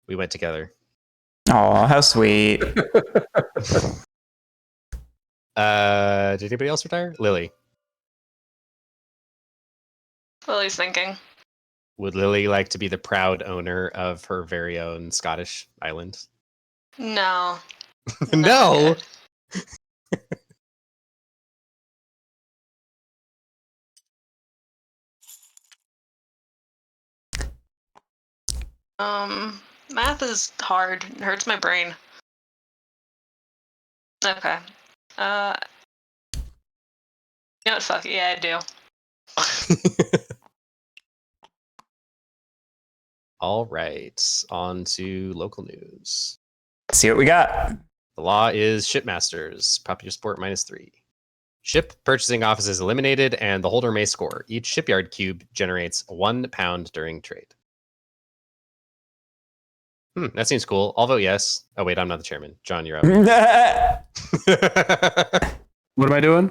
B: We went together.
A: Oh, how sweet.
B: Did anybody else retire? Lily.
C: Lily's thinking.
B: Would Lily like to be the proud owner of her very own Scottish island?
C: No.
B: No.
C: Math is hard. It hurts my brain. Okay. You know what? Fuck it. Yeah, I do.
B: All right, on to local news.
A: Let's see what we got.
B: The law is shipmasters. Popular sport -3. Ship purchasing office is eliminated, and the holder may score. Each shipyard cube generates £1 during trade. That seems cool. I'll vote yes. Oh wait, I'm not the chairman. John, you're up.
D: What am I doing?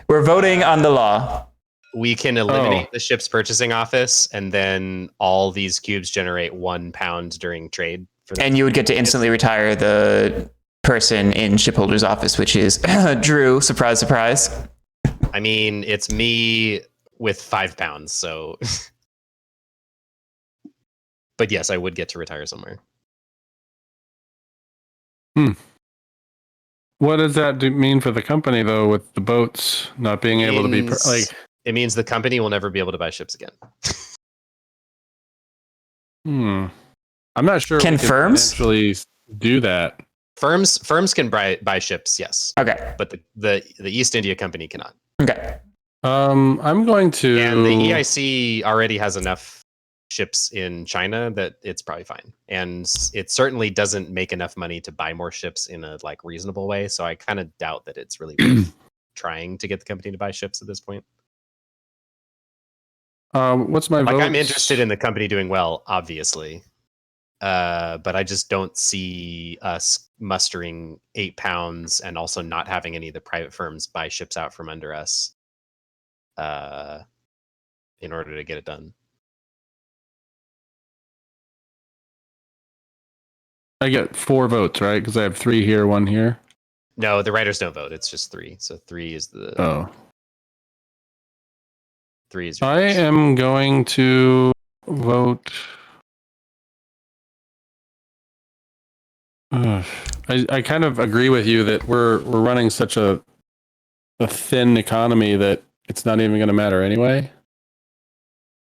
A: We're voting on the law.
B: We can eliminate the ship's purchasing office, and then all these cubes generate £1 during trade. For them.
A: And you would get to instantly retire the person in shipholder's office, which is Drew. Surprise, surprise.
B: I mean, it's me with £5, so. But yes, I would get to retire somewhere.
D: What does that mean for the company, though, with the boats not being able to be
B: It means the company will never be able to buy ships again.
D: I'm not sure.
A: Can firms
D: actually do that?
B: Firms can buy ships, yes.
A: Okay.
B: But the East India Company cannot.
A: Okay.
D: I'm going to.
B: And the EIC already has enough ships in China that it's probably fine. And it certainly doesn't make enough money to buy more ships in a like reasonable way. So I kind of doubt that it's really worth trying to get the company to buy ships at this point.
D: What's my vote?
B: I'm interested in the company doing well, obviously. But I just don't see us mustering £8 and also not having any of the private firms buy ships out from under us in order to get it done.
D: I get 4 votes, right? Because I have 3 here, 1 here.
B: No, the writers don't vote. It's just 3. So 3 is the. 3 is.
D: I am going to vote. I kind of agree with you that we're running such a thin economy that it's not even going to matter anyway.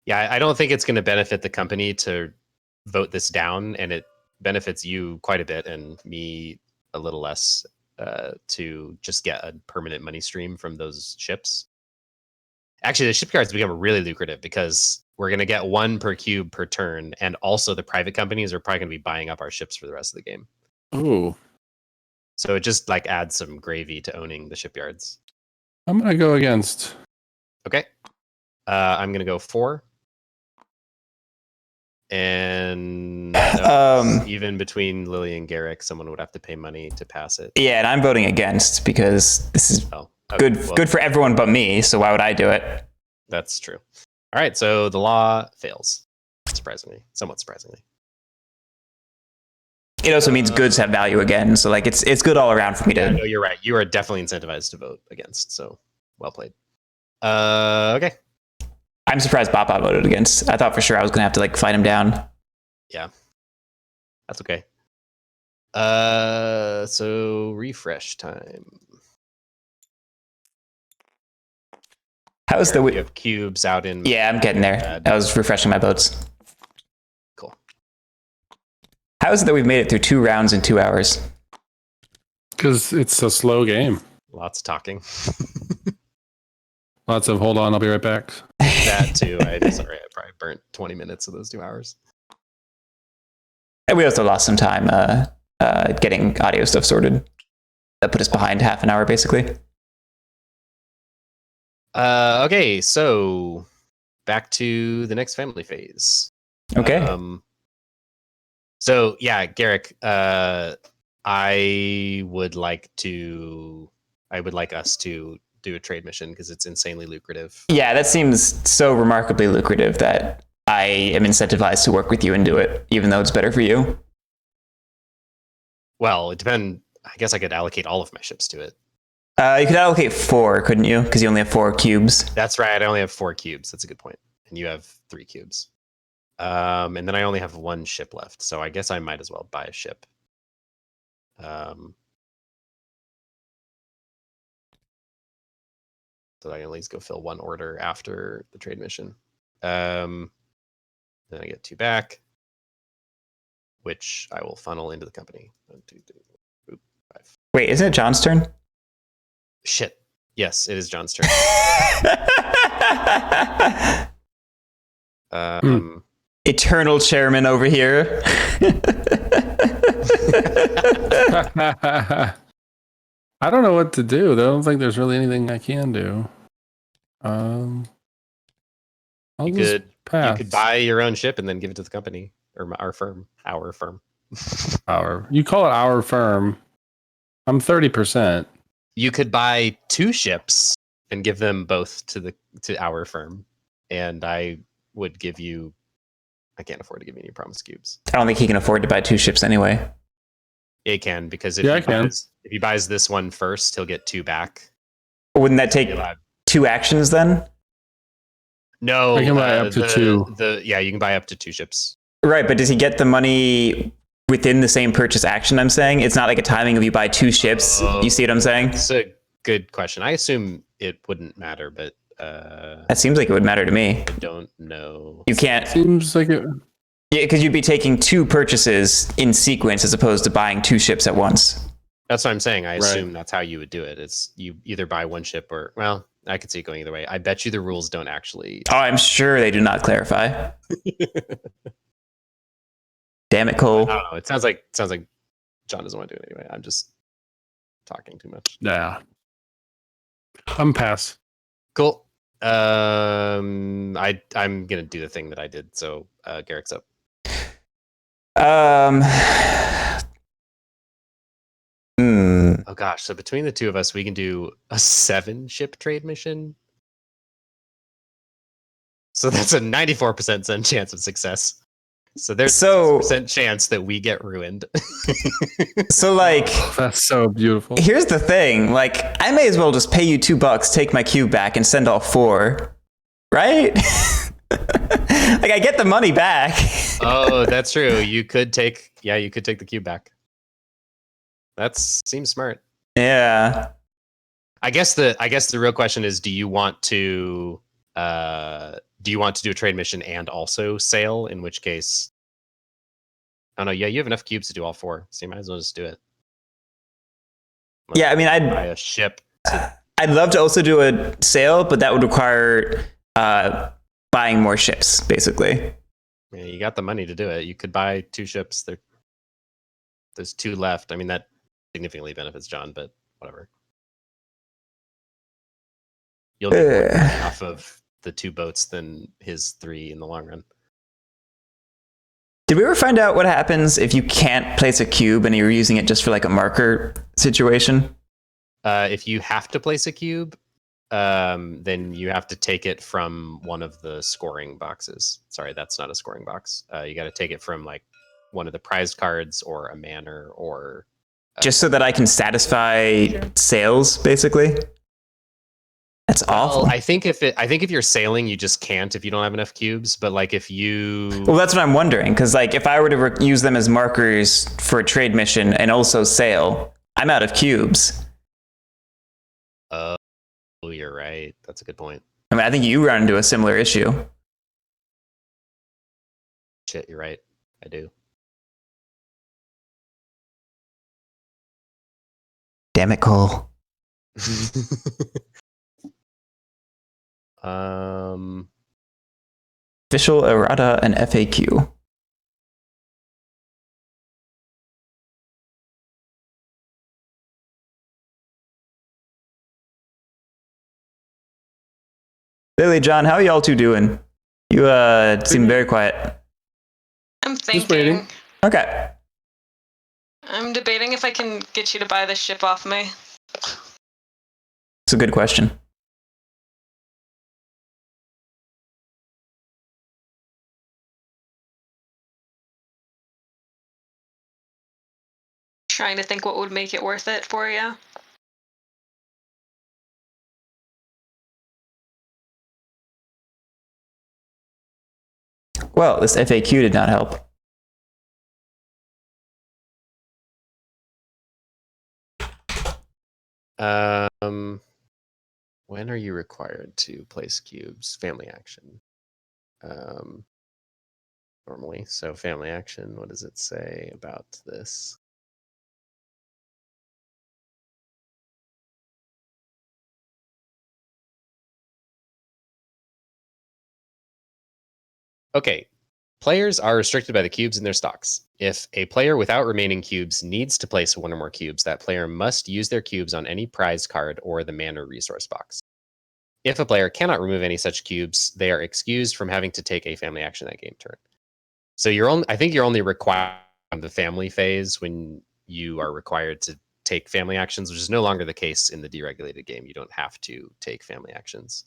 B: Yeah, I don't think it's going to benefit the company to vote this down, and it benefits you quite a bit and me a little less to just get a permanent money stream from those ships. Actually, the shipyards become really lucrative because we're going to get 1 per cube per turn, and also the private companies are probably going to be buying up our ships for the rest of the game.
D: Oh.
B: So it just like adds some gravy to owning the shipyards.
D: I'm going to go against.
B: Okay. I'm going to go 4. And even between Lily and Garrick, someone would have to pay money to pass it.
A: Yeah, and I'm voting against because this is good for everyone but me. So why would I do it?
B: That's true. All right, so the law fails. Somewhat surprisingly.
A: It also means goods have value again. So like it's good all around for me to.
B: No, you're right. You are definitely incentivized to vote against. So well played. Okay.
A: I'm surprised Bapa voted against. I thought for sure I was going to have to like fight him down.
B: Yeah. That's okay. So refresh time.
A: How's
B: you have cubes out in?
A: Yeah, I'm getting there. I was refreshing my boats.
B: Cool.
A: How is it that we've made it through 2 rounds in 2 hours?
D: Because it's a slow game.
B: Lots of talking.
D: Lots of hold on, I'll be right back.
B: That too. I probably burnt 20 minutes of those 2 hours.
A: And we also lost some time getting audio stuff sorted. That put us behind half an hour, basically.
B: Okay, so back to the next family phase.
A: Okay.
B: So yeah, Garrick, I would like us to do a trade mission because it's insanely lucrative.
A: Yeah, that seems so remarkably lucrative that I am incentivized to work with you and do it, even though it's better for you.
B: Well, it depends. I guess I could allocate all of my ships to it.
A: You could allocate 4, couldn't you? Because you only have 4 cubes.
B: That's right. I only have 4 cubes. That's a good point. And you have 3 cubes. And then I only have 1 ship left. So I guess I might as well buy a ship. So I can at least go fill 1 order after the trade mission. Then I get 2 back, which I will funnel into the company. 1, 2, 3, 4, 5.
A: Wait, isn't it John's turn?
B: Shit. Yes, it is John's turn.
A: Eternal chairman over here.
D: I don't know what to do. I don't think there's really anything I can do. I'll
B: You
D: pass.
B: could buy your own ship and then give it to the company or our firm.
D: You call it our firm. I'm 30%.
B: You could buy 2 ships and give them both to our firm, and I would give you. I can't afford to give you any promise cubes.
A: I don't think he can afford to buy 2 ships anyway.
B: It can, because if he buys this one first, he'll get 2 back.
A: Wouldn't that take 2 actions then?
B: No,
D: I can buy up to 2.
B: Yeah, you can buy up to 2 ships.
A: Right, but does he get the money within the same purchase action? I'm saying it's not like a timing of you buy 2 ships. You see what I'm saying?
B: It's a good question. I assume it wouldn't matter, but
A: that seems like it would matter to me.
B: I don't know.
A: You can't.
D: Seems like it.
A: Yeah, because you'd be taking 2 purchases in sequence as opposed to buying 2 ships at once.
B: That's what I'm saying. I assume that's how you would do it. It's you either buy 1 ship or, well, I could see it going either way. I bet you the rules don't actually.
A: Oh, I'm sure they do not clarify. Damn it, Cole.
B: I don't know. It sounds like John doesn't want to do it anyway. I'm just talking too much.
D: Yeah. I'm pass.
B: Cool. I'm gonna do the thing that I did. So Garrick's up. Oh gosh. So between the 2 of us, we can do a 7 ship trade mission. So that's a 94% chance of success. So there's a 6% chance that we get ruined.
A: So like,
D: that's so beautiful.
A: Here's the thing. Like, I may as well just pay you $2, take my cube back, and send all 4, right? Like, I get the money back.
B: Oh, that's true. You could take the cube back. That seems smart.
A: Yeah.
B: I guess the real question is, do you want to do a trade mission and also sail? In which case, oh no, yeah, you have enough cubes to do all 4, so you might as well just do it.
A: Yeah, I mean, I'd
B: buy a ship.
A: I'd love to also do a sail, but that would require buying more ships, basically.
B: Yeah, you got the money to do it. You could buy 2 ships. There's 2 left. I mean, that significantly benefits John, but whatever. You'll get more money off of the 2 boats than his 3 in the long run.
A: Did we ever find out what happens if you can't place a cube and you're using it just for like a marker situation?
B: If you have to place a cube, then you have to take it from one of the scoring boxes. Sorry, that's not a scoring box. You got to take it from like one of the prized cards or a manor or.
A: Just so that I can satisfy sales, basically. That's awful.
B: Well, I think if you're sailing, you just can't if you don't have enough cubes. But like if you,
A: well, that's what I'm wondering. Because like if I were to use them as markers for a trade mission and also sail, I'm out of cubes.
B: Oh, you're right. That's a good point.
A: I mean, I think you run into a similar issue.
B: Shit, you're right. I do.
A: Damn it, Cole. Official errata and FAQ. Lily, John, how are y'all 2 doing? You seem very quiet.
C: I'm
D: Just waiting.
C: thinking.
A: Okay.
C: I'm debating if I can get you to buy this ship off me.
A: It's a good question.
C: Trying to think what would make it worth it for you.
A: Well, this FAQ did not help.
B: When are you required to place cubes? Family action. Normally, so family action. What does it say about this? Okay. Players are restricted by the cubes in their stocks. If a player without remaining cubes needs to place one or more cubes, that player must use their cubes on any prize card or the mana resource box. If a player cannot remove any such cubes, they are excused from having to take a family action that game turn. So I think you're only required on the family phase when you are required to take family actions, which is no longer the case in the deregulated game. You don't have to take family actions.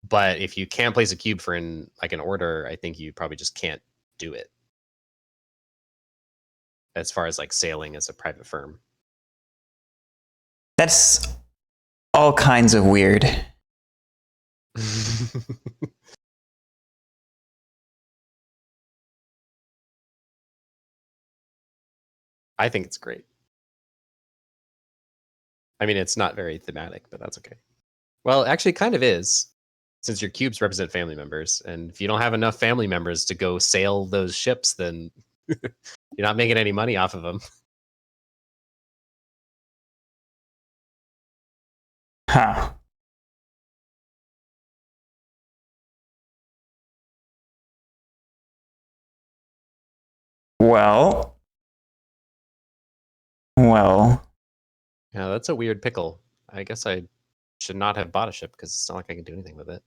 B: But if you can't place a cube for an order, I think you probably just can't do it. As far as like sailing as a private firm.
A: That's all kinds of weird.
B: I think it's great. I mean, it's not very thematic, but that's okay. Well, actually, it kind of is, since your cubes represent family members. And if you don't have enough family members to go sail those ships, then you're not making any money off of them.
A: Huh. Well.
B: Yeah, that's a weird pickle. I guess I should not have bought a ship because it's not like I can do anything with it.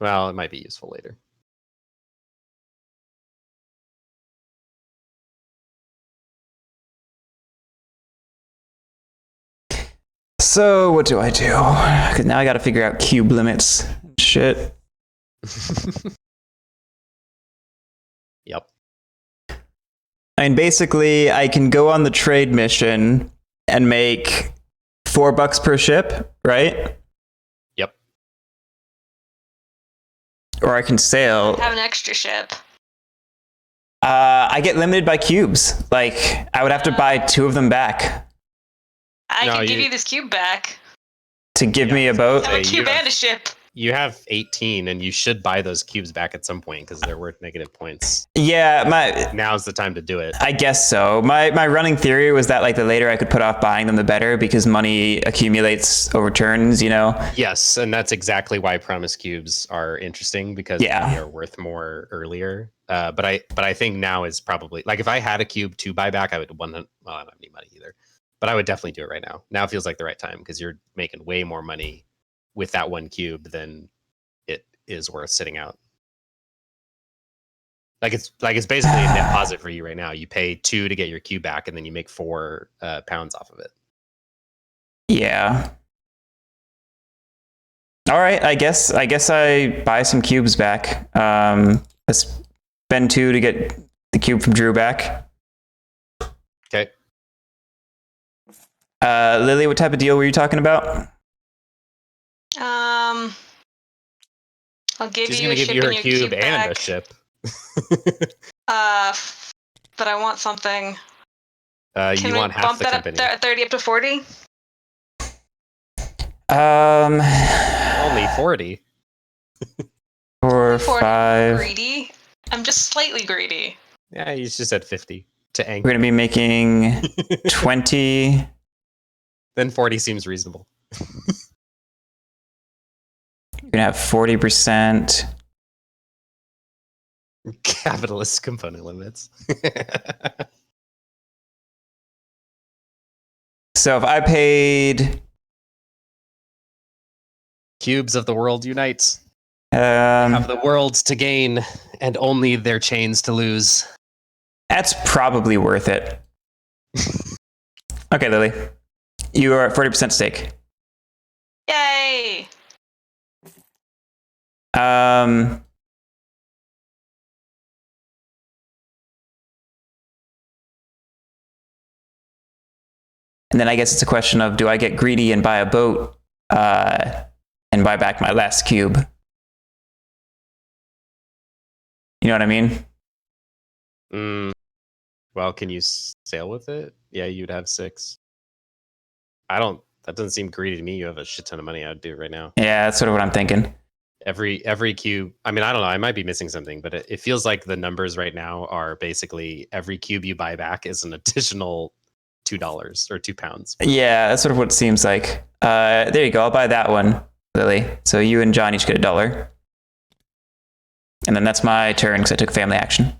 B: Well, it might be useful later.
A: So what do I do? Because now I got to figure out cube limits. Shit.
B: Yep.
A: I mean, basically, I can go on the trade mission and make $4 per ship, right?
B: Yep.
A: Or I can sail.
C: Have an extra ship.
A: I get limited by cubes. Like, I would have to buy 2 of them back
C: I
B: No,
C: can give
B: you-
C: you this cube back.
A: to give me a boat.
C: Have a
B: you
C: cube
B: have-
C: and a ship.
B: You have 18, and you should buy those cubes back at some point because they're worth negative points.
A: Yeah,
B: Now's the time to do it.
A: I guess so. My running theory was that like the later I could put off buying them, the better, because money accumulates over turns, you know?
B: Yes, and that's exactly why promise cubes are interesting because they are worth more earlier. But I think now is probably like if I had a cube to buy back, I would I don't have any money either, but I would definitely do it right now. Now feels like the right time because you're making way more money with that one cube than it is worth sitting out. Like it's basically a net positive for you right now. You pay 2 to get your cube back, and then you make 4 pounds off of it.
A: Yeah. All right, I guess I buy some cubes back. I spend 2 to get the cube from Drew back.
B: Okay.
A: Lily, what type of deal were you talking about?
C: I'll give
B: She's
C: you
B: gonna
C: a
B: give
C: ship
B: you her
C: and your
B: cube and
C: back.
B: a ship.
C: But I want something.
B: You
C: Can we
B: want half
C: bump
B: the
C: that
B: company.
C: up 30 up to 40?
B: Only 40.
A: 4,
C: 40.
A: 5.
C: Greedy. I'm just slightly greedy.
B: Yeah, he's just at 50 to
A: We're
B: anchor.
A: gonna be making 20.
B: Then 40 seems reasonable.
A: We're gonna have 40%.
B: Capitalist component limits.
A: So if I paid,
B: Cubes of the world unite.
A: um,
B: Have the worlds to gain and only their chains to lose.
A: that's probably worth it. Okay, Lily, you are at 40% stake.
C: Yay!
A: Um, and then I guess it's a question of, do I get greedy and buy a boat and buy back my last cube? You know what I mean?
B: Well, can you sail with it? Yeah, you'd have 6. That doesn't seem greedy to me. You have a shit ton of money. I'd do it right now.
A: Yeah, that's sort of what I'm thinking.
B: Every cube. I mean, I don't know. I might be missing something, but it feels like the numbers right now are basically every cube you buy back is an additional $2 or £2.
A: Yeah, that's sort of what it seems like. There you go. I'll buy that one, Lily. So you and John each get $1. And then that's my turn because I took family action.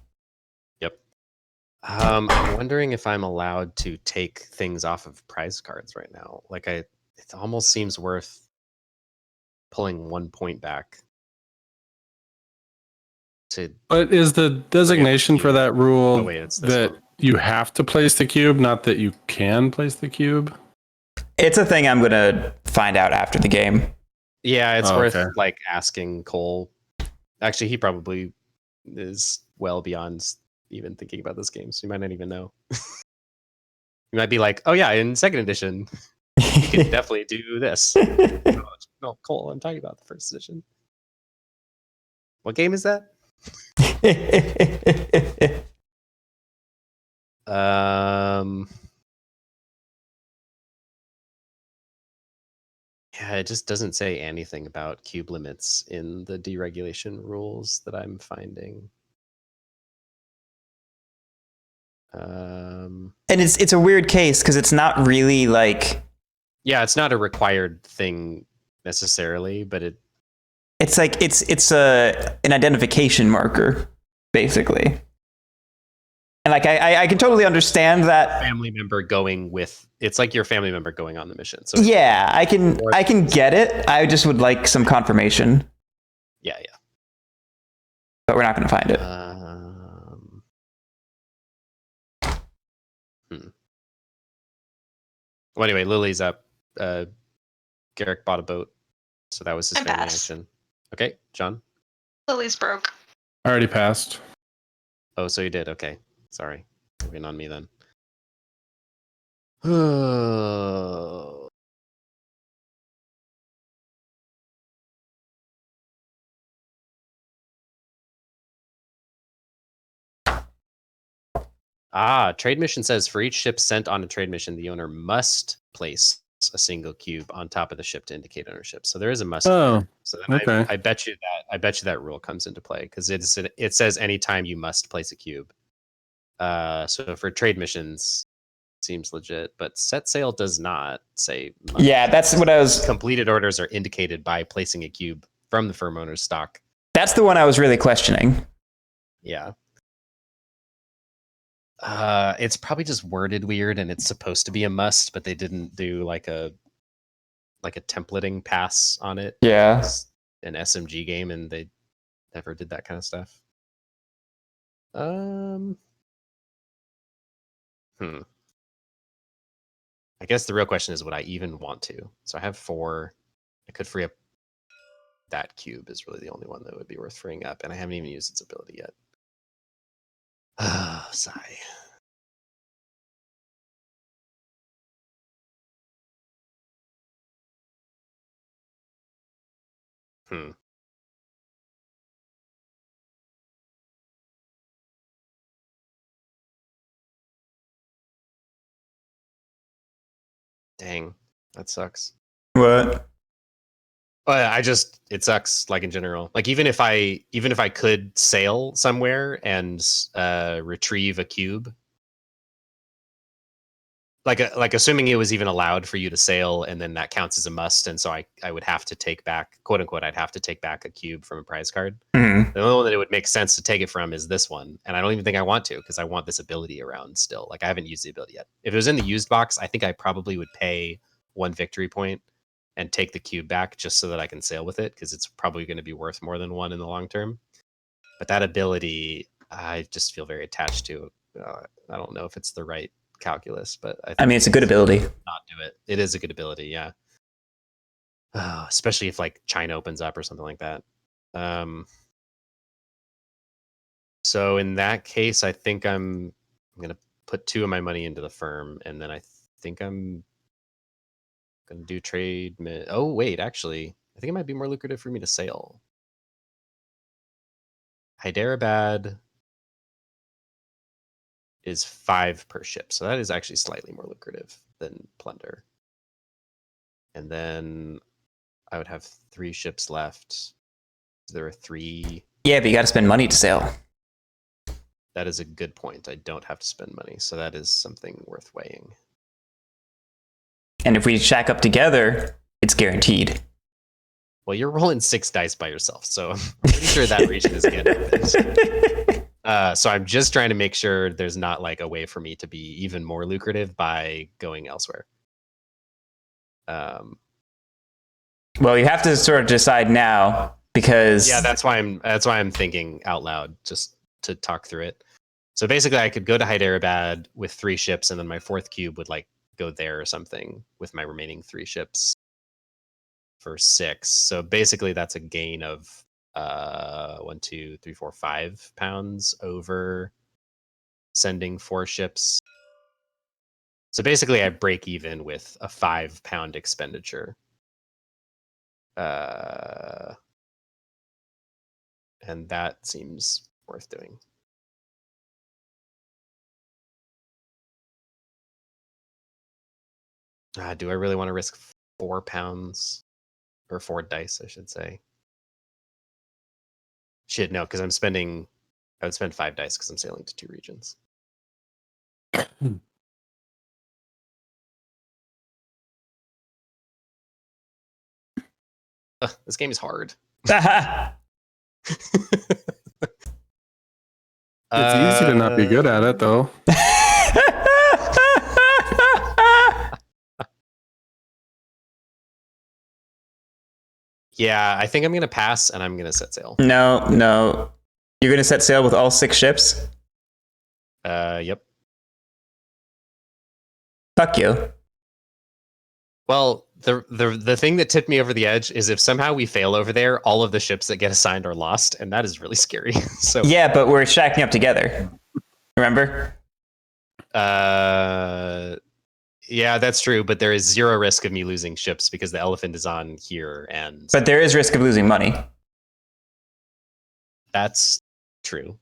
B: Yep. I'm wondering if I'm allowed to take things off of prize cards right now. Like it almost seems worth pulling 1 point back.
D: But is the designation for that rule
B: Oh, wait, it's this
D: that
B: one.
D: you have to place the cube, not that you can place the cube?
A: It's a thing I'm going to find out after the game.
B: Yeah, it's worth
D: okay.
B: like asking Cole. Actually, he probably is well beyond even thinking about this game, so he might not even know. He might be like, "Oh yeah, in second edition, you can definitely do this." No, Cole, I'm talking about the first edition. What game is that? Yeah, it just doesn't say anything about cube limits in the deregulation rules that I'm finding.
A: And it's a weird case because it's not really like...
B: Yeah, it's not a required thing necessarily, but
A: it's like it's an identification marker, basically. And like I can totally understand that
B: family member going with, it's like your family member going on the mission. So
A: yeah, I can get it. I just would like some confirmation.
B: Yeah.
A: But we're not going to find it.
B: Well, anyway, Lily's up. Garrick bought a boat, so that was his family action. Okay, John.
C: Lily's broke.
D: I already passed.
B: Oh, so you did. Okay, sorry. Moving on me then. Trade mission says for each ship sent on a trade mission, the owner must place a single cube on top of the ship to indicate ownership. So there is a must.
D: Oh,
B: so then
D: okay.
B: I bet you that rule comes into play because it says anytime you must place a cube. So for trade missions, seems legit, but set sail does not say must.
A: Yeah, that's what I was...
B: Completed orders are indicated by placing a cube from the firm owner's stock.
A: That's the one I was really questioning.
B: Yeah. It's probably just worded weird, and it's supposed to be a must, but they didn't do like a templating pass on it.
A: Yeah.
B: It's an SMG game, and they never did that kind of stuff. I guess the real question is, would I even want to? So I have 4. I could free up. That cube is really the only one that would be worth freeing up, and I haven't even used its ability yet. Sigh. Dang, that sucks.
A: What?
B: It sucks. Like in general, like even if I could sail somewhere and retrieve a cube, like assuming it was even allowed for you to sail, and then that counts as a must, and so I would have to take back, quote unquote, I'd have to take back a cube from a prize card.
A: Mm-hmm.
B: The only one that it would make sense to take it from is this one, and I don't even think I want to because I want this ability around still. Like I haven't used the ability yet. If it was in the used box, I think I probably would pay 1 victory point and take the cube back just so that I can sail with it, because it's probably going to be worth more than 1 in the long term. But that ability, I just feel very attached to. I don't know if it's the right calculus, but I
A: mean, it's a good ability.
B: Not do it. It is a good ability, yeah. Especially if like China opens up or something like that. So in that case, I think I'm gonna put 2 of my money into the firm, and then I think I'm gonna do trade. Oh wait, actually, I think it might be more lucrative for me to sail. Hyderabad is 5 per ship, so that is actually slightly more lucrative than plunder. And then I would have 3 ships left. There are 3.
A: Yeah, but you got to spend money to sail.
B: That is a good point. I don't have to spend money, so that is something worth weighing.
A: And if we shack up together, it's guaranteed.
B: Well, you're rolling 6 dice by yourself, so I'm pretty sure that region is getting so I'm just trying to make sure there's not like a way for me to be even more lucrative by going elsewhere.
A: Well, you have to sort of decide now because
B: that's why I'm thinking out loud just to talk through it. So basically, I could go to Hyderabad with 3 ships, and then my 4th cube would like go there or something with my remaining 3 ships for 6. So basically, that's a gain of 1, 2, 3, 4, 5 pounds over sending 4 ships. So basically, I break even with a 5 pound expenditure. And that seems worth doing. Do I really want to risk 4 pounds or 4 dice, I should say? Shit, no, because I would spend 5 dice because I'm sailing to 2 regions. This game is hard.
D: It's easy to not be good at it, though.
B: Yeah, I think I'm gonna pass and I'm gonna set sail.
A: No. You're gonna set sail with all 6 ships?
B: Yep.
A: Fuck you.
B: Well, the thing that tipped me over the edge is if somehow we fail over there, all of the ships that get assigned are lost, and that is really scary. So
A: Yeah, but we're shacking up together. Remember?
B: Yeah, that's true, but there is 0 risk of me losing ships because the elephant is on here, and
A: But there is risk of losing money.
B: that's true.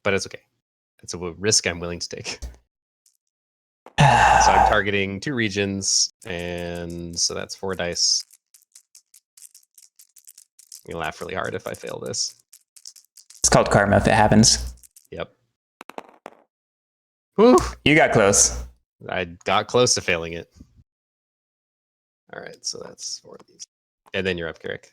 B: But it's okay. It's a risk I'm willing to take. So I'm targeting 2 regions, and so that's 4 dice. I'm gonna laugh really hard if I fail this.
A: It's called karma if it happens.
B: Yep. Whew.
A: You got close.
B: I got close to failing it. All right, so that's 4 of these. And then you're up, Carrick.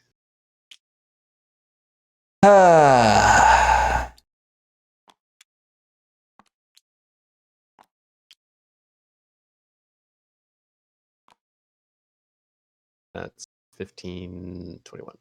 B: That's 15, 21.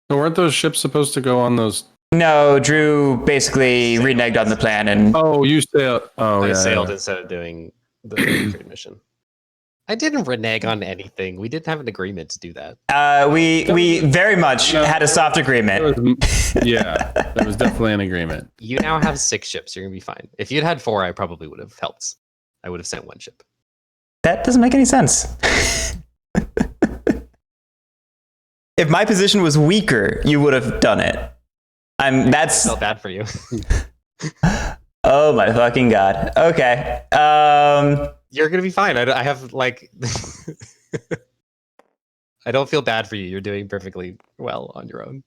D: So weren't those ships supposed to go on those?
A: No, Drew basically reneged on the plan and
D: Oh, you sailed. Oh,
B: I
D: yeah.
B: sailed
D: yeah.
B: instead of doing the trade mission. I didn't renege on anything. We didn't have an agreement to do that.
A: we very much had a soft agreement.
D: Yeah, there was definitely an agreement.
B: You now have 6 ships. You're gonna be fine. If you'd had 4, I probably would have helped. I would have sent 1 ship.
A: That doesn't make any sense. If my position was weaker, you would have done it.
B: I felt bad for you.
A: Oh my fucking god. Okay.
B: You're gonna be fine. I have like, I don't feel bad for you. You're doing perfectly well on your own.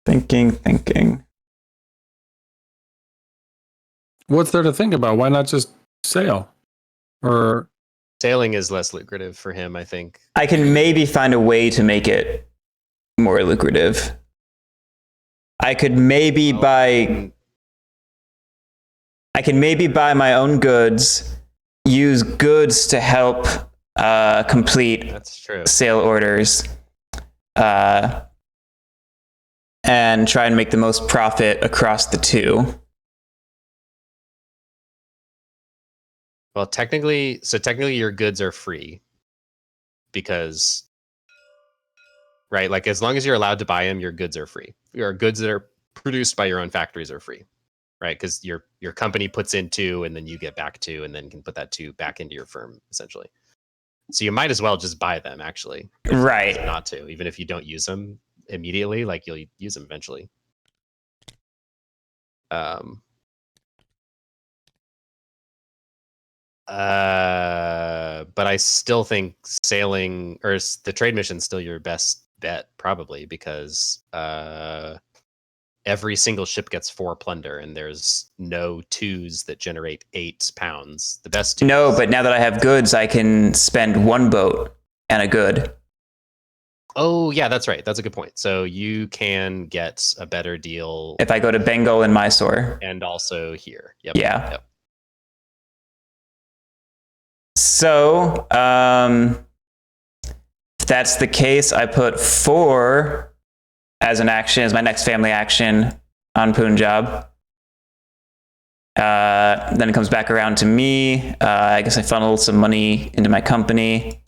A: Thinking.
D: What's there to think about? Why not just sail? Or
B: Sailing is less lucrative for him, I think.
A: I can maybe find a way to make it more lucrative. I could maybe buy my own goods, use goods to help complete
B: That's true.
A: sale orders, and try and make the most profit across the two.
B: Well, technically your goods are free because, right? Like as long as you're allowed to buy them, your goods are free. Your goods that are produced by your own factories are free, right? Because your company puts in 2 and then you get back 2 and then can put that 2 back into your firm essentially. So you might as well just buy them actually.
A: Right.
B: Not to, even if you don't use them immediately, like you'll use them eventually. But I still think sailing or the trade mission is still your best bet, probably because every single ship gets 4 plunder, and there's no 2s that generate 8 pounds. The best 2s.
A: No, but now that I have goods, I can spend 1 boat and a good.
B: Oh yeah, that's right. That's a good point. So you can get a better deal
A: if I go to Bengal and Mysore.
B: And also here. Yep.
A: Yeah.
B: Yep.
A: So, if that's the case, I put 4 as an action, as my next family action on Punjab. Then it comes back around to me. I guess I funnel some money into my company.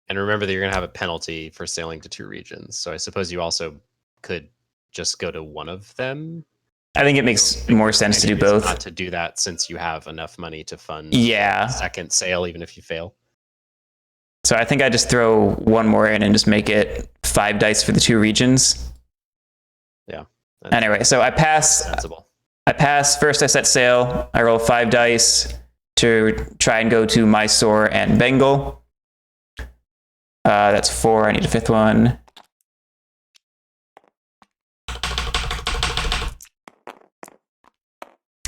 B: And remember that you're going to have a penalty for sailing to 2 regions. So I suppose you also could just go to one of them.
A: I think it makes more sense to do both.
B: Not to do that since you have enough money to fund
A: a
B: second sale, even if you fail.
A: So I think I just throw 1 more in and just make it 5 dice for the 2 regions.
B: Yeah.
A: Anyway, so I pass.
B: Sensible.
A: I pass. First, I set sail. I roll 5 dice to try and go to Mysore and Bengal. That's 4. I need a 5th one.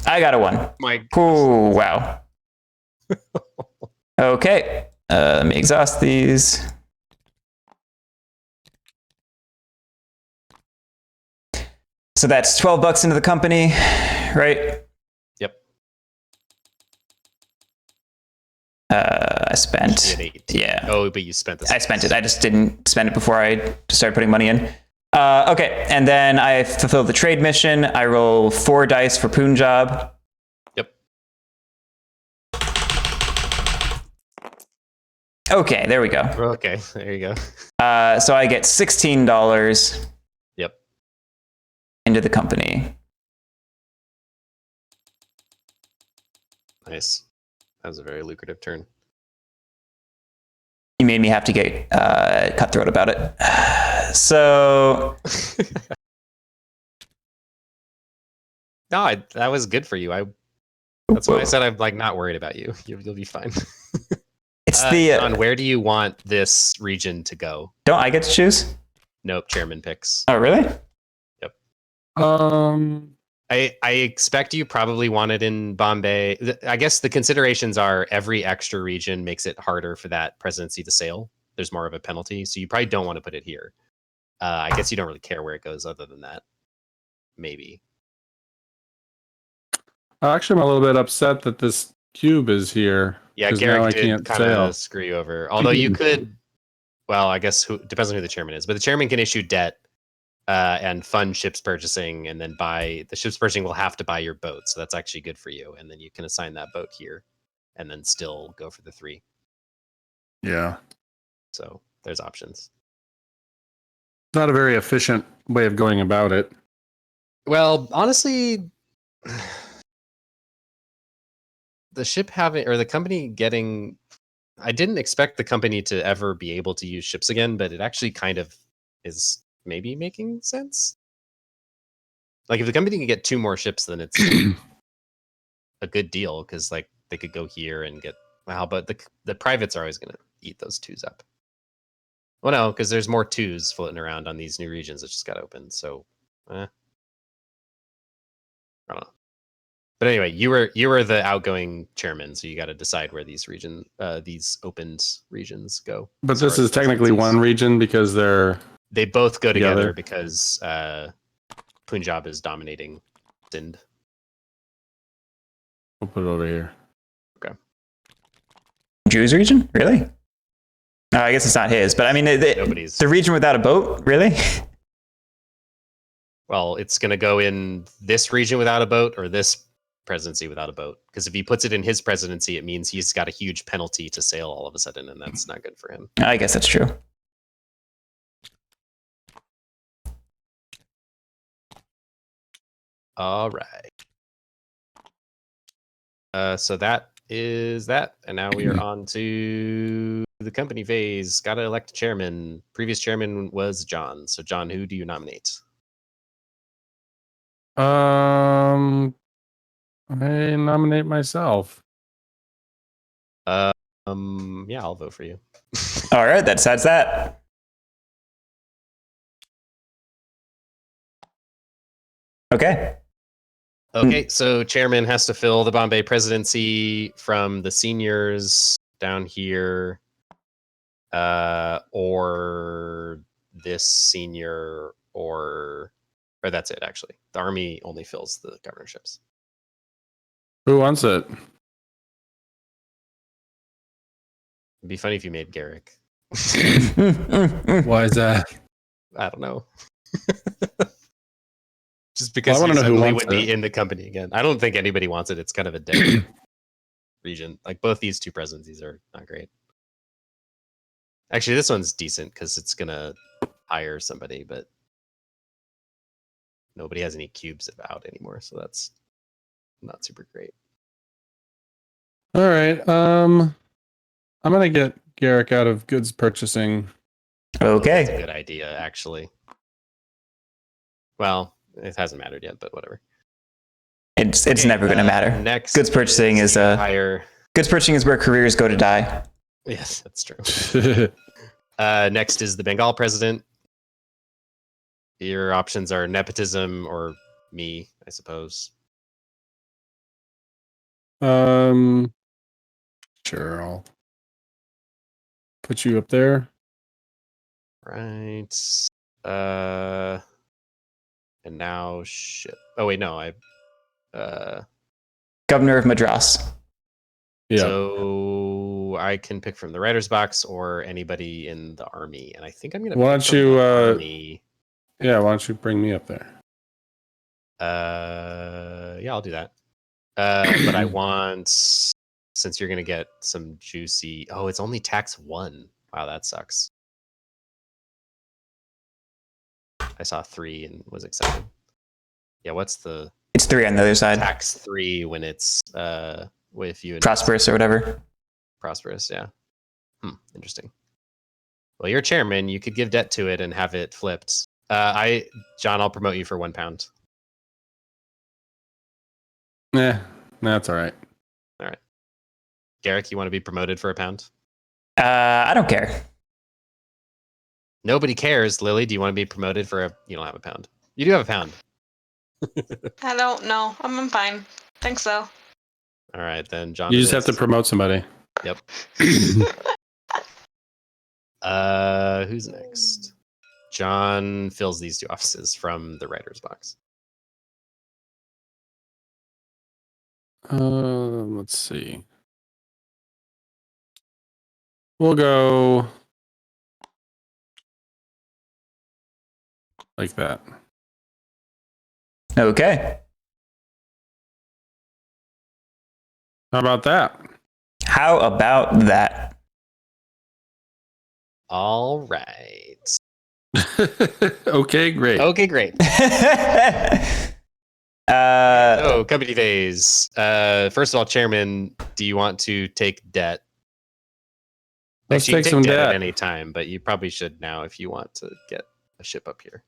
A: I got a 1. Oh, wow. Okay. Let me exhaust these. So that's $12 into the company, right?
B: Yep.
A: I spent.
B: 8.
A: Yeah.
B: Oh, but you spent this.
A: I spent it. I just didn't spend it before I started putting money in. Okay, and then I fulfill the trade mission. I roll 4 dice for Punjab.
B: Yep.
A: Okay, there we go.
B: Okay, there you go.
A: So I get $16.
B: Yep.
A: Into the company.
B: Nice. That was a very lucrative turn.
A: You made me have to get cutthroat about it. So
B: no, that was good for you. That's why I said I'm like not worried about you. You'll be fine.
A: It's
B: John, where do you want this region to go?
A: Don't I get to choose?
B: Nope, chairman picks.
A: Oh, really?
B: Yep. I expect you probably want it in Bombay. I guess the considerations are every extra region makes it harder for that presidency to sail. There's more of a penalty, so you probably don't want to put it here. I guess you don't really care where it goes other than that. Maybe.
D: Actually, I'm a little bit upset that this cube is here.
B: Yeah, Garrick did kind of screw you over. Although you could, well, I guess depends on who the chairman is, but the chairman can issue debt and fund ships purchasing, and then buy the ships purchasing will have to buy your boat. So that's actually good for you. And then you can assign that boat here and then still go for the 3.
D: Yeah.
B: So there's options.
D: Not a very efficient way of going about it.
B: Well, honestly, the ship having, or the company getting, I didn't expect the company to ever be able to use ships again, but it actually kind of is maybe making sense. Like if the company can get 2 more ships, then it's a good deal because like they could go here and get, wow, but the privates are always going to eat those 2s up. Well, no, because there's more twos floating around on these new regions that just got opened. So, I don't know. But anyway, you were the outgoing chairman, so you got to decide where these opened regions go.
D: But
B: as far
D: this
B: as
D: is technically
B: presidencies.
D: one region because
B: They both go together
D: together.
B: because Punjab is dominating Sindh.
D: We'll put it over here.
A: Jews region? Really? No, I guess it's not his. But I mean,
B: Nobody's.
A: the region without a boat? Really?
B: Well, it's going to go in this region without a boat or this presidency without a boat. Because if he puts it in his presidency, it means he's got a huge penalty to sail all of a sudden, and that's not good for him.
A: I guess that's true.
B: All right. So that is that. And now we are on to the company phase. Got to elect a chairman. Previous chairman was John. So, John, who do you nominate?
D: I nominate myself.
B: Yeah, I'll vote for you.
A: All right, that decides that. Okay.
B: Okay, so chairman has to fill the Bombay presidency from the seniors down here, or this senior, or that's it. Actually, the army only fills the governorships.
D: Who wants it?
B: It'd be funny if you made Garrick.
D: Why is that?
B: I don't know. Just because
D: I wanna
B: he
D: know who
B: suddenly
D: wants
B: would be
D: it.
B: in the company again. I don't think anybody wants it. It's kind of a dead region. Like both these two presidencies are not great. Actually, this one's decent because it's gonna hire somebody, but nobody has any cubes out anymore, so that's not super great.
D: All right. I'm gonna get Garrick out of goods purchasing.
B: That's a
A: Okay.
B: good idea, actually. Well, it hasn't mattered yet, but whatever.
A: It's
B: Okay,
A: never going to matter.
B: Next,
A: Goods purchasing is
B: hire.
A: goods purchasing is where careers go to die.
B: Yes, that's true. Next is the Bengal president. Your options are nepotism or me, I suppose.
D: Sure, I'll put you up there.
B: Right. And now shit. Oh wait, no,
A: Governor of Madras.
D: Yeah.
B: So I can pick from the writer's box or anybody in the army, and I think I'm gonna.
D: Why
B: pick
D: don't
B: from
D: you,
B: the army?
D: Yeah, why don't you bring me up there?
B: Yeah, I'll do that. But I want, since you're gonna get some juicy. Oh, it's only tax 1. Wow, that sucks. I saw 3 and was excited. Yeah, what's the
A: It's 3 on the other side.
B: tax 3 when it's with you and
A: Prosperous or whatever.
B: prosperous? Yeah. Interesting. Well, you're chairman. You could give debt to it and have it flipped. John, I'll promote you for £1.
D: That's all right.
B: All right. Garrick, you want to be promoted for £1?
A: I don't care.
B: Nobody cares. Lily, do you want to be promoted for you don't have £1. You do have £1.
C: I don't know. I'm fine. Thanks though.
B: All right, then John.
D: You
B: it
D: just have to
B: is.
D: promote somebody.
B: Yep. Who's next? John fills these 2 offices from the writer's box.
D: Let's see. We'll go like that.
A: Okay.
D: How about that?
A: How about that?
B: All right.
D: Okay, great.
B: Okay, great.
A: uh,
B: So, company phase. First of all, chairman, do you want to take debt?
D: Let's
B: Actually, you
D: take
B: can
D: some
B: debt at
D: debt.
B: any time, but you probably should now if you want to get a ship up here.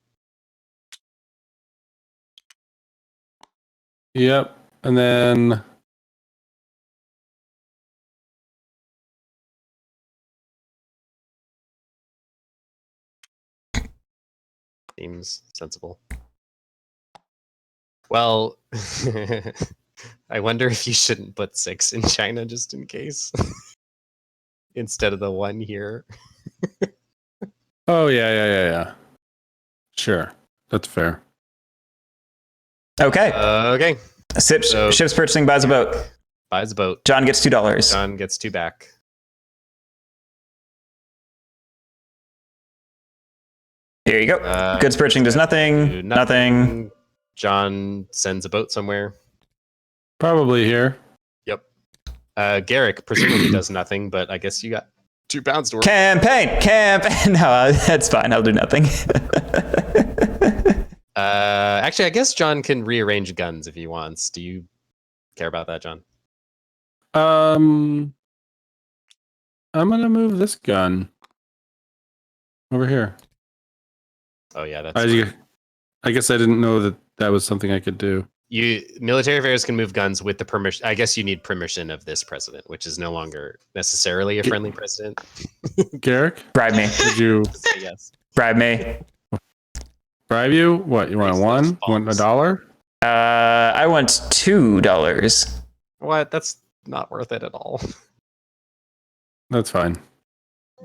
D: Yep. And then
B: Seems sensible. Well, I wonder if you shouldn't put 6 in China just in case, instead of the 1 here.
D: Oh yeah. Sure, that's fair.
A: Okay.
B: Okay.
A: Ships purchasing buys a boat.
B: Buys a boat.
A: John gets $2.
B: John gets 2 back.
A: Here you go. Goods purchasing does nothing. Nothing.
B: John sends a boat somewhere.
D: Probably here.
B: Yep. Garrick presumably does nothing, but I guess you got £2 to work.
A: Campaign. No, that's fine. I'll do nothing.
B: Actually, I guess John can rearrange guns if he wants. Do you care about that, John?
D: I'm gonna move this gun over here.
B: Oh yeah, that's
D: I guess I didn't know that was something I could do.
B: Military affairs can move guns with the permission. I guess you need permission of this president, which is no longer necessarily a friendly president.
D: Garrick,
A: Bribe me.
D: did you
B: Say yes.
A: Bribe me.
D: bribe you? What, you want
B: Raise
D: one?
B: those
D: Want
B: balls.
D: $1?
A: I want $2.
B: What? That's not worth it at all.
D: That's fine.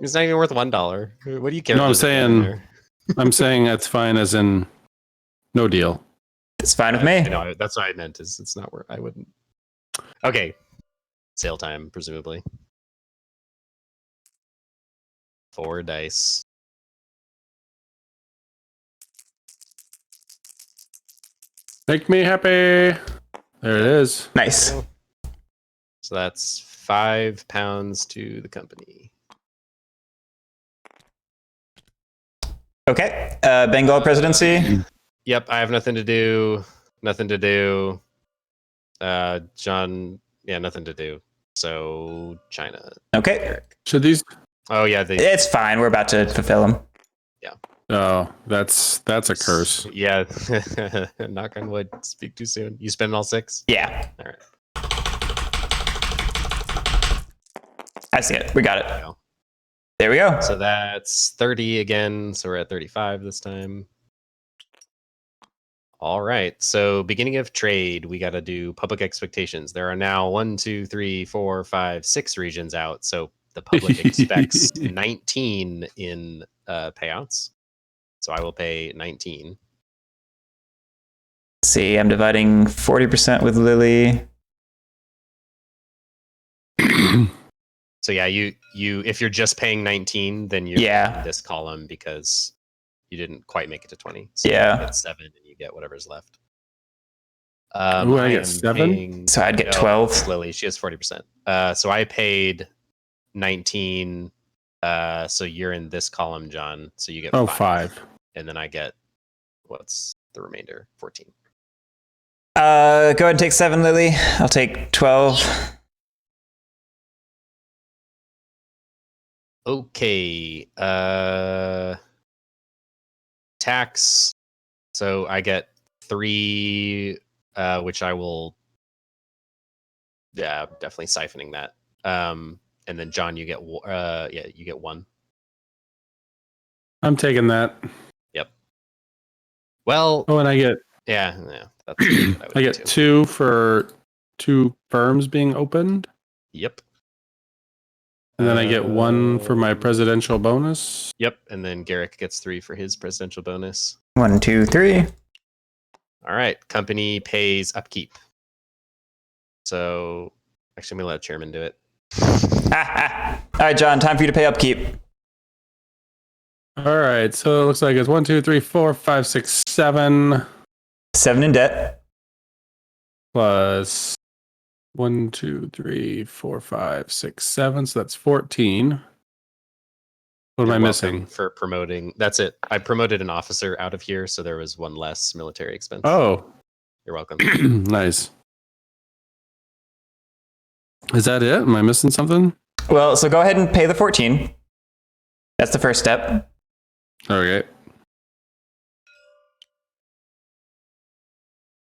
B: It's not even worth $1. What do you care?
D: No, I'm
B: if there's a gun
D: saying-
B: there?
D: I'm saying that's fine as in no deal.
A: It's fine with me.
B: No, that's what I meant. Is it's not worth. I wouldn't. Okay, sale time presumably. 4 dice.
D: Make me happy. There it is.
A: Nice.
B: So that's £5 to the company.
A: Okay. Bengal presidency.
B: Yep, I have nothing to do. Nothing to do. John, yeah, nothing to do. So China.
A: Okay.
D: Should these?
B: Oh yeah,
A: It's fine. We're about to fulfill them.
D: Oh, that's a curse.
B: Yeah, knock on wood. Speak too soon. You spend all 6.
A: Yeah.
B: All right.
A: I see it. We got
B: There we
A: it.
B: go.
A: There we go.
B: So that's 30 again. So we're at 35 this time. All right. So beginning of trade, we got to do public expectations. There are now 1, 2, 3, 4, 5, 6 regions out. So the public expects 19 in payouts. So I will pay 19.
A: See, I'm dividing 40% with Lily.
B: So yeah, you if you're just paying 19, then you're in this column because you didn't quite make it to 20. So you get 7 and you get whatever's left.
D: Ooh, I get
B: am
D: 7?
A: So I'd get 12.
B: It's Lily, she has 40%. So I paid 19. So you're in this column, John. So you get
D: 5.
B: And then I get what's the remainder? 14.
A: Go ahead and take 7, Lily. I'll take 12.
B: Okay. Tax. So I get 3, which I will. Yeah, definitely siphoning that. And then John, you get you get 1.
D: I'm taking that.
B: Yep. Well.
D: Oh, and I get
B: Yeah. That's what
D: I get 2 for 2 firms being opened,
B: Yep.
D: and then I get 1 for my presidential bonus.
B: Yep. And then Garrick gets 3 for his presidential bonus.
A: 1, 2, 3.
B: All right. Company pays upkeep. So actually, I'm gonna let chairman do it.
A: All right, John. Time for you to pay upkeep.
D: All right, so it looks like it's 1, 2, 3, 4, 5, 6, 7
A: 7 in debt.
D: plus 1, 2, 3, 4, 5, 6, 7. So that's 14. What am
B: You're
D: I
B: welcome
D: missing?
B: for promoting? That's it. I promoted an officer out of here, so there was 1 less military expense.
D: Oh,
B: You're welcome.
D: nice. Is that it? Am I missing something?
A: Well, so go ahead and pay the 14. That's the first step.
D: Okay.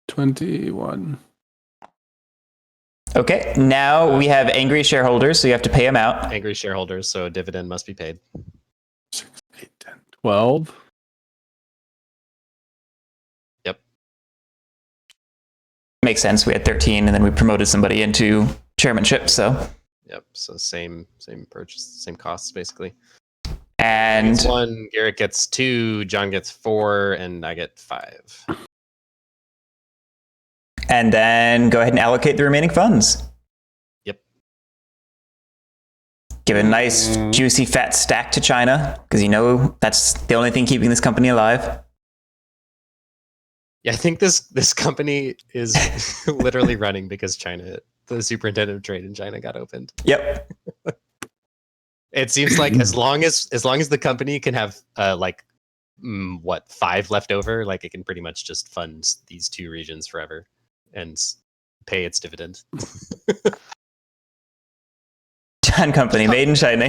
D: 21.
A: Okay. Now we have angry shareholders, so you have to pay them out.
B: Angry shareholders, so a dividend must be paid.
D: 6, 8, 10, 12.
A: makes sense. We had 13, and then we promoted somebody into chairmanship. So.
B: Yep. So same purchase, same costs basically.
A: And
B: Gets 1, Garrett gets 2, John gets 4, and I get 5.
A: And then go ahead and allocate the remaining funds.
B: Yep.
A: Give a nice, juicy, fat stack to China, because you know that's the only thing keeping this company alive.
B: Yeah, I think this company is literally running because the superintendent of trade in China got opened.
A: Yep.
B: It seems like as long as the company can have 5 left over, like it can pretty much just fund these 2 regions forever and pay its dividend.
A: Chan Company, made in China.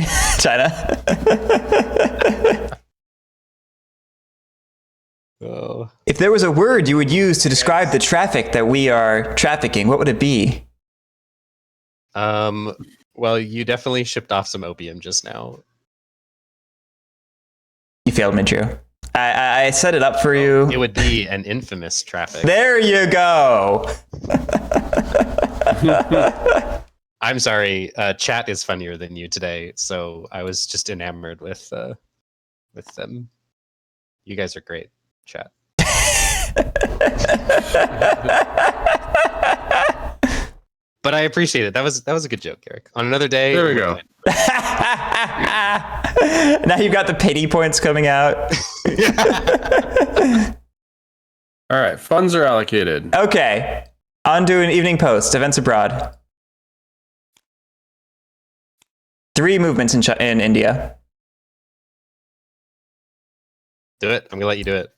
B: Oh.
A: If there was a word you would use to describe the traffic that we are trafficking, what would it be?
B: Well, you definitely shipped off some opium just now.
A: You failed me, Drew. I set it up for you.
B: It would be an infamous traffic.
A: There you go.
B: I'm sorry. Chat is funnier than you today, so I was just enamored with them. You guys are great, chat. But I appreciate it. That was a good joke, Eric. On another day.
D: There we go.
A: Now you've got the pity points coming out.
D: All right, funds are allocated.
A: Okay. On to an evening post. Events abroad. 3 movements in India.
B: Do it. I'm gonna let you do it.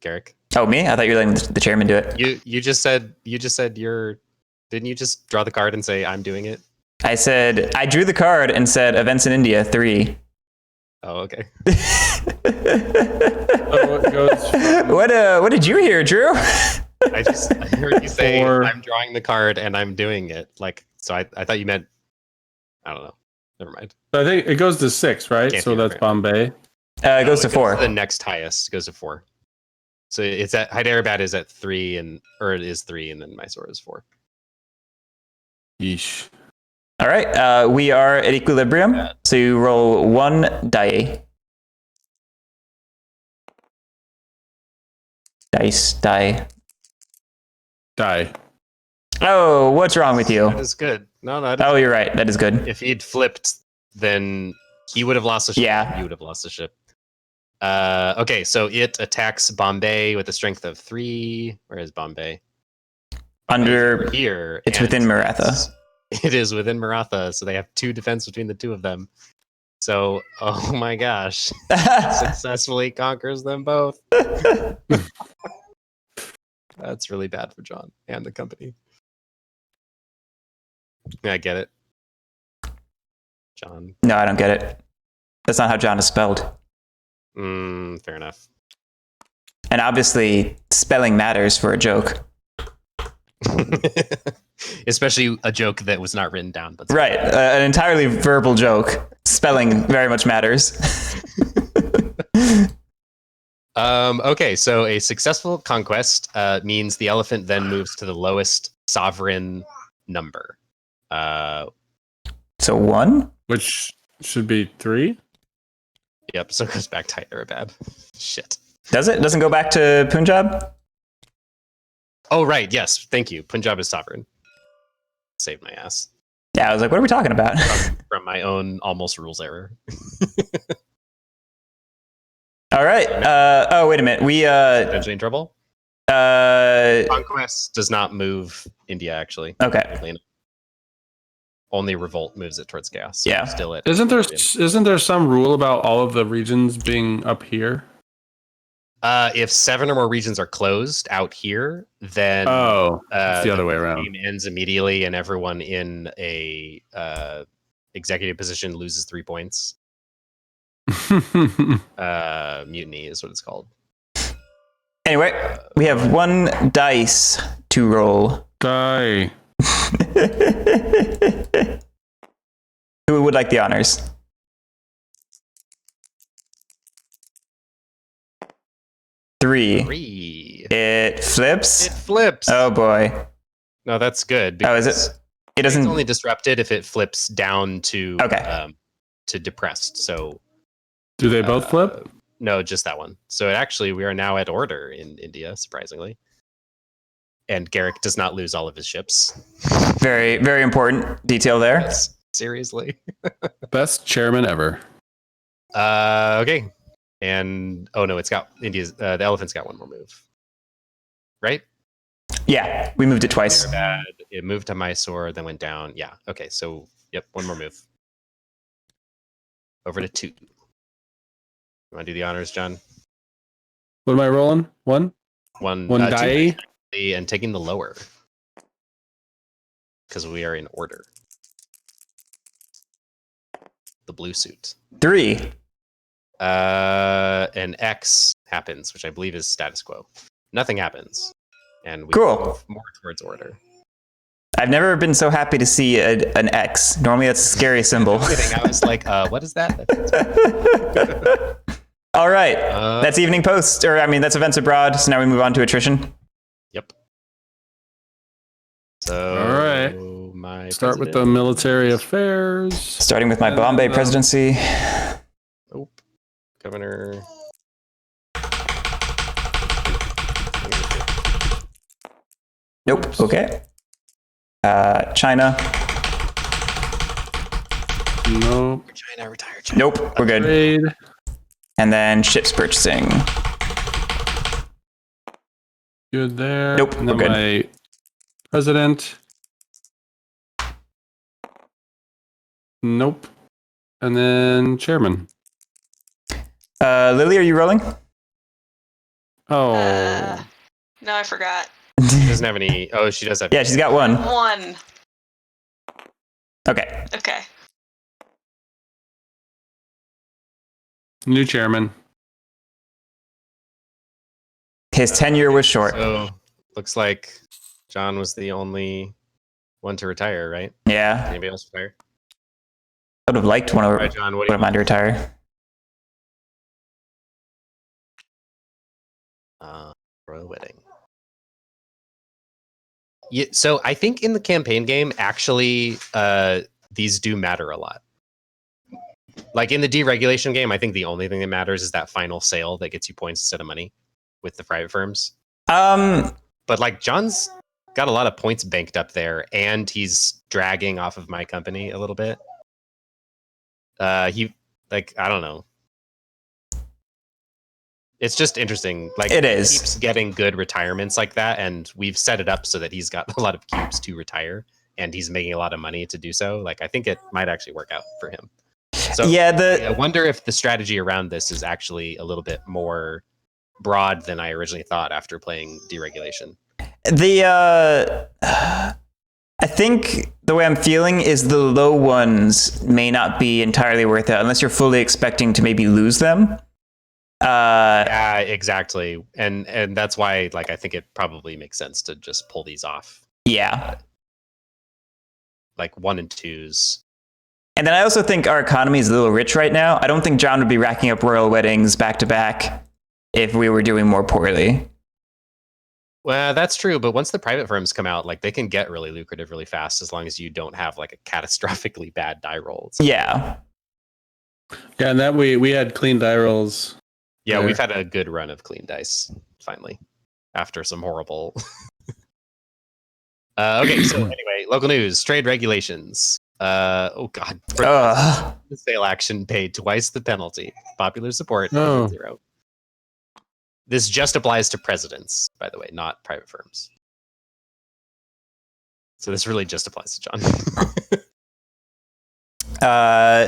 B: Garrick.
A: Oh, me? I thought you were letting the chairman do it.
B: You just said you're. Didn't you just draw the card and say I'm doing it?
A: I drew the card and said events in India 3.
B: Oh, okay.
A: What did you hear, Drew?
B: I heard you say
D: 4.
B: I'm drawing the card and I'm doing it. So I thought you meant. I don't know. Never mind.
D: So I think it goes to 6, right?
B: Can't
D: So
B: be
D: that's
B: right.
D: Bombay.
A: It goes to 4.
B: The next highest goes to 4. So it's at Hyderabad is at 3 it is 3 and then Mysore is 4.
D: Yeesh.
A: All right. We are at equilibrium. So you roll 1 die. Die.
D: Die.
A: Oh, what's wrong with you?
B: That is good. No.
A: Oh, you're right. That is good.
B: If he'd flipped, then he would have lost the ship.
A: Yeah.
B: You would have lost the ship. Okay, so it attacks Bombay with a strength of 3. Where is Bombay?
A: Under
B: Here.
A: it's
B: and
A: within Maratha.
B: It is within Maratha, so they have 2 defense between the 2 of them. So, oh my gosh. Successfully conquers them both. That's really bad for John and the company. Yeah, I get it. John.
A: No, I don't get it. That's not how John is spelled.
B: Fair enough.
A: And obviously, spelling matters for a joke.
B: Especially a joke that was not written down. But
A: Right. An entirely verbal joke. Spelling very much matters.
B: Okay, so a successful conquest means the elephant then moves to the lowest sovereign number.
A: So 1?
D: Which should be 3?
B: Yep, so it goes back to Hyderabad. Shit.
A: Does it? Doesn't go back to Punjab?
B: Oh, right, yes, thank you. Punjab is sovereign. Saved my ass.
A: Yeah, I was like, what are we talking about?
B: From my own almost rules error.
A: All right. Oh, wait a minute. We
B: Potentially in trouble? Conquest does not move India, actually.
A: Okay.
B: Only revolt moves it towards chaos. So
A: Yeah.
B: Still at
D: Isn't there some rule about all of the regions being up here?
B: If 7 or more regions are closed out here, then
D: it's the other way around.
B: game ends immediately, and everyone in a executive position loses 3 points. Mutiny is what it's called.
A: Anyway, we have 1 dice to roll.
D: Die.
A: Who would like the honors? Three. It flips.
B: It flips.
A: Oh boy.
B: No, that's good.
A: Oh, is it? It doesn't.
B: It's only disrupted if it flips down to
A: Okay.
B: to depressed. So
D: Do they both flip?
B: no, just that one. So we are now at order in India, surprisingly. And Garrick does not lose all of his ships.
A: Very, very important detail there.
B: Yes, seriously.
D: Best chairman ever.
B: Okay. And oh no, it's got India's. The elephant's got one more move, right?
A: Yeah, we moved it twice.
B: They're bad. It moved to Mysore, then went down. Yeah. Okay. So yep, one more move. Over to 2. You want to do the honors, John?
D: What am I rolling? One
B: One
D: 2
B: die and taking the lower because we are in order. The blue suit.
A: 3.
B: An X happens, which I believe is status quo. Nothing happens, and we
A: Cool.
B: move more towards order.
A: I've never been so happy to see an X. Normally, that's a scary symbol.
B: I was like, what is that?
A: All right, that's evening post, that's events abroad. So now we move on to attrition.
B: Yep. So
D: All right.
B: My
D: Start with the
B: president-
D: military affairs.
A: Starting with my Bombay presidency.
B: Nope. Governor.
A: Nope. Okay. China.
D: Nope.
B: China, retire China.
A: Nope. We're good.
D: Trade.
A: And then ships purchasing.
D: Good there.
A: Nope,
D: And then
A: we're good.
D: my president. Nope. And then chairman.
A: Lily, are you rolling?
D: Oh.
C: No, I forgot.
B: She doesn't have any. Oh, she does have.
A: Yeah, she's got one.
C: 1.
A: Okay.
C: Okay.
D: New chairman.
A: His tenure was short.
B: So looks like John was the only one to retire, right?
A: Yeah.
B: Anybody else retire?
A: I would have liked one
B: All
A: of
B: right, John. What
A: one
B: do you
A: of mine to retire.
B: royal wedding? Yeah, so I think in the campaign game, actually, these do matter a lot. Like in the deregulation game, I think the only thing that matters is that final sale that gets you points instead of money with the private firms. But like John's got a lot of points banked up there, and he's dragging off of my company a little bit. I don't know. It's just interesting. Like
A: It
B: he
A: is.
B: keeps getting good retirements like that, and we've set it up so that he's got a lot of cubes to retire, and he's making a lot of money to do so. Like I think it might actually work out for him. So
A: yeah,
B: I wonder if the strategy around this is actually a little bit more broad than I originally thought after playing deregulation.
A: I think the way I'm feeling is the low ones may not be entirely worth it unless you're fully expecting to maybe lose them.
B: Yeah, exactly. And that's why like I think it probably makes sense to just pull these off.
A: Yeah.
B: Like 1 and 2s.
A: And then I also think our economy is a little rich right now. I don't think John would be racking up royal weddings back to back if we were doing more poorly.
B: Well, that's true, but once the private firms come out, like they can get really lucrative really fast as long as you don't have like a catastrophically bad die roll.
A: Yeah.
D: Yeah, and that we had clean die rolls.
B: Yeah,
D: There.
B: we've had a good run of clean dice finally after some horrible. Okay, so anyway, local news, trade regulations. Oh god,
A: Ugh.
B: the sale action paid twice the penalty. Popular support
D: Oh.
B: 0. This just applies to presidents, by the way, not private firms. So this really just applies to John.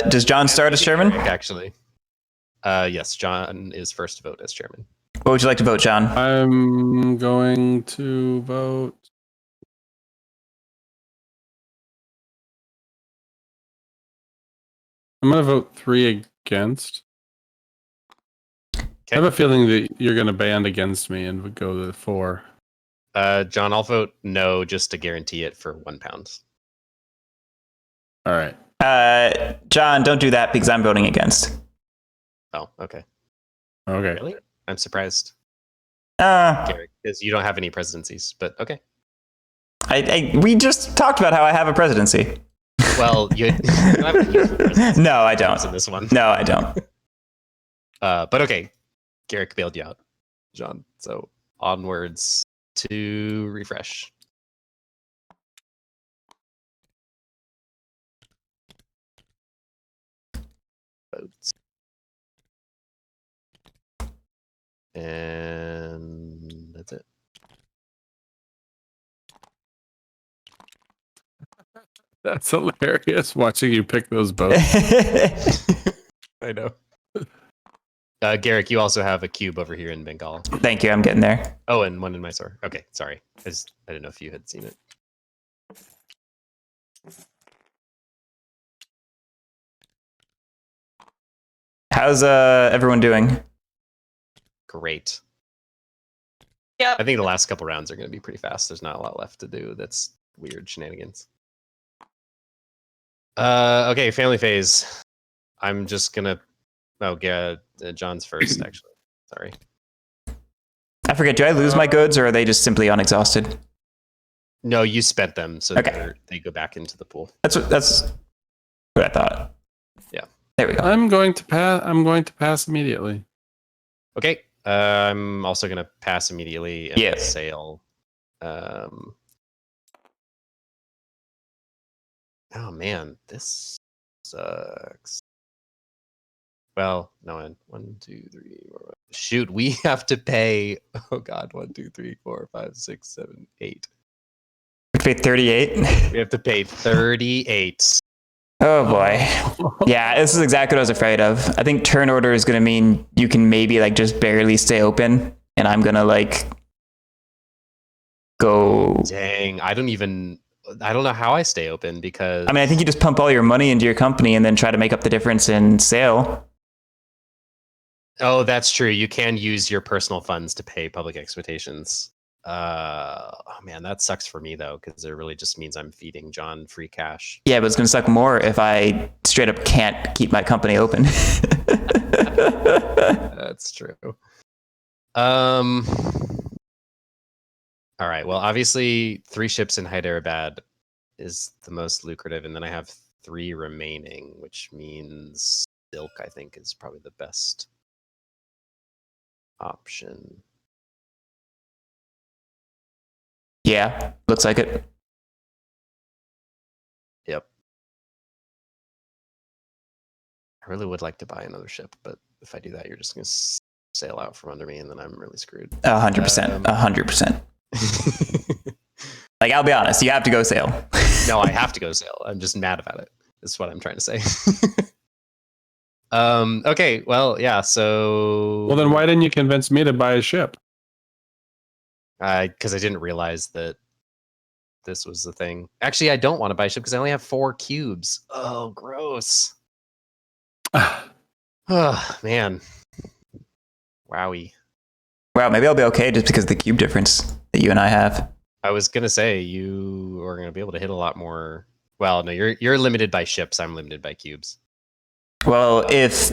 A: Does John start as chairman?
B: Actually, yes, John is first to vote as chairman.
A: What would you like to vote, John?
D: I'm going to vote. I'm going to vote 3 against. I have a feeling that you're going to band against me and would go to 4.
B: John, I'll vote no just to guarantee it for £1.
D: All right.
A: John, don't do that because I'm voting against.
B: Oh, okay.
D: Okay.
B: Really? I'm surprised. Garrick, because you don't have any presidencies. But okay.
A: We just talked about how I have a presidency.
B: Well, you don't have any useful presidencies
A: No, I don't.
B: in this one.
A: No, I don't.
B: But okay, Garrick bailed you out, John. So onwards to refresh. Votes. And that's it.
D: That's hilarious watching you pick those boats.
B: I know. Garrick, you also have a cube over here in Bengal.
A: Thank you. I'm getting there.
B: Oh, and one in Mysore. Okay, sorry. I didn't know if you had seen it.
A: How's everyone doing?
B: Great.
C: Yep.
B: I think the last couple rounds are going to be pretty fast. There's not a lot left to do. That's weird shenanigans. Okay, family phase. I'm just gonna. Oh, yeah, John's first. Actually, sorry.
A: I forget. Do I lose my goods, or are they just simply unexhausted?
B: No, you spent them, so
A: Okay.
B: they go back into the pool.
A: That's what I thought.
B: Yeah.
A: There we go.
D: I'm going to pass immediately.
B: Okay. I'm also gonna pass immediately and
A: Yeah.
B: sail. Oh man, this sucks. Well, no, 1, 2, 3, 4. Shoot, we have to pay. Oh God, 1, 2, 3, 4, 5, 6, 7, 8.
A: We paid 38.
B: We have to pay 38.
A: Oh boy. Yeah, this is exactly what I was afraid of. I think turn order is going to mean you can maybe like just barely stay open, and I'm going to like go.
B: Dang, I don't know how I stay open because
A: I mean, I think you just pump all your money into your company and then try to make up the difference in sale.
B: Oh, that's true. You can use your personal funds to pay public expectations. Oh man, that sucks for me though, because it really just means I'm feeding John free cash.
A: Yeah, but it's going to suck more if I straight up can't keep my company open.
B: That's true. All right. Well, obviously, 3 ships in Hyderabad is the most lucrative, and then I have 3 remaining, which means Silk, I think, is probably the best option.
A: Yeah, looks like it.
B: Yep. I really would like to buy another ship, but if I do that, you're just going to sail out from under me, and then I'm really screwed.
A: 100%. 100%. Like, I'll be honest, you have to go sail.
B: No, I have to go sail. I'm just mad about it. That's what I'm trying to say. Okay, well, yeah, so
D: Well, then why didn't you convince me to buy a ship?
B: because I didn't realize that this was the thing. Actually, I don't want to buy a ship because I only have 4 cubes. Oh, gross. Oh, man. Wowie.
A: Wow, maybe I'll be okay just because of the cube difference that you and I have.
B: I was gonna say you are gonna be able to hit a lot more. Well, no, you're limited by ships. I'm limited by cubes.
A: Well, if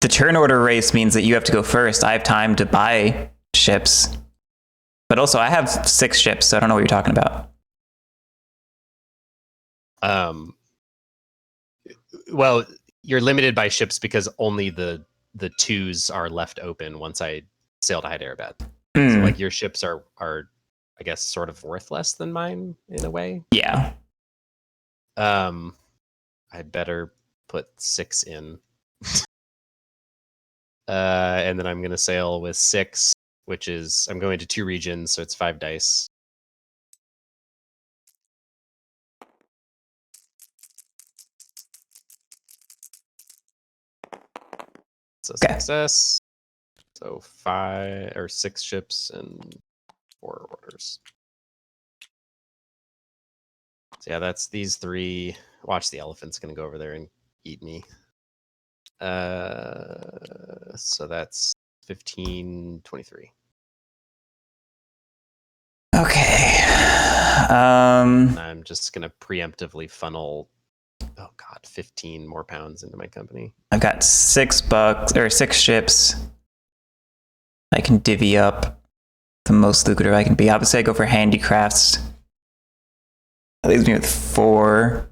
A: the turn order race means that you have to go first, I have time to buy ships. But also, I have 6 ships, so I don't know what you're talking about.
B: Well, you're limited by ships because only the 2s are left open once I sail to Hyderabad. So, like, your ships are I guess sort of worth less than mine in a way.
A: Yeah.
B: I better put 6 in. And then I'm gonna sail with 6, which is I'm going to 2 regions, so it's 5 dice. So success. So 5 or 6 ships and 4 orders. So yeah, that's these 3. Watch, the elephant's gonna go over there and eat me. So that's 15, 23.
A: Okay.
B: I'm just gonna preemptively funnel, oh god, 15 more pounds into my company.
A: I've got $6 or 6 ships. I can divvy up. the most lucrative I can be. I would say I go for handicrafts. That leaves me with 4.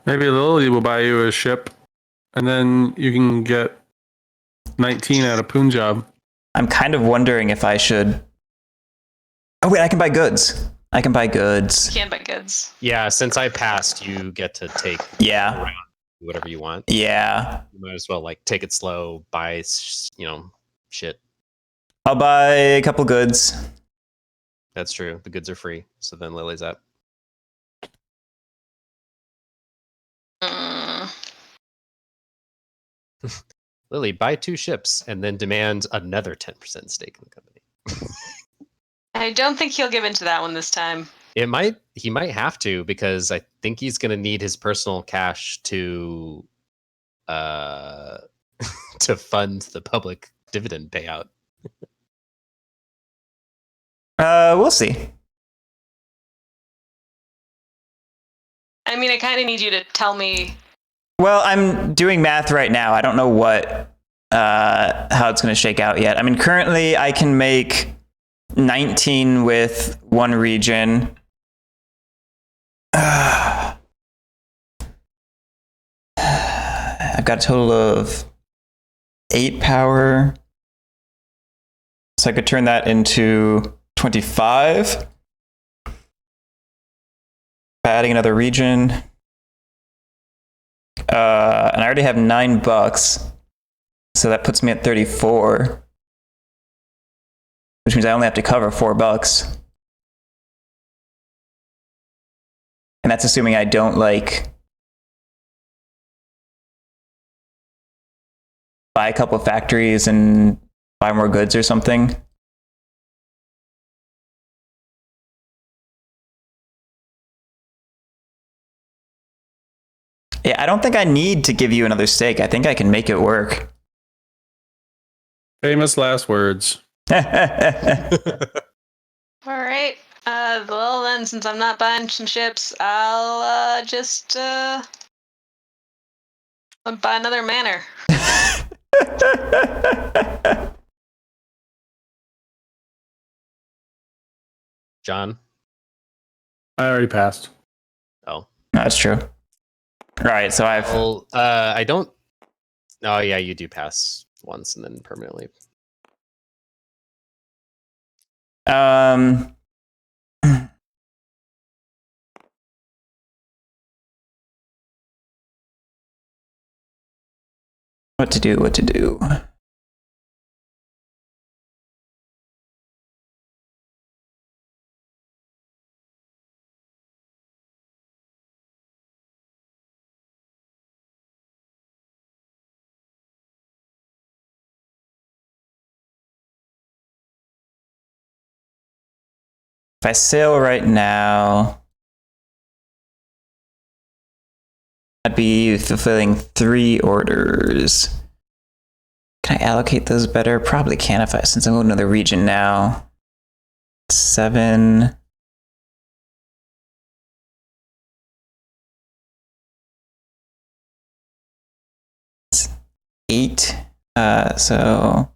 D: Maybe Lily will buy you a ship, and then you can get 19 out of Punjab.
A: I'm kind of wondering if I should. Oh wait, I can buy goods. I can buy goods.
C: Can't buy goods.
B: Yeah, since I passed, you get to take
A: Yeah.
B: whatever you want.
A: Yeah.
B: You might as well like take it slow, buy shit.
A: I'll buy a couple goods.
B: That's true. The goods are free. So then Lily's up. Lily, buy 2 ships and then demand another 10% stake in the company.
C: I don't think he'll give into that one this time.
B: He might have to, because I think he's going to need his personal cash to to fund the public dividend payout.
A: We'll see.
C: I mean, I kind of need you to tell me.
A: Well, I'm doing math right now. I don't know how it's going to shake out yet. I mean, currently I can make 19 with 1 region. I've got a total of 8 power. So I could turn that into 25 by adding another region. And I already have $9, so that puts me at 34, which means I only have to cover $4. And that's assuming I don't buy a couple of factories and buy more goods or something. Yeah, I don't think I need to give you another stake. I think I can make it work.
D: Famous last words.
C: All right. Well, then, since I'm not buying some ships, I'll just buy another manor.
B: John?
D: I already passed.
B: Oh.
A: That's true. Right, so I've...
B: Well, I don't... Oh, yeah, you do pass once and then permanently.
A: What to do? If I sail right now, I'd be fulfilling 3 orders. Can I allocate those better? Probably can since I'm going to another region now. 7. It's 8. So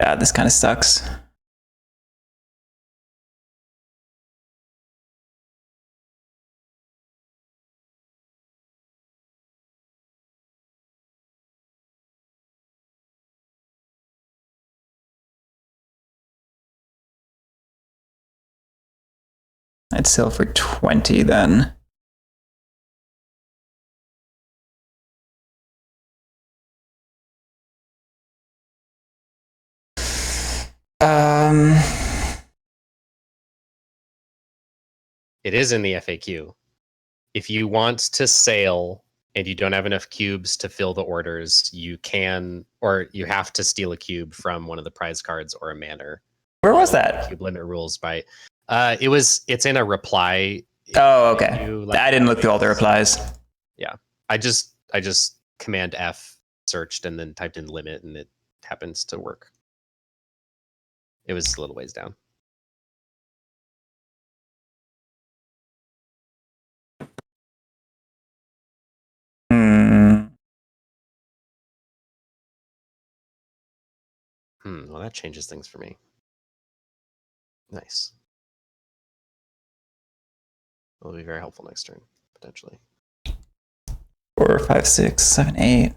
A: yeah, this kind of sucks. I'd sell for 20 then.
B: It is in the FAQ. If you want to sail and you don't have enough cubes to fill the orders, you can, or you have to steal a cube from one of the prize cards or a manor.
A: Where was that?
B: Cube limit rules by It's in a reply.
A: Oh, okay.
B: menu, like,
A: I didn't look through all the replies.
B: I just Command F searched and then typed in limit, and it happens to work. It was a little ways down.
A: Hmm.
B: Well, that changes things for me. Nice. Will be very helpful next turn, potentially.
A: 4, 5, 6, 7, 8.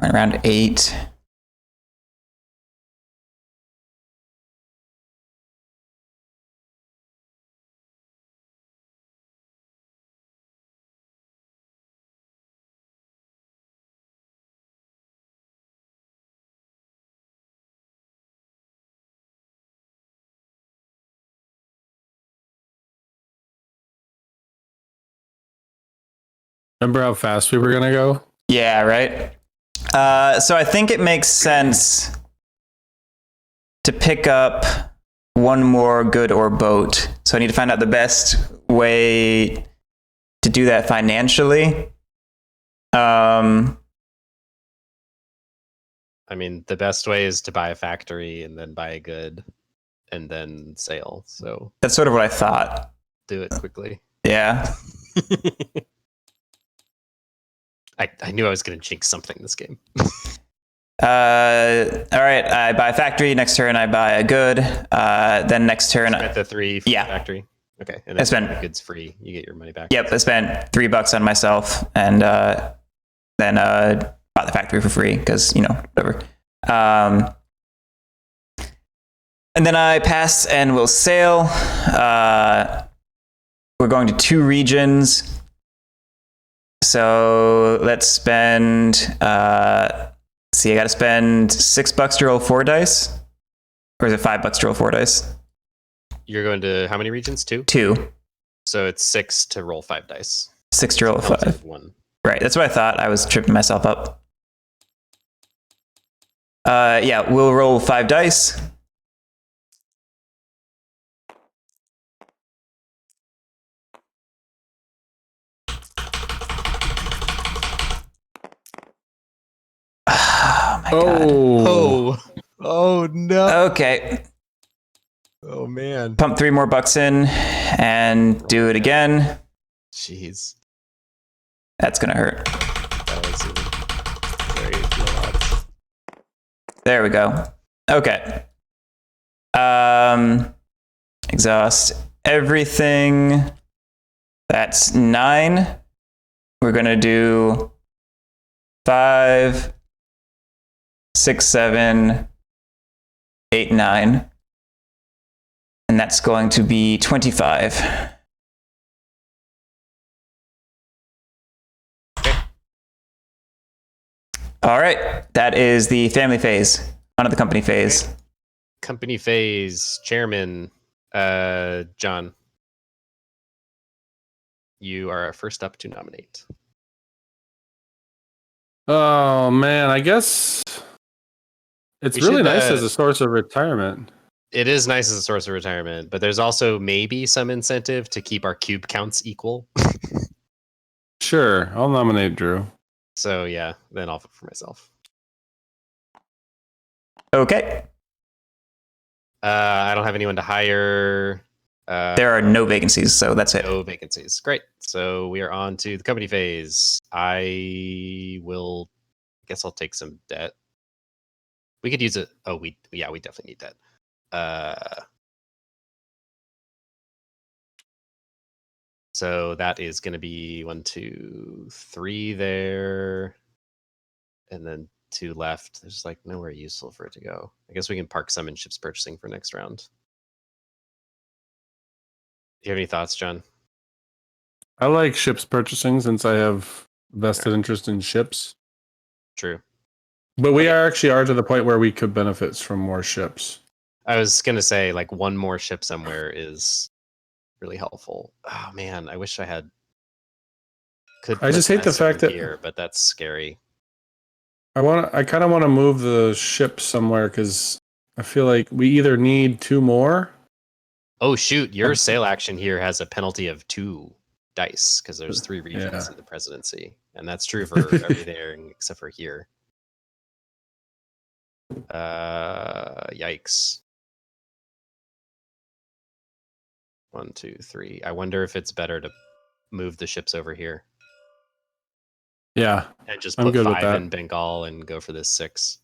A: Around 8.
D: Remember how fast we were gonna go?
A: Yeah, right. So I think it makes sense to pick up one more good or boat. So I need to find out the best way to do that financially.
B: I mean, the best way is to buy a factory and then buy a good and then sail. So
A: That's sort of what I thought.
B: do it quickly.
A: Yeah.
B: I knew I was going to jinx something this game.
A: All right. I buy a factory. Next turn, I buy a good. Then next turn,
B: Spent the 3 for
A: Yeah.
B: the factory. Okay, and
A: I
B: then
A: spent-
B: the goods free. You get your money back.
A: yep, I spent $3 on myself, and then bought the factory for free because whatever. And then I pass and will sail. We're going to 2 regions. So let's spend. See, I got to spend $6 to roll 4 dice, or is it $5 to roll 4 dice?
B: You're going to how many regions? 2?
A: 2.
B: So it's 6 to roll 5 dice.
A: 6 to roll
B: Penalty
A: 5.
B: of 1.
A: Right, that's what I thought. I was tripping myself up. Yeah, we'll roll 5 dice. Oh my god.
B: Oh no.
A: Okay,
B: Oh man.
A: pump 3 more bucks in and do it again.
B: Jeez.
A: That's gonna hurt.
B: That was very low odds.
A: There we go. Okay. Exhaust everything. That's 9. We're gonna do 5, 6, 7, 8, 9. And that's going to be 25. All right. That is the family phase. On to the company phase.
B: Company phase chairman, John. You are first up to nominate.
D: Oh man, I guess it's
B: We
D: really
B: should,
D: nice as a source of retirement.
B: It is nice as a source of retirement, but there's also maybe some incentive to keep our cube counts equal.
D: Sure, I'll nominate Drew.
B: So yeah, then I'll vote for myself.
A: Okay.
B: I don't have anyone to hire.
A: There are no vacancies, so that's it.
B: No vacancies. Great. So we are on to the company phase. I guess I'll take some debt. We could use it. Oh, we definitely need debt. So that is going to be 1, 2, 3 there, and then 2 left. There's like nowhere useful for it to go. I guess we can park some in ships purchasing for next round. Do you have any thoughts, John?
D: I like ships purchasing since I have vested interest in ships.
B: True.
D: But we are to the point where we could benefit from more ships.
B: I was gonna say like one more ship somewhere is really helpful. Oh man, I wish I had.
D: I just hate the fact that
B: here, but that's scary.
D: I kind of want to move the ship somewhere because I feel like we either need 2 more.
B: Oh shoot! Your sail action here has a penalty of 2 dice because there's 3 regions in the presidency, and that's true for everything except for here. Yikes! 1, 2, 3. I wonder if it's better to move the ships over here.
D: Yeah,
B: and just
D: I'm
B: put
D: good with
B: 5
D: that.
B: in Bengal and go for this 6.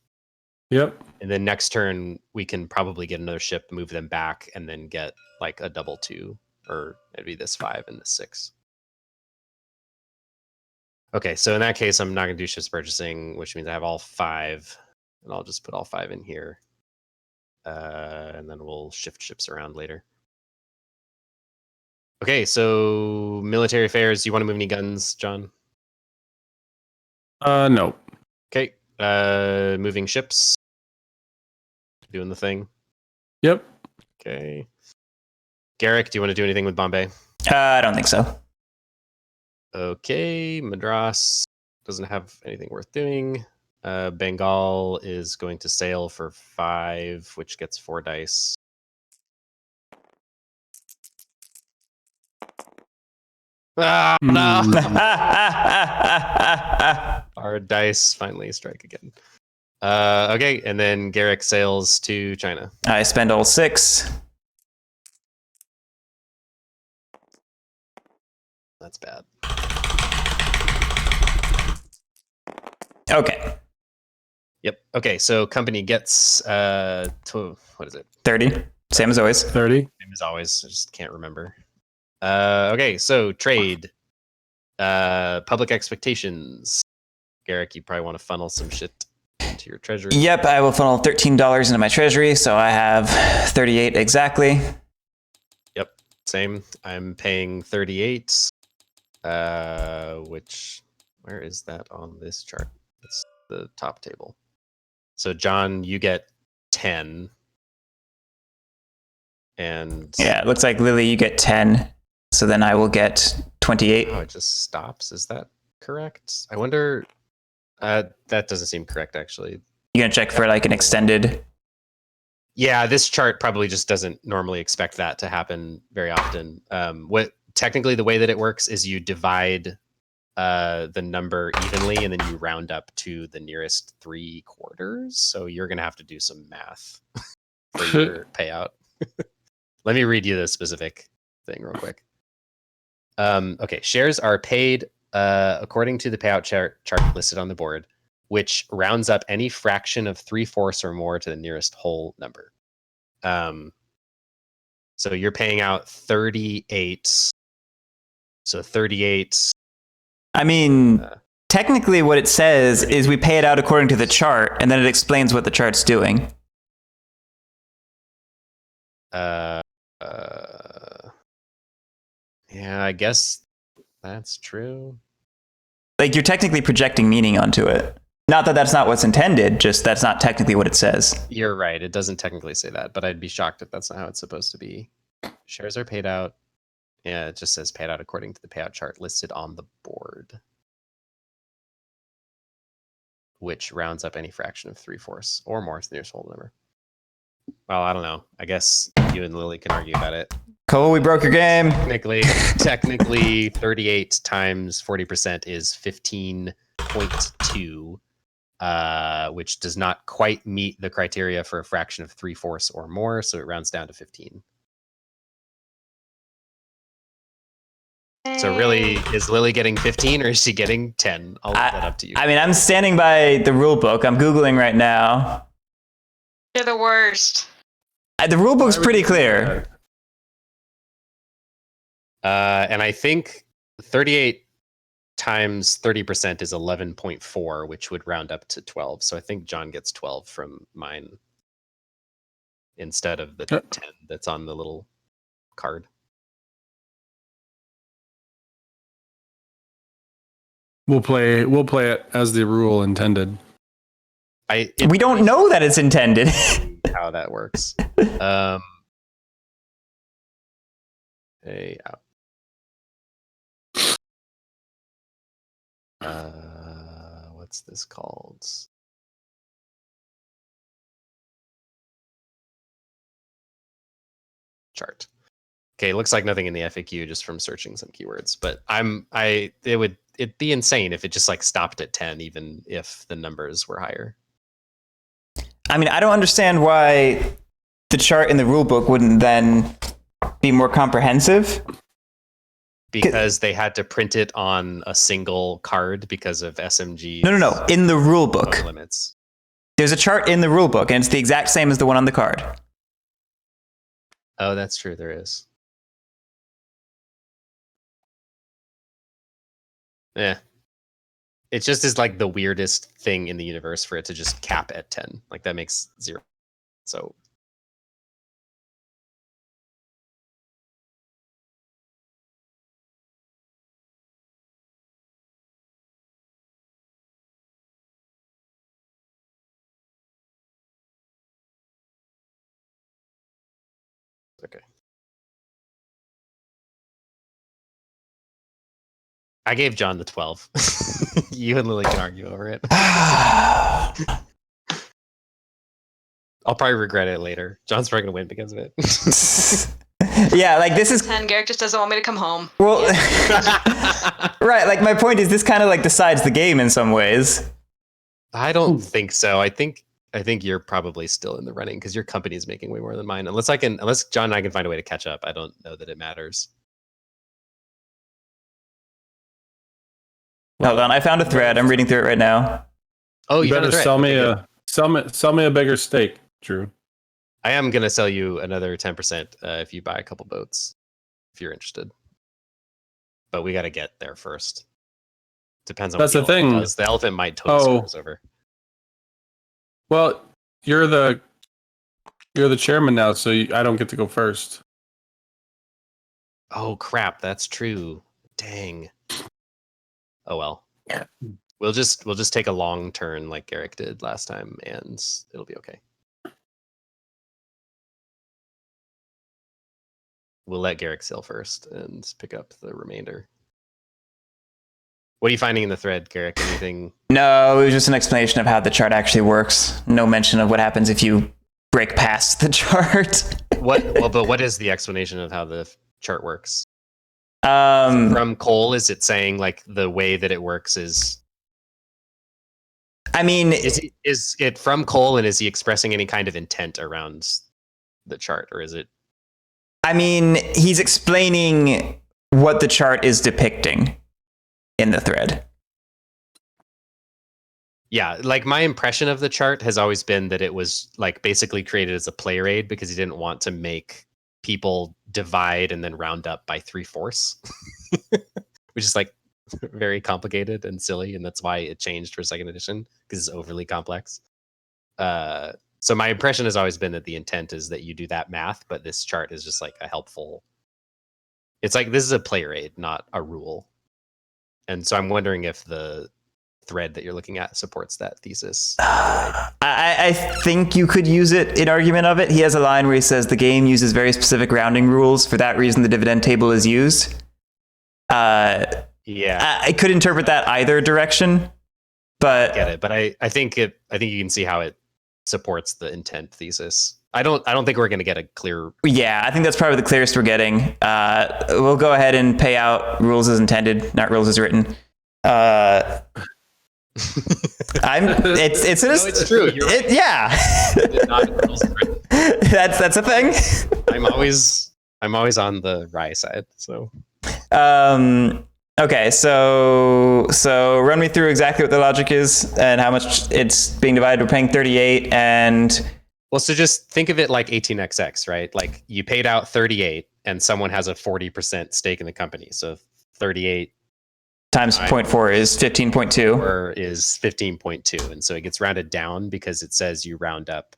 D: Yep.
B: And then next turn we can probably get another ship, move them back, and then get like a double 2, or it'd be this 5 and this 6. Okay, so in that case, I'm not gonna do ships purchasing, which means I have all 5, and I'll just put all 5 in here, and then we'll shift ships around later. Okay, so military affairs. Do you want to move any guns, John?
D: No.
B: Okay, moving ships. Doing the thing.
D: Yep.
B: Okay. Garrick, do you want to do anything with Bombay?
A: I don't think so.
B: Okay, Madras doesn't have anything worth doing. Bengal is going to sail for 5, which gets 4 dice. Ah, no! Our dice finally strike again. Okay, and then Garrick sails to China.
A: I spend all 6.
B: That's bad.
A: Okay.
B: Yep. Okay, so company gets what is it?
A: 30. Same as always.
D: 30.
B: Same as always. I just can't remember. Okay, so trade. Public expectations. Garrick, you probably want to funnel some shit into your treasury.
A: Yep, I will funnel $13 into my treasury, so I have 38 exactly.
B: Yep, same. I'm paying 38. Which, where is that on this chart? It's the top table. So John, you get 10. And
A: yeah, it looks like Lily, you get 10. So then I will get 28.
B: Oh, it just stops. Is that correct? I wonder. That doesn't seem correct, actually.
A: You gonna check for like an extended?
B: Yeah, this chart probably just doesn't normally expect that to happen very often. What technically the way that it works is you divide the number evenly, and then you round up to the nearest 3/4. So you're gonna have to do some math for your payout. Let me read you the specific thing real quick. Okay, shares are paid according to the payout chart listed on the board, which rounds up any fraction of 3/4 or more to the nearest whole number. So you're paying out 38. So 38.
A: I mean, technically what it says is we pay it out according to the chart, and then it explains what the chart's doing.
B: Yeah, I guess that's true.
A: Like, you're technically projecting meaning onto it. Not that that's not what's intended, just that's not technically what it says.
B: You're right. It doesn't technically say that, but I'd be shocked if that's not how it's supposed to be. Shares are paid out. Yeah, it just says paid out according to the payout chart listed on the board, which rounds up any fraction of 3/4 or more to the nearest whole number. Well, I don't know. I guess you and Lily can argue about it.
A: Cole, we broke your game.
B: Technically, 38 times 40% is 15.2, which does not quite meet the criteria for a fraction of 3/4 or more, so it rounds down to 15. So really, is Lily getting 15 or is she getting 10? I'll leave that up to you.
A: I mean, I'm standing by the rule book. I'm Googling right now.
C: You're the worst.
A: The rule book's pretty clear.
B: And I think 38 times 30% is 11.4, which would round up to 12. So I think John gets 12 from mine instead of the 10 that's on the little card.
D: We'll play it as the rule intended.
A: We don't know that it's intended.
B: How that works. Hey, out. What's this called? Chart. Okay, looks like nothing in the FAQ just from searching some keywords, but it'd be insane if it just like stopped at 10, even if the numbers were higher.
A: I mean, I don't understand why the chart in the rulebook wouldn't then be more comprehensive.
B: Because they had to print it on a single card because of SMG.
A: No. In the rulebook.
B: Limits.
A: There's a chart in the rulebook, and it's the exact same as the one on the card.
B: Oh, that's true. There is. Yeah. It just is like the weirdest thing in the universe for it to just cap at 10. Like that makes 0. So. Okay. I gave John the 12. You and Lily can argue over it. I'll probably regret it later. John's probably gonna win because of it.
A: Yeah, like this is
C: 10. Garrick just doesn't want me to come home.
A: well, right. Like my point is, this kind of like decides the game in some ways.
B: I don't think so. I think you're probably still in the running because your company is making way more than mine. Unless John and I can find a way to catch up, I don't know that it matters.
A: Hold on, I found a thread. I'm reading through it right now.
B: Oh,
D: You
B: found
D: better
B: a thread.
D: sell me
B: Okay, good.
D: sell me a bigger steak, Drew.
B: I am gonna sell you another 10% if you buy a couple boats, if you're interested. But we got to get there first. Depends on.
D: That's
B: what
D: the thing.
B: does. The elephant might totally screw us over.
D: Well, you're the chairman now, so I don't get to go first.
B: Oh crap, that's true. Dang. Oh well.
D: Yeah.
B: We'll just take a long turn like Garrick did last time, and it'll be okay. We'll let Garrick sail first and pick up the remainder. What are you finding in the thread, Garrick? Anything?
A: No, it was just an explanation of how the chart actually works. No mention of what happens if you break past the chart.
B: But what is the explanation of how the chart works?
A: From
B: Cole, is it saying like the way that it works is?
A: I mean,
B: is it from Cole, and is he expressing any kind of intent around the chart, or is it?
A: I mean, he's explaining what the chart is depicting in the thread.
B: Yeah, like my impression of the chart has always been that it was like basically created as a player aid because he didn't want to make people divide and then round up by 3/4, which is like very complicated and silly, and that's why it changed for second edition because it's overly complex. So my impression has always been that the intent is that you do that math, but this chart is just like a helpful. It's like this is a player aid, not a rule. And so I'm wondering if the thread that you're looking at supports that thesis.
A: I think you could use it in argument of it. He has a line where he says the game uses very specific rounding rules. For that reason, the dividend table is used.
B: Yeah,
A: I could interpret that either direction, but
B: I get it. But I think you can see how it supports the intent thesis. I don't think we're going to get a clear.
A: Yeah, I think that's probably the clearest we're getting. We'll go ahead and pay out rules as intended, not rules as written.
B: It's true. You're right.
A: Yeah. That's a thing.
B: I'm always on the rye side. So.
A: Okay, so run me through exactly what the logic is and how much it's being divided. We're paying 38 and.
B: Well, so just think of it like 18xx, right? Like you paid out 38 and someone has a 40% stake in the company. So 38
A: times 0.4 is 15.2.
B: Or is 15.2. And so it gets rounded down because it says you round up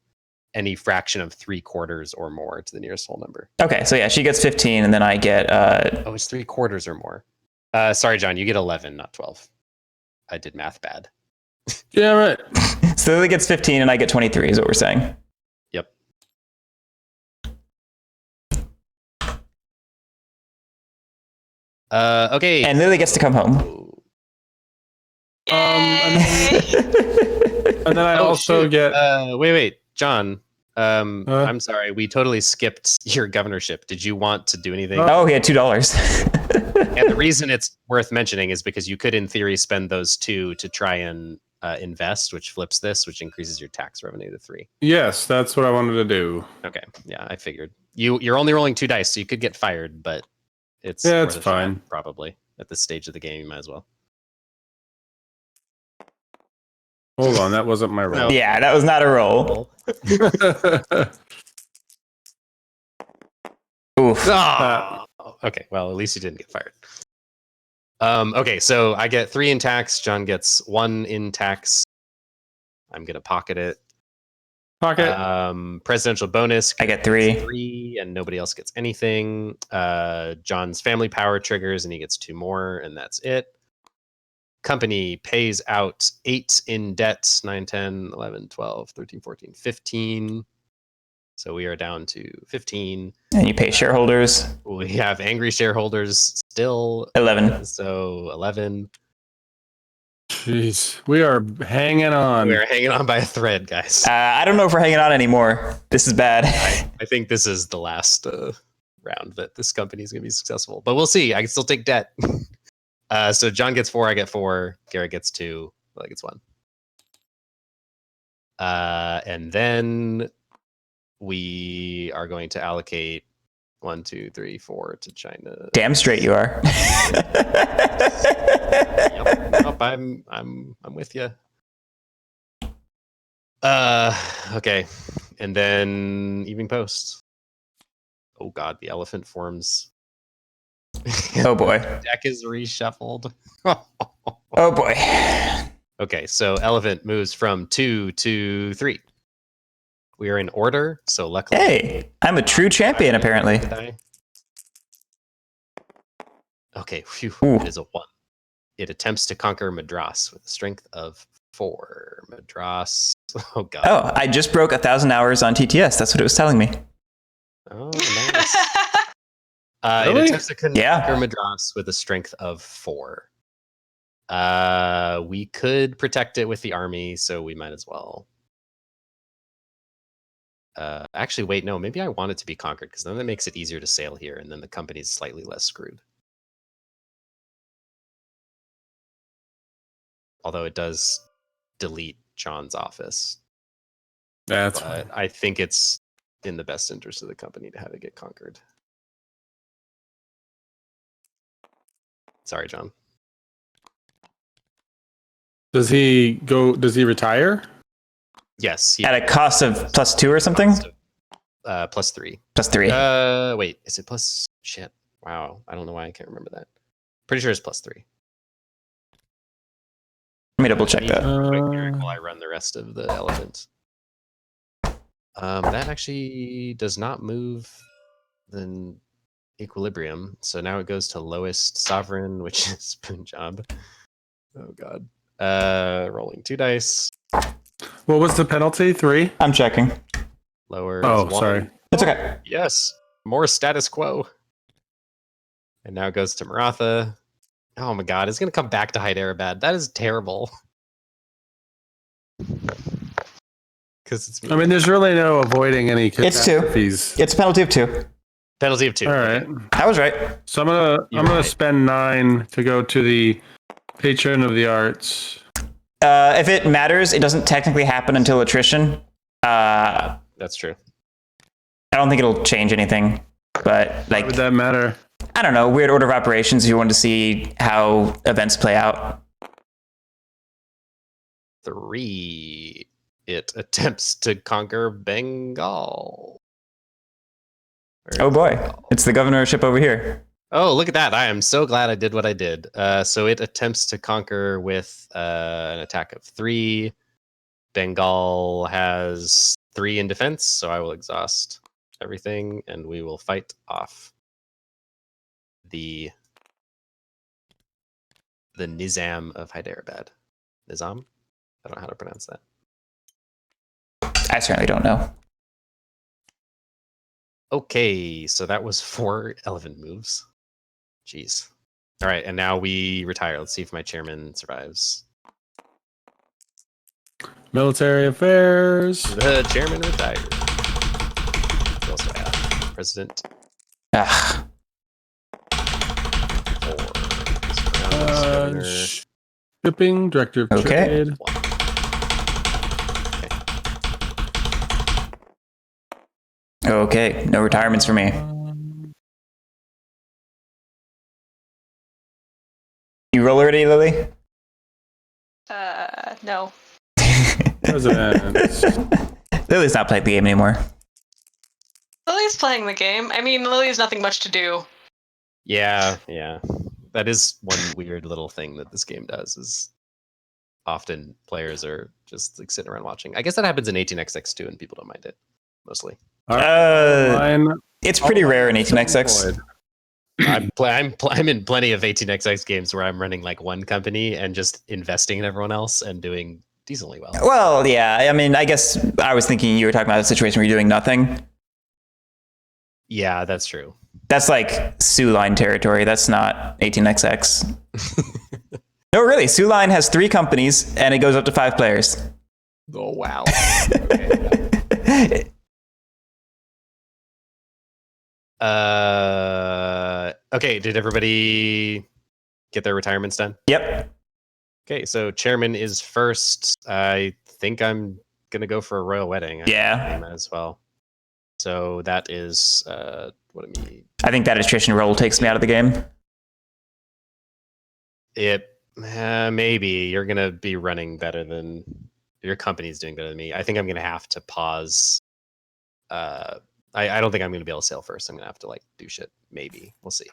B: any fraction of 3/4 or more to the nearest whole number.
A: Okay, so yeah, she gets 15 and then I get...
B: Oh, it's 3/4 or more. Sorry, John, you get 11, not 12. I did math bad.
D: Yeah, right.
A: So Lily gets 15 and I get 23 is what we're saying.
B: Yep. Okay.
A: And Lily gets to come home.
D: And then I also get.
B: Wait, John. I'm sorry, we totally skipped your governorship. Did you want to do anything?
A: Oh, he had $2.
B: And the reason it's worth mentioning is because you could, in theory, spend those 2 to try and invest, which flips this, which increases your tax revenue to 3.
D: Yes, that's what I wanted to do.
B: Okay, yeah, I figured. You're only rolling 2 dice, so you could get fired, but it's
D: Yeah,
B: worth
D: it's
B: a shot,
D: fine.
B: probably at this stage of the game. You might as well.
D: Hold on, that wasn't my roll.
A: Yeah, that was not a roll. Oof.
B: Okay, well, at least you didn't get fired. Okay, so I get 3 in tax. John gets 1 in tax. I'm gonna pocket it.
D: Pocket.
B: Presidential bonus.
A: I get 3.
B: 3, and nobody else gets anything. John's family power triggers, and he gets 2 more, and that's it. Company pays out 8 in debt, 9, 10, 11, 12, 13, 14, 15. So we are down to 15.
A: And you pay shareholders.
B: We have angry shareholders still.
A: 11.
B: So 11.
D: Jeez, we are hanging on.
B: We are hanging on by a thread, guys.
A: I don't know if we're hanging on anymore. This is bad.
B: I think this is the last round that this company is going to be successful. But we'll see. I can still take debt. So John gets 4, I get 4. Garrett gets 2, Lily gets 1. And then we are going to allocate 1, 2, 3, 4 to China.
A: Damn straight you are.
B: Yep, I'm with you. Okay, and then evening post. Oh God, the elephant forms.
A: Oh boy.
B: Deck is reshuffled.
A: Oh boy.
B: Okay, so elephant moves from 2 to 3. We are in order, so luckily.
A: Hey, I'm a true champion apparently.
B: Okay, phew,
A: Ooh.
B: it is a 1. It attempts to conquer Madras with a strength of 4. Madras. Oh God.
A: Oh, I just broke 1,000 hours on TTS. That's what it was telling me.
B: Oh, nice.
D: Really?
B: It attempts to conquer
A: Yeah.
B: Madras with a strength of 4. We could protect it with the army, so we might as well. Actually, wait, no, maybe I want it to be conquered, because then that makes it easier to sail here, and then the company's slightly less screwed. Although it does delete John's office.
D: That's
B: But I think it's in the best interest of the company to have it get conquered. Sorry, John.
D: Does he retire?
B: Yes.
A: At a cost of +2 or something?
B: Plus 3.
A: +3.
B: Wait, is it plus? Shit. Wow. I don't know why I can't remember that. Pretty sure it's plus 3.
A: Let me double check that.
B: While I run the rest of the elephant. That actually does not move the equilibrium. So now it goes to lowest sovereign, which is Punjab. Oh God. Rolling 2 dice.
D: What was the penalty? 3?
A: I'm checking.
B: Lower.
D: Oh,
B: is 1.
D: sorry.
A: It's okay.
B: Yes. More status quo. And now it goes to Maratha. Oh my God. It's going to come back to Hyderabad. That is terrible. Because it's.
D: I mean, there's really no avoiding any
A: It's 2.
D: catastrophes.
A: It's a penalty of 2.
B: Penalty of 2.
D: All right.
A: I was right.
D: So I'm gonna
B: right.
D: spend 9 to go to the patron of the arts.
A: If it matters, it doesn't technically happen until attrition.
B: That's true.
A: I don't think it'll change anything. But
D: Why
A: like,
D: would that matter?
A: I don't know, weird order of operations if you wanted to see how events play out.
B: 3. It attempts to conquer Bengal.
A: Oh boy, it's the governorship over here.
B: Oh, look at that. I am so glad I did what I did. So it attempts to conquer with an attack of 3. Bengal has 3 in defense, so I will exhaust everything, and we will fight off the Nizam of Hyderabad. Nizam? I don't know how to pronounce that.
A: I certainly don't know.
B: Okay, so that was 4 elephant moves. Jeez. All right, and now we retire. Let's see if my chairman survives.
D: Military affairs.
B: The chairman retired. Who else do I have? President.
A: Ah,
B: Governor.
D: Shipping, director of
A: Okay.
D: trade.
A: okay, no retirements for me. You roll already, Lily?
C: No.
D: President.
A: Lily's not playing the game anymore.
C: Lily's playing the game. I mean, Lily has nothing much to do.
B: Yeah. That is one weird little thing that this game does is often players are just like sitting around watching. I guess that happens in 18xx too, and people don't mind it mostly.
D: Mine.
A: It's pretty rare in 18xx.
B: I'm in plenty of 18xx games where I'm running like one company and just investing in everyone else and doing decently well.
A: Well, yeah. I mean, I guess I was thinking you were talking about a situation where you're doing nothing.
B: Yeah, that's true.
A: That's like Sioux Line territory. That's not 18xx. No, really. Sioux Line has 3 companies and it goes up to 5 players.
B: Oh wow. Okay. Okay, did everybody get their retirements done?
A: Yep.
B: Okay, so chairman is first. I think I'm gonna go for a royal wedding.
A: Yeah.
B: I might as well. So that is what I mean.
A: I think that attrition roll takes me out of the game.
B: It maybe you're gonna be running better than your company's doing better than me. I think I'm gonna have to pause. I don't think I'm gonna be able to sail first. I'm gonna have to like do shit. Maybe we'll see.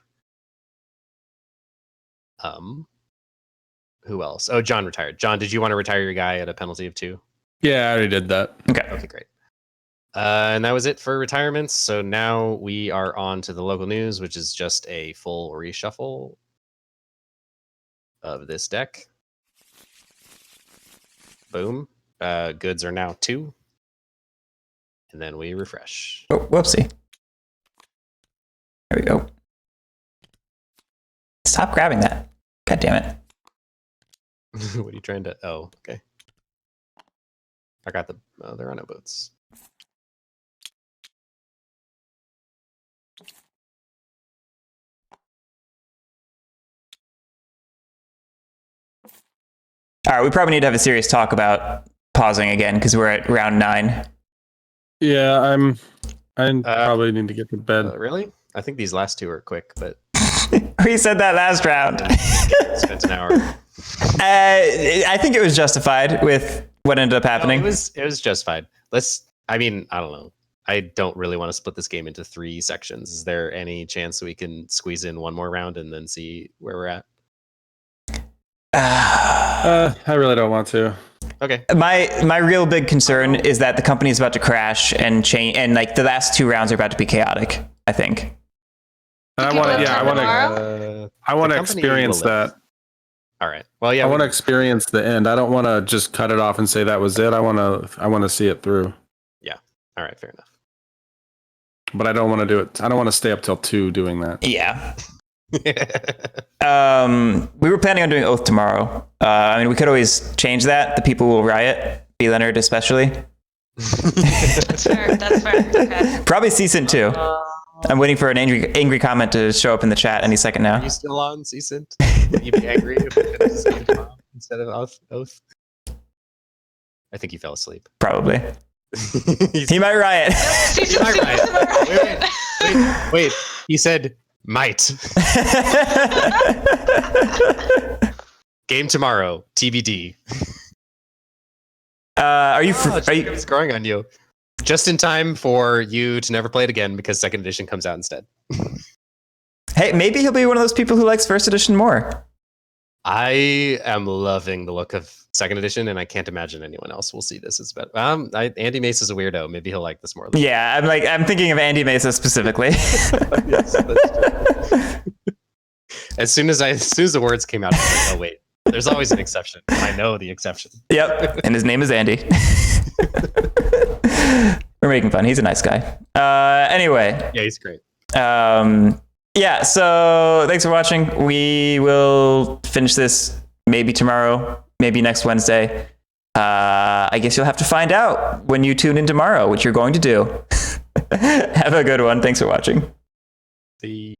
B: Who else? Oh, John retired. John, did you want to retire your guy at a penalty of 2?
D: Yeah, I already did that.
B: Okay, great. And that was it for retirements. So now we are on to the local news, which is just a full reshuffle of this deck. Boom. Goods are now 2. And then we refresh.
A: Oh, whoopsie. There we go. Stop grabbing that. God damn it.
B: What are you trying to... Oh, okay. I got the... Oh, there are no boats.
A: All right, we probably need to have a serious talk about pausing again because we're at round 9.
D: Yeah, I probably need to get to bed.
B: Really? I think these last 2 are quick, but...
A: We said that last round.
B: Spent an hour.
A: I think it was justified with what ended up happening.
B: No, it was justified. I mean, I don't know. I don't really want to split this game into 3 sections. Is there any chance we can squeeze in one more round and then see where we're at?
D: I really don't want to.
B: Okay.
A: My real big concern is that the company is about to crash and change, and like the last 2 rounds are about to be chaotic. I think.
D: And I want to. Yeah, I want to experience that.
B: All right. Well, yeah.
D: I want to experience the end. I don't want to just cut it off and say that was it. I want to see it through.
B: Yeah. All right. Fair enough.
D: But I don't want to do it. I don't want to stay up till 2 doing that.
A: Yeah. We were planning on doing Oath tomorrow. I mean, we could always change that. The people will riot. B. Leonard especially.
C: That's fair. That's fair. Okay.
A: Probably Ceasant too. I'm waiting for an angry comment to show up in the chat any second now.
B: Are you still on Ceasant? Would you be angry if we finished this game tomorrow instead of Oath? I think he fell asleep.
A: Probably. He might riot.
B: He might riot. Wait. He said might. Game tomorrow. TBD.
A: Are you?
B: It's growing on you. Just in time for you to never play it again because 2nd edition comes out instead.
A: Hey, maybe he'll be one of those people who likes 1st edition more.
B: I am loving the look of 2nd edition, and I can't imagine anyone else will see this as better. Andy Mace is a weirdo. Maybe he'll like this more.
A: Yeah, I'm thinking of Andy Mesa specifically.
B: Yes, that's true. As soon as the words came out, I was like, oh wait, there's always an exception. I know the exception.
A: Yep, and his name is Andy. We're making fun. He's a nice guy. Anyway.
B: Yeah, he's great.
A: Yeah, so thanks for watching. We will finish this maybe tomorrow, maybe next Wednesday. I guess you'll have to find out when you tune in tomorrow, which you're going to do. Have a good one. Thanks for watching.
B: The